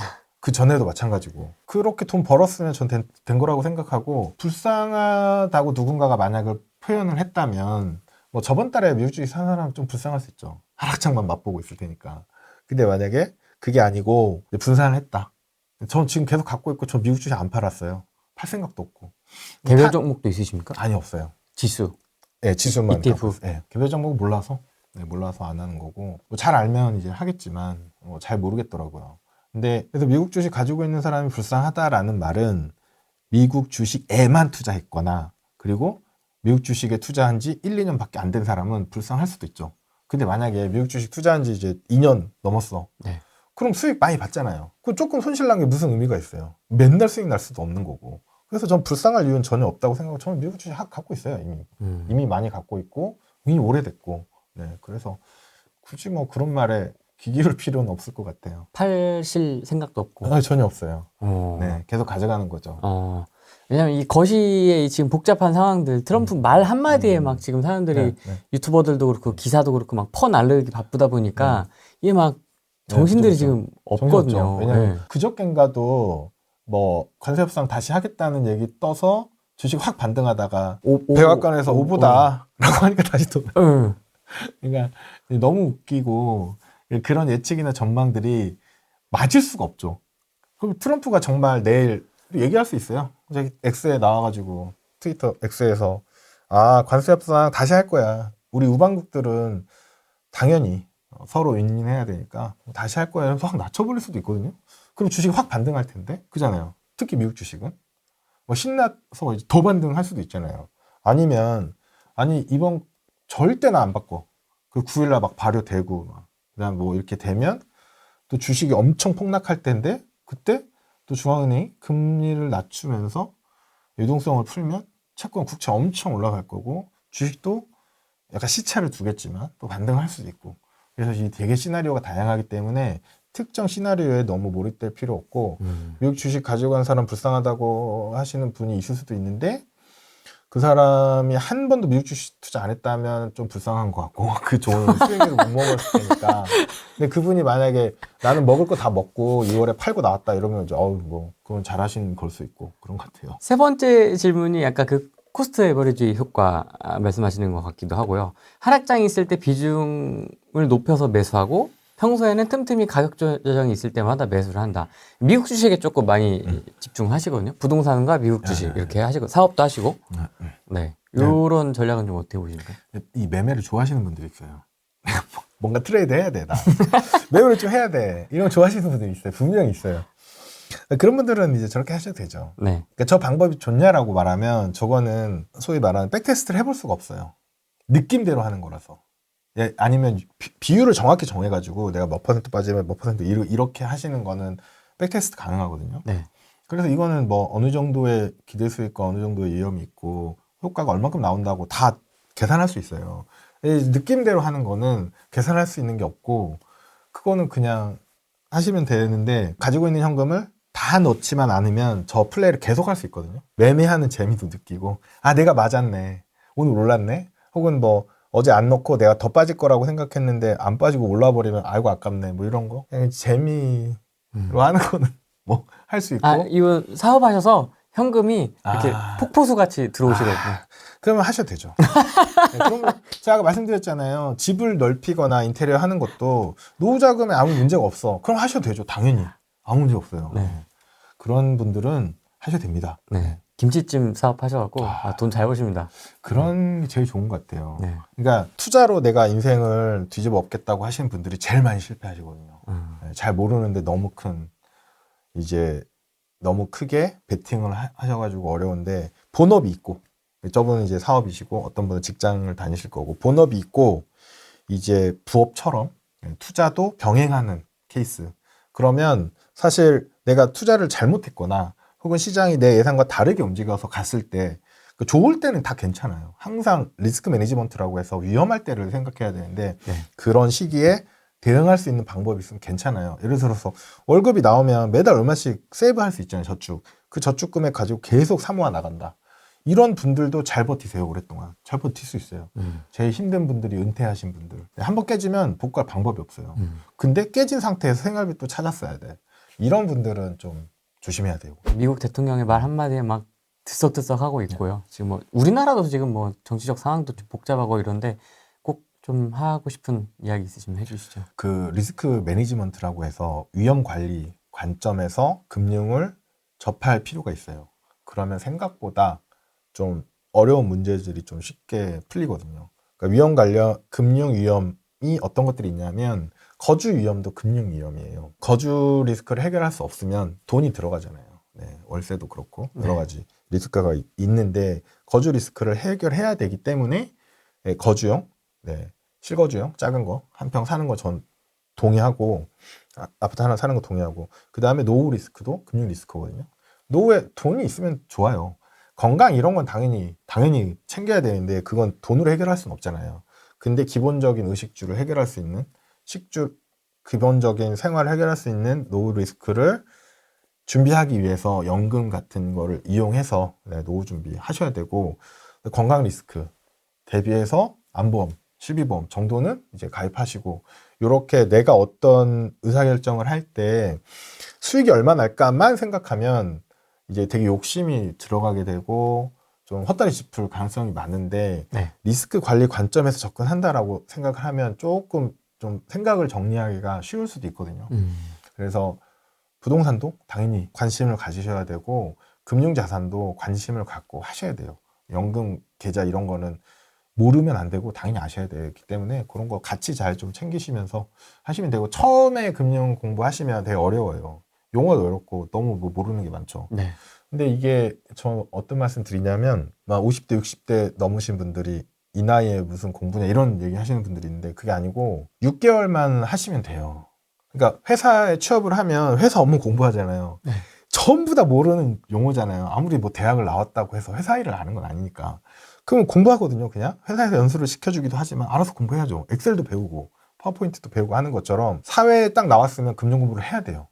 그 전에도 마찬가지고. 그렇게 돈 벌었으면 전 된 거라고 생각하고 불쌍하다고 누군가가 만약에 표현을 했다면 뭐 저번 달에 미국 주식 산 사람 좀 불쌍할 수 있죠. 하락장만 맛보고 있을 테니까. 근데 만약에 그게 아니고 분산을 했다. 전 지금 계속 갖고 있고 저 미국 주식 안 팔았어요. 팔 생각도 없고. 개별 종목도 있으십니까? 아니 없어요. 지수. 네, 지수만 ETF. 갖고 있어요. 네, 개별 종목 몰라서 몰라서 안 하는 거고 뭐 잘 알면 이제 하겠지만 잘 모르겠더라고요. 근데 그래서 미국 주식 가지고 있는 사람이 불쌍하다라는 말은 미국 주식에만 투자했거나 그리고 미국 주식에 투자한 지 1, 2년밖에 안 된 사람은 불쌍할 수도 있죠. 근데 만약에 미국 주식 투자한 지 이제 2년 넘었어. 네. 그럼 수익 많이 받잖아요. 그럼 조금 손실 난 게 무슨 의미가 있어요. 맨날 수익 날 수도 없는 거고. 그래서 전 불쌍할 이유는 전혀 없다고 생각하고 저는 미국 주식 갖고 있어요. 이미 많이 갖고 있고 이미 오래됐고 네, 그래서 굳이 뭐 그런 말에 귀 기울 필요는 없을 것 같아요. 팔실 생각도 없고. 전혀 없어요. 어. 네, 계속 가져가는 거죠. 왜냐면 이 거시의 지금 복잡한 상황들, 트럼프 말 한마디에 막 지금 사람들이 네. 유튜버들도 그렇고 기사도 그렇고 막 퍼날르기 바쁘다 보니까 이게 막 정신들이 그죠, 지금 그죠. 정신없죠. 없거든요. 왜냐면 네. 그저껜가도 뭐 관세 협상 다시 하겠다는 얘기 떠서 주식 확 반등하다가 오- 백악관에서 오- 오보다라고 하니까 다시 또 응. 그러니까 너무 웃기고 그런 예측이나 전망들이 맞을 수가 없죠. 그럼 트럼프가 정말 내일 얘기할 수 있어요. 저기 X에 나와가지고 트위터 X에서 관세 협상 다시 할 거야. 우리 우방국들은 당연히 서로 윈윈해야 되니까 다시 할 거야. 확 낮춰버릴 수도 있거든요. 그럼 주식이 확 반등할 텐데, 그잖아요. 특히 미국 주식은 뭐 신나서 이제 더 반등할 수도 있잖아요. 아니면 이번 절대 나 안 바꿔. 그 9일날 막 발효되고 그다음 뭐 이렇게 되면 또 주식이 엄청 폭락할 텐데 그때 또 중앙은행이 금리를 낮추면서 유동성을 풀면 채권 국채 엄청 올라갈 거고 주식도 약간 시차를 두겠지만 또 반등할 수도 있고 그래서 이 되게 시나리오가 다양하기 때문에 특정 시나리오에 너무 몰입될 필요 없고 미국 주식 가지고 간 사람 불쌍하다고 하시는 분이 있을 수도 있는데 그 사람이 한 번도 미국 주식 투자 안 했다면 좀 불쌍한 것 같고 그 좋은 수익을 못 먹었을 테니까 근데 그분이 만약에 나는 먹을 거 다 먹고 2월에 팔고 나왔다 이러면 이제 뭐 그건 잘하신 걸 수 있고 그런 것 같아요. 세 번째 질문이 약간 그 코스트 에버리지 효과 말씀하시는 것 같기도 하고요. 하락장이 있을 때 비중을 높여서 매수하고 평소에는 틈틈이 가격 조정이 있을 때마다 매수를 한다. 미국 주식에 조금 많이 집중하시거든요. 부동산과 미국 주식 이렇게 하시고 사업도 하시고. 네. 이런 전략은 좀 어떻게 보십니까? 이 매매를 좋아하시는 분들이 있어요. 뭔가 트레이드 해야 돼, 나. 매매를 좀 해야 돼. 이런 거 좋아하시는 분들이 있어요. 분명히 있어요. 그런 분들은 이제 저렇게 하셔도 되죠. 네. 그러니까 저 방법이 좋냐라고 말하면 저거는 소위 말하는 백테스트를 해볼 수가 없어요. 느낌대로 하는 거라서. 예, 아니면 비율을 정확히 정해가지고 내가 몇 퍼센트 빠지면 몇 퍼센트 이렇게 하시는 거는 백테스트 가능하거든요. 네. 그래서 이거는 뭐 어느 정도의 기대 수익과 어느 정도의 위험이 있고 효과가 얼마큼 나온다고 다 계산할 수 있어요. 느낌대로 하는 거는 계산할 수 있는 게 없고 그거는 그냥 하시면 되는데 가지고 있는 현금을 다 넣지만 않으면 저 플레이를 계속 할 수 있거든요. 매매하는 재미도 느끼고 내가 맞았네. 오늘 올랐네. 혹은 뭐 어제 안 넣고 내가 더 빠질 거라고 생각했는데 안 빠지고 올라버리면 아이고 아깝네. 뭐 이런 거. 그냥 재미로 하는 거는 뭐 할 수 있고. 이거 사업하셔서 현금이 이렇게 폭포수 같이 들어오시거든요. 그러면 하셔도 되죠. 네, 그러면 제가 아까 말씀드렸잖아요. 집을 넓히거나 인테리어 하는 것도 노후 자금에 아무 문제가 없어. 그럼 하셔도 되죠. 당연히. 아무 문제 없어요. 네. 그런 분들은 하셔도 됩니다. 네. 김치찜 사업하셔갖고 돈 잘 버십니다. 그런 게 제일 좋은 것 같아요. 네. 그러니까 투자로 내가 인생을 뒤집어 엎겠다고 하시는 분들이 제일 많이 실패하시거든요. 네, 잘 모르는데 너무 크게 베팅을 하셔가지고 어려운데 본업이 있고 저분은 이제 사업이시고 어떤 분은 직장을 다니실 거고 본업이 있고 이제 부업처럼 투자도 병행하는 케이스. 그러면 사실 내가 투자를 잘못했거나 혹은 시장이 내 예상과 다르게 움직여서 갔을 때 좋을 때는 다 괜찮아요. 항상 리스크 매니지먼트라고 해서 위험할 때를 생각해야 되는데 그런 시기에 대응할 수 있는 방법이 있으면 괜찮아요. 예를 들어서 월급이 나오면 매달 얼마씩 세이브할 수 있잖아요. 저축. 그 저축 금액 가지고 계속 사모아 나간다. 이런 분들도 잘 버티세요. 오랫동안. 잘 버틸 수 있어요. 제일 힘든 분들이 은퇴하신 분들. 한번 깨지면 복구할 방법이 없어요. 근데 깨진 상태에서 생활비 또 찾았어야 돼. 이런 분들은 좀 조심해야 되고. 미국 대통령의 말 한마디에 막 들썩들썩 하고 있고요. 지금 뭐 우리나라도 지금 뭐 정치적 상황도 좀 복잡하고 이런데 꼭 좀 하고 싶은 이야기 있으시면 해주시죠. 그 리스크 매니지먼트라고 해서 위험 관리 관점에서 금융을 접할 필요가 있어요. 그러면 생각보다 좀 어려운 문제들이 좀 쉽게 풀리거든요. 그러니까 위험 관련 금융 위험이 어떤 것들이 있냐면 거주 위험도 금융 위험이에요. 거주 리스크를 해결할 수 없으면 돈이 들어가잖아요. 네, 월세도 그렇고 여러 가지 리스크가 있는데 거주 리스크를 해결해야 되기 때문에 거주용, 실거주용 작은 거 한 평 사는 거 전 동의하고 아파트 하나 사는 거 동의하고 그 다음에 노후 리스크도 금융 리스크거든요. 노후에 돈이 있으면 좋아요. 건강 이런 건 당연히 챙겨야 되는데 그건 돈으로 해결할 수는 없잖아요. 근데 기본적인 의식주를 해결할 수 있는 식주 기본적인 생활을 해결할 수 있는 노후 리스크를 준비하기 위해서 연금 같은 거를 이용해서 노후 준비 하셔야 되고 건강 리스크 대비해서 안보험, 실비보험 정도는 이제 가입하시고 이렇게 내가 어떤 의사결정을 할 때 수익이 얼마 날까만 생각하면 이제 되게 욕심이 들어가게 되고 좀 헛다리 짚을 가능성이 많은데 리스크 관리 관점에서 접근한다라고 생각을 하면 조금 좀 생각을 정리하기가 쉬울 수도 있거든요. 그래서 부동산도 당연히 관심을 가지셔야 되고 금융자산도 관심을 갖고 하셔야 돼요. 연금 계좌 이런 거는 모르면 안 되고 당연히 아셔야 되기 때문에 그런 거 같이 잘 좀 챙기시면서 하시면 되고 처음에 금융 공부하시면 되게 어려워요. 용어도 어렵고 너무 뭐 모르는 게 많죠. 네. 근데 이게 저 어떤 말씀 드리냐면 막 50대 60대 넘으신 분들이 이 나이에 무슨 공부냐 이런 얘기 하시는 분들이 있는데 그게 아니고 6개월만 하시면 돼요. 그러니까 회사에 취업을 하면 회사 업무 공부하잖아요. 네. 전부 다 모르는 용어잖아요. 아무리 뭐 대학을 나왔다고 해서 회사 일을 아는 건 아니니까. 그럼 공부하거든요. 그냥 회사에서 연수를 시켜주기도 하지만 알아서 공부해야죠. 엑셀도 배우고 파워포인트도 배우고 하는 것처럼 사회에 딱 나왔으면 금융 공부를 해야 돼요.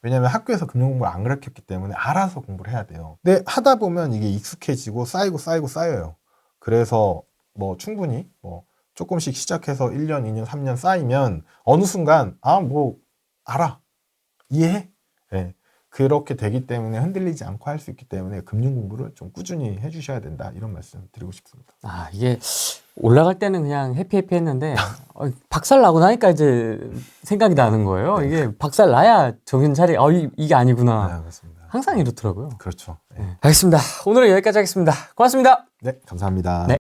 왜냐하면 학교에서 금융 공부를 안 가르쳤기 때문에 알아서 공부를 해야 돼요. 근데 하다 보면 이게 익숙해지고 쌓이고 쌓여요. 그래서 뭐 충분히 뭐 조금씩 시작해서 1년, 2년, 3년 쌓이면 어느 순간 뭐 알아. 이해해. 네. 그렇게 되기 때문에 흔들리지 않고 할 수 있기 때문에 금융 공부를 좀 꾸준히 해주셔야 된다. 이런 말씀 드리고 싶습니다. 이게 올라갈 때는 그냥 해피 했는데 박살 나고 나니까 이제 생각이 나는 거예요. 이게 박살 나야 정신 차리. 이게 아니구나. 맞습니다. 항상 이렇더라고요. 그렇죠. 네. 알겠습니다. 오늘은 여기까지 하겠습니다. 고맙습니다. 네, 감사합니다. 네.